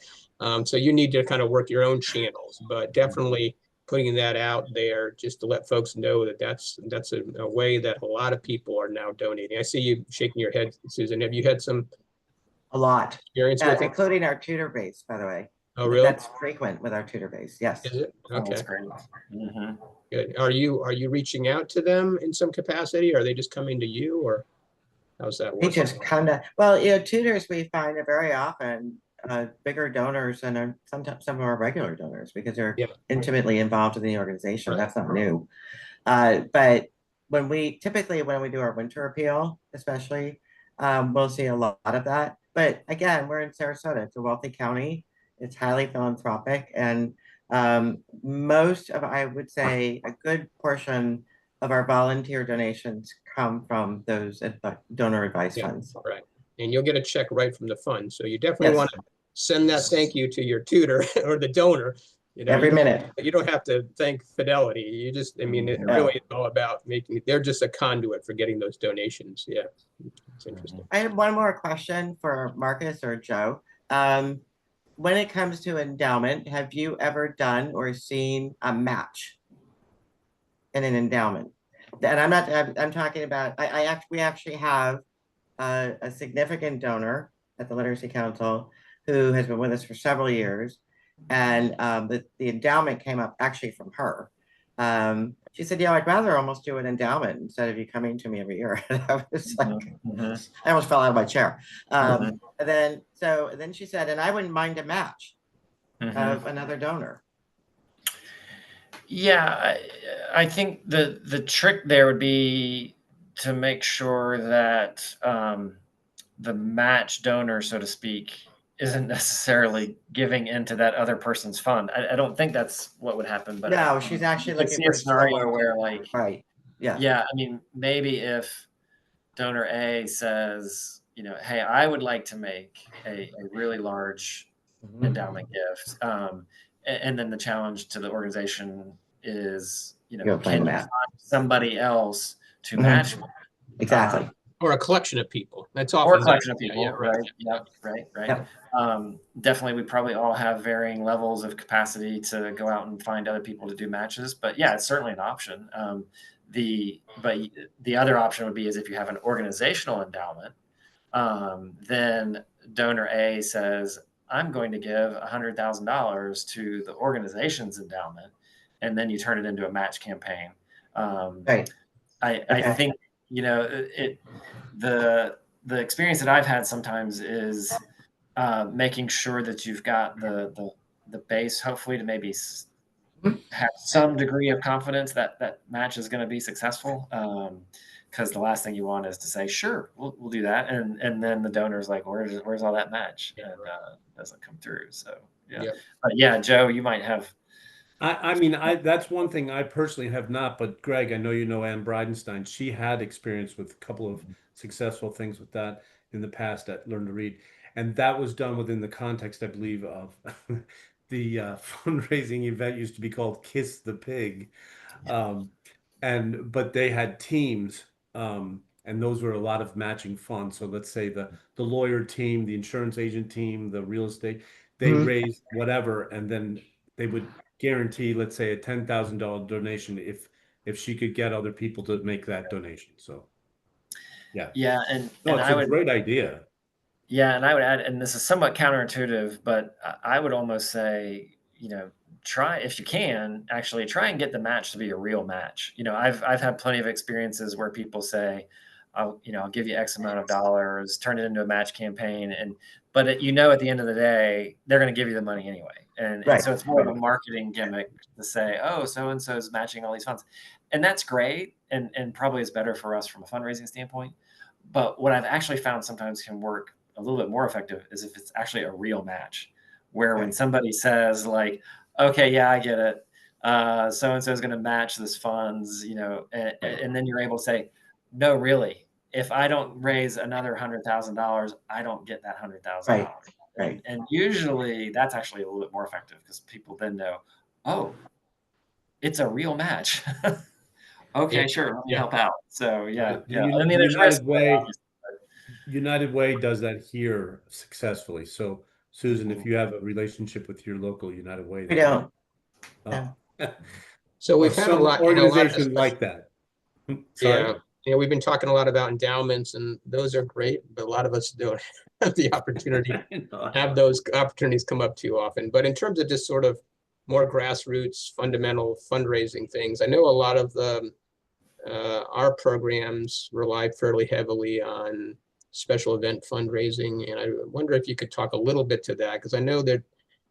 So you need to kind of work your own channels, but definitely putting that out there just to let folks know that that's a way that a lot of people are now donating. I see you shaking your head, Susan. Have you had A lot, experience with it? including our tutor base, by the way. Oh, really? That's frequent with our tutor base. Yes. Is it? Oh, Okay. that's great. Mm-hmm. Good. Are you reaching out to them in some capacity? Are they just coming to you, or how's that They work? just kind of, well, you know, tutors we find are very often bigger donors than sometimes some of our regular donors, because they're intimately involved in the organization. Right. That's not new. But when we do our winter appeal, especially, we'll see a lot of that. But again, we're in Sarasota. It's a wealthy county. It's highly philanthropic, and most of, I would say, a good portion of our volunteer donations come from those donor advice funds. Right. And you'll get a check right from the fund. So you definitely want to send that thank you to your tutor or the donor. You know, every minute. You don't have to thank Fidelity. You just, I mean, it really is all about they're just a conduit for getting those donations. Yeah. It's interesting. I have one more question for Marcus or Joe. When it comes to endowment, have you ever done or seen a match in an endowment? And I'm talking about, we actually have a significant donor at the Literacy Council who has been with us for several years. And the endowment came up actually from her. She said, yeah, I'd rather almost do an endowment instead of you coming to me every year. And I was like, I almost fell out of my chair. And then she said, and I wouldn't mind a match of another donor. Yeah, I think the trick there would be to make sure that the match donor, so to speak, isn't necessarily giving into that other person's fund. I don't think that's what would happen, but no, she's actually looking for a scenario where, like, right, yeah, I mean, maybe if donor A says, you know, hey, I would like to make a really large endowment gift, and then the challenge to the organization is, you know, can you find somebody else to match with? Exactly. Or a collection of people. That's often. Or a collection of people, right. Right. Yep. Definitely, we probably all have varying levels of capacity to go out and find other people to do matches, but yeah, it's certainly an option. But the other option would be is if you have an organizational endowment, then donor A says, I'm going to give $100,000 to the organization's endowment, and then you turn it into a match campaign. Right. I think, you know, the experience that I've had sometimes is making sure that you've got the base, hopefully, to maybe have some degree of confidence that that match is going to be successful. Because the last thing you want is to say, sure, we'll do that, and then the donor's like, where's all that match, and doesn't come through. So but yeah, Joe, you might have. I mean, that's one thing I personally have not, but Greg, I know you know Ann Bridenstine. She had experience with a couple of successful things with that in the past at Learn to Read. And that was done within the context, I believe, of the fundraising event used to be called Kiss the Pig. But they had teams, and those were a lot of matching funds. So let's say the lawyer team, the insurance agent team, the real estate, they raised whatever, and then they would guarantee, let's say, a $10,000 donation if she could get other people to make that donation. So And it's a great idea. And I would add, and this is somewhat counterintuitive, but I would almost say, you know, try, if you can, actually try and get the match to be a real match. You know, I've had plenty of experiences where people say, I'll give you X amount of dollars, turn it into a match campaign, but at the end of the day, they're going to give you the money anyway. And so it's more of a marketing gimmick to say, oh, so-and-so is matching all these funds. And that's great. And probably is better for us from a fundraising standpoint. But what I've actually found sometimes can work a little bit more effective is if it's actually a real match, where when somebody says like, okay, yeah, I get it. So-and-so is going to match this funds, you know, and then you're able to say, no, really, if I don't raise another $100,000, I don't get that $100,000. Right. Right. And usually that's actually a little bit more effective because people then know, oh, it's a real match. Okay, Yeah. sure, let me Yeah. help out. So yeah, The yeah. I mean, there's risk, United but Way, obviously, United Way does that here successfully. So Susan, if Mhm. you have a relationship with your local United Way, We that don't. oh. So Or we've had a some lot, a lot of organization discussion. like that. Yeah. Sorry? Yeah, we've been talking a lot about endowments, and those are great, but a lot of us don't have the opportunity have those opportunities come up too often. But in terms of just sort of more grassroots, fundamental fundraising things, I know a lot of the our programs rely fairly heavily on special event fundraising, and I wonder if you could talk a little bit to that, because I know that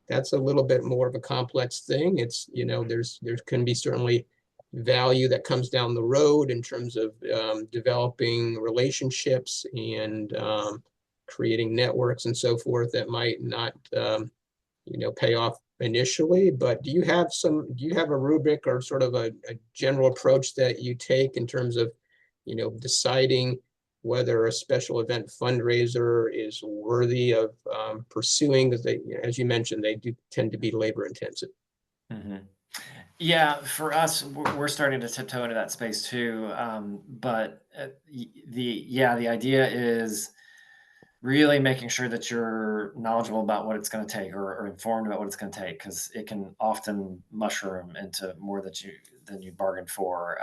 that's a little bit more of a complex thing. It's, you know, there can be certainly value that comes down the road in terms of developing relationships and creating networks and so forth that might not, you know, pay off initially. But do you have a rubric or sort of a general approach that you take in terms of, you know, deciding whether a special event fundraiser is worthy of pursuing? Because they, as you mentioned, they do tend to be labor intensive. Mhm. Yeah, for us, we're starting to tiptoe into that space too. But the idea is really making sure that you're knowledgeable about what it's going to take, or informed about what it's going to take, because it can often mushroom into more than you bargained for.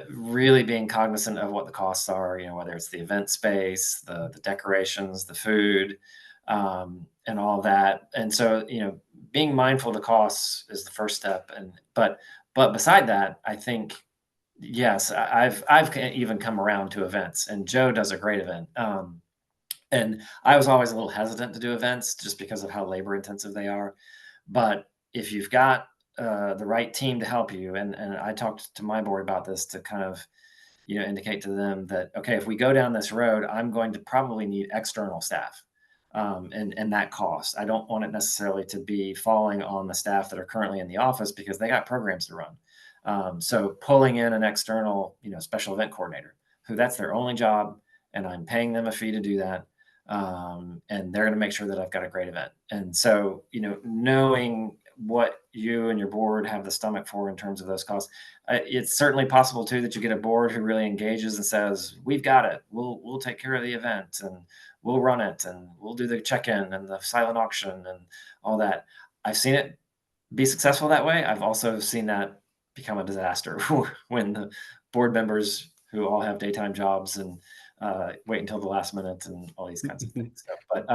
Really being cognizant of what the costs are, you know, whether it's the event space, the decorations, the food, and all that. And so, you know, being mindful of the costs is the first step. But beside that, I think, yes, I've even come around to events, and Joe does a great event. And I was always a little hesitant to do events just because of how labor intensive they are. But if you've got the right team to help you, and I talked to my board about this to kind of, you know, indicate to them that, okay, if we go down this road, I'm going to probably need external staff, and that cost. I don't want it necessarily to be falling on the staff that are currently in the office because they got programs to run. So pulling in an external, you know, special event coordinator who that's their only job, and I'm paying them a fee to do that. And they're going to make sure that I've got a great event. And so, you know, knowing what you and your board have the stomach for in terms of those costs, it's certainly possible too that you get a board who really engages and says, "We've got it. We'll take care of the event, and we'll run it, and we'll do the check-in and the silent auction and all that." I've seen it be successful that way. I've also seen that become a disaster when the board members who all have daytime jobs and wait until the last minute and all these kinds of things. So, but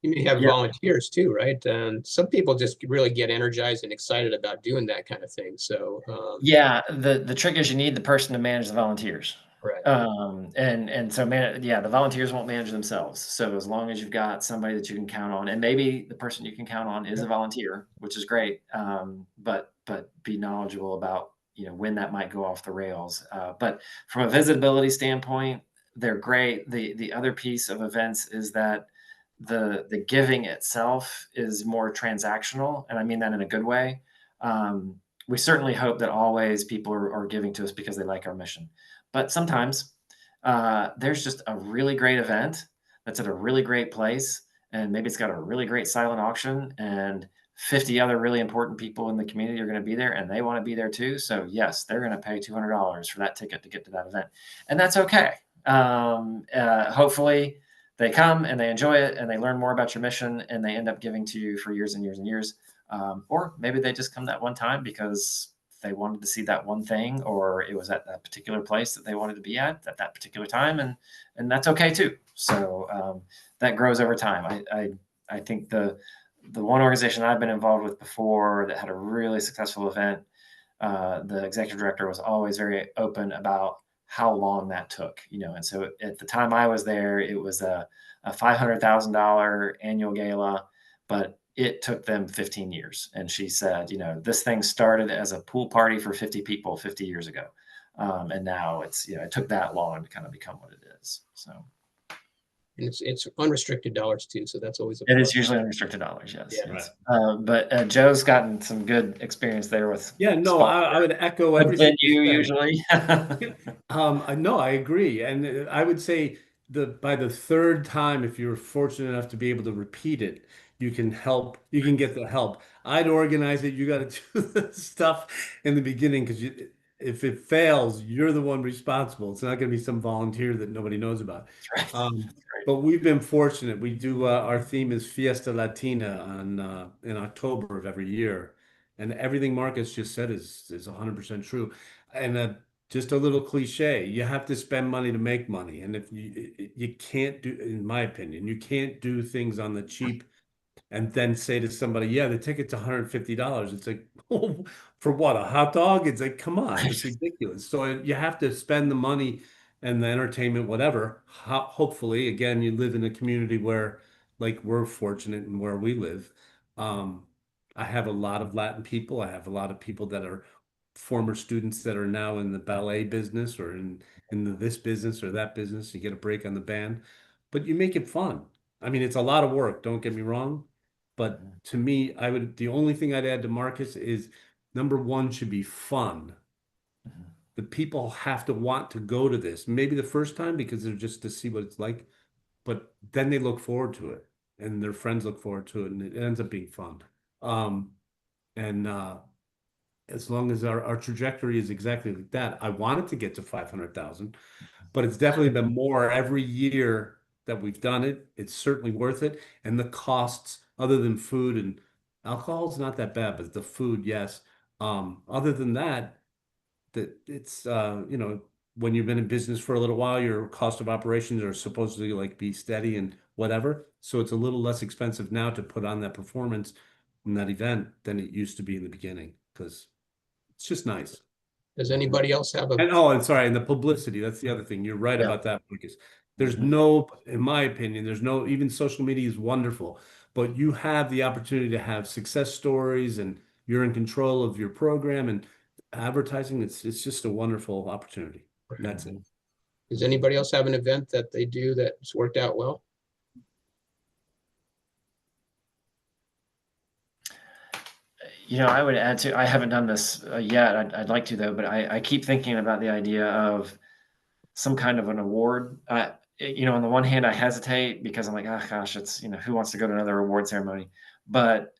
You may have yeah, volunteers too, right? And some people just really get energized and excited about doing that kind of thing. So yeah. The trick is you need the person to manage the volunteers. right. And so the volunteers won't manage themselves. So as long as you've got somebody that you can count on, and maybe the person you can count on is a volunteer, which is great. But be knowledgeable about, you know, when that might go off the rails. But from a visibility standpoint, they're great. The other piece of events is that the giving itself is more transactional, and I mean that in a good way. We certainly hope that always people are giving to us because they like our mission. But sometimes there's just a really great event that's at a really great place, and maybe it's got a really great silent auction, and 50 other really important people in the community are going to be there, and they want to be there too. So yes, they're going to pay $200 for that ticket to get to that event, and that's okay. Hopefully, they come and they enjoy it, and they learn more about your mission, and they end up giving to you for years and years and years. Or maybe they just come that one time because they wanted to see that one thing, or it was at that particular place that they wanted to be at that particular time, and that's okay too. So that grows over time. I think the one organization I've been involved with before that had a really successful event, the executive director was always very open about how long that took, you know. And so at the time I was there, it was a $500,000 annual gala, but it took them 15 years. And she said, you know, this thing started as a pool party for 50 people 50 years ago. And now it's, you know, it took that long to kind of become what it is. So. And it's unrestricted dollars too, so that's always a It is plus. usually unrestricted dollars, yes. Yeah. Yes. But Joe's gotten some good experience there with. Yeah, no, I would echo everything you said. usually. No, I agree. And I would say by the third time, if you're fortunate enough to be able to repeat it, you can get the help. I'd organize it. You got to do the stuff in the beginning because if it fails, you're the one responsible. It's not going to be some volunteer that nobody knows about. That's right. But we've been fortunate. We do our theme is Fiesta Latina in October of every year. And everything Marcus just said is 100% true. And just a little cliche, you have to spend money to make money. And if you can't do, in my opinion, you can't do things on the cheap and then say to somebody, yeah, the ticket's $150. It's like, oh, for what, a hot dog? It's like, come on, it's ridiculous. So you have to spend the money and the entertainment, whatever. Hopefully, again, you live in a community where, like, we're fortunate and where we live. I have a lot of Latin people. I have a lot of people that are former students that are now in the ballet business or in this business or that business. You get a break on the band, but you make it fun. I mean, it's a lot of work, don't get me wrong. But to me, the only thing I'd add to Marcus is number one should be fun. The people have to want to go to this, maybe the first time because they're just to see what it's like, but then they look forward to it and their friends look forward to it and it ends up being fun. And as long as our trajectory is exactly like that, I wanted to get to 500,000, but it's definitely been more every year that we've done it. It's certainly worth it. And the costs, other than food and alcohol, is not that bad, but the food, yes. Other than that, it's when you've been in business for a little while, your cost of operations are supposedly like be steady and whatever. So it's a little less expensive now to put on that performance in that event than it used to be in the beginning because it's just nice. Does anybody else have a? And sorry, and the publicity, that's the other thing. You're right about that, because there's no, in my opinion, even social media is wonderful, but you have the opportunity to have success stories and you're in control of your program and advertising. It's just a wonderful opportunity. And that's it. Does anybody else have an event that they do that's worked out well? I would add to, I haven't done this yet. I'd like to though, but I keep thinking about the idea of some kind of an award. On the one hand, I hesitate because I'm like, oh gosh, it's, who wants to go to another award ceremony? But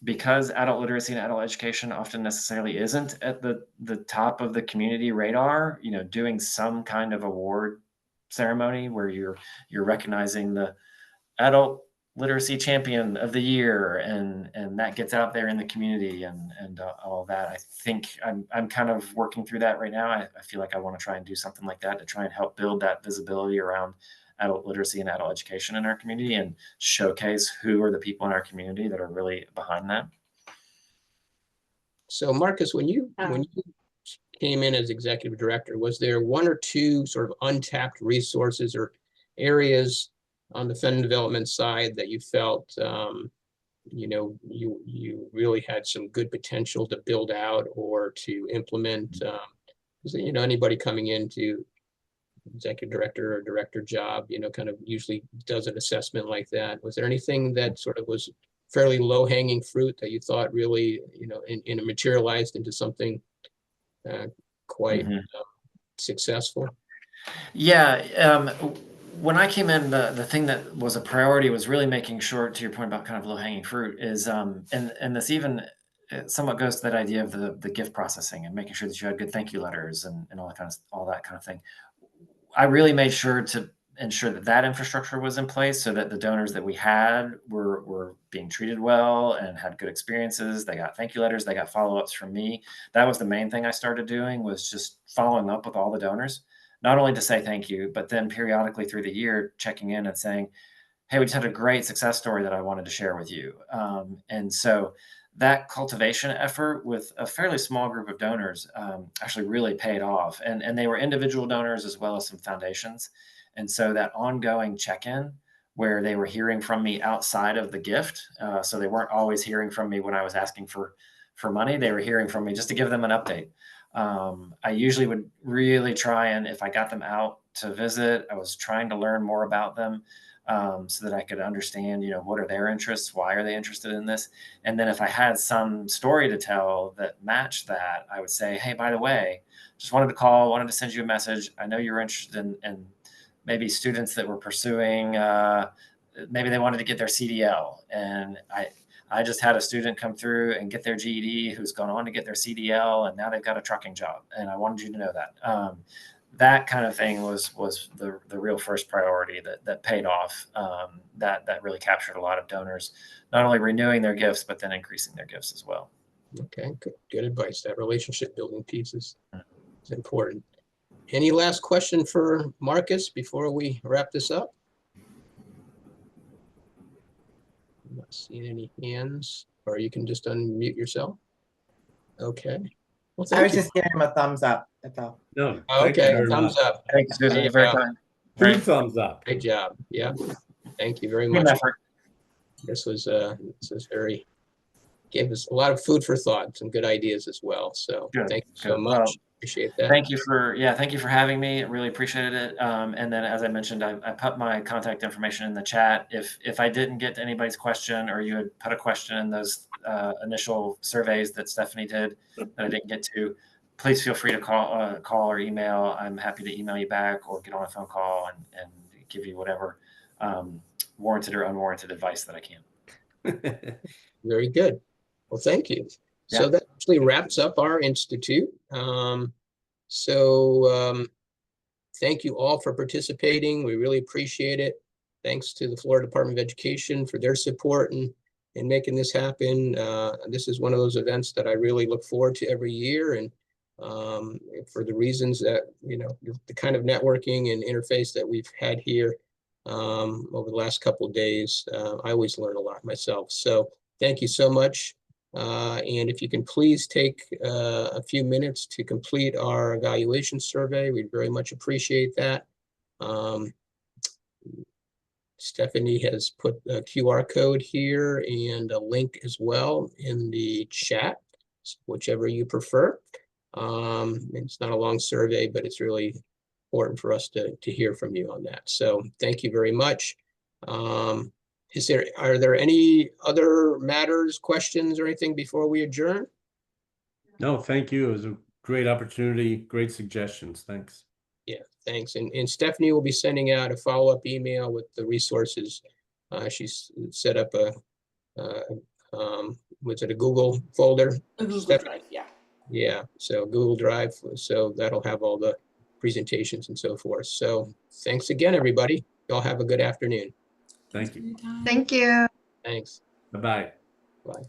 because adult literacy and adult education often necessarily isn't at the top of the community radar, doing some kind of award ceremony where you're recognizing the adult literacy champion of the year and that gets out there in the community and all of that. I think I'm kind of working through that right now. I feel like I want to try and do something like that to try and help build that visibility around adult literacy and adult education in our community and showcase who are the people in our community that are really behind that. So Marcus, when you came in as executive director, was there one or two sort of untapped resources or areas on the Fund development side that you felt, you really had some good potential to build out or to implement? Because, anybody coming into executive director or director job, kind of usually does an assessment like that. Was there anything that sort of was fairly low hanging fruit that you thought really, materialized into something quite successful? Yeah. When I came in, the thing that was a priority was really making sure, to your point about kind of low hanging fruit, is and this even somewhat goes to that idea of the gift processing and making sure that you had good thank you letters and all that kind of thing. I really made sure to ensure that infrastructure was in place so that the donors that we had were being treated well and had good experiences. They got thank you letters, they got follow-ups from me. That was the main thing I started doing, was just following up with all the donors, not only to say thank you, but then periodically through the year, checking in and saying, hey, we just had a great success story that I wanted to share with you. And so that cultivation effort with a fairly small group of donors actually really paid off. And they were individual donors as well as some foundations. And so that ongoing check-in where they were hearing from me outside of the gift. So they weren't always hearing from me when I was asking for money. They were hearing from me just to give them an update. I usually would really try, and if I got them out to visit, I was trying to learn more about them, so that I could understand, what are their interests? Why are they interested in this? And then if I had some story to tell that matched that, I would say, hey, by the way, just wanted to call, wanted to send you a message. I know you're interested in maybe students that were pursuing, maybe they wanted to get their CDL. And I just had a student come through and get their GED who's gone on to get their CDL, and now they've got a trucking job. And I wanted you to know that. That kind of thing was the real first priority that paid off. That really captured a lot of donors, not only renewing their gifts, but then increasing their gifts as well. Okay, good advice. That relationship building piece is important. Any last question for Marcus before we wrap this up? I'm not seeing any hands, or you can just unmute yourself. Okay. Well, I thank was you. just giving him a thumbs up. That's all. No, thank you Okay, very thumbs much. up. Thanks, There Susan. you Very go. kind. Two Great. thumbs up. Great job. Yeah. Thank you very Good much. effort. This was very, gave us a lot of food for thought, some good ideas as well. So Good, thank you so good. much. Well, Appreciate that. thank you for having me. I really appreciated it. And then, as I mentioned, I put my contact information in the chat. If I didn't get to anybody's question, or you had put a question in those initial surveys that Stephanie did that I didn't get to, please feel free to call or email. I'm happy to email you back or get on a phone call and give you whatever warranted or unwarranted advice that I can. Very good. Well, thank you. Yeah. So that actually wraps up our institute. Thank you all for participating. We really appreciate it. Thanks to the Florida Department of Education for their support in making this happen. This is one of those events that I really look forward to every year, and for the reasons that, the kind of networking and interface that we've had here over the last couple of days, I always learn a lot myself. So thank you so much. And if you can please take a few minutes to complete our evaluation survey, we'd very much appreciate that. Stephanie has put a QR code here and a link as well in the chat, whichever you prefer. It's not a long survey, but it's really important for us to hear from you on that. So thank you very much. Are there any other matters, questions, or anything before we adjourn? No, thank you. It was a great opportunity, great suggestions. Thanks. Yeah, thanks. And Stephanie will be sending out a follow-up email with the resources. She's set up was it a Google folder? A Google Stephanie? Drive, yeah. Yeah, so Google Drive. So that'll have all the presentations and so forth. So thanks again, everybody. Y'all have a good afternoon. Thank you. Thank you. Thanks. Bye-bye. Bye.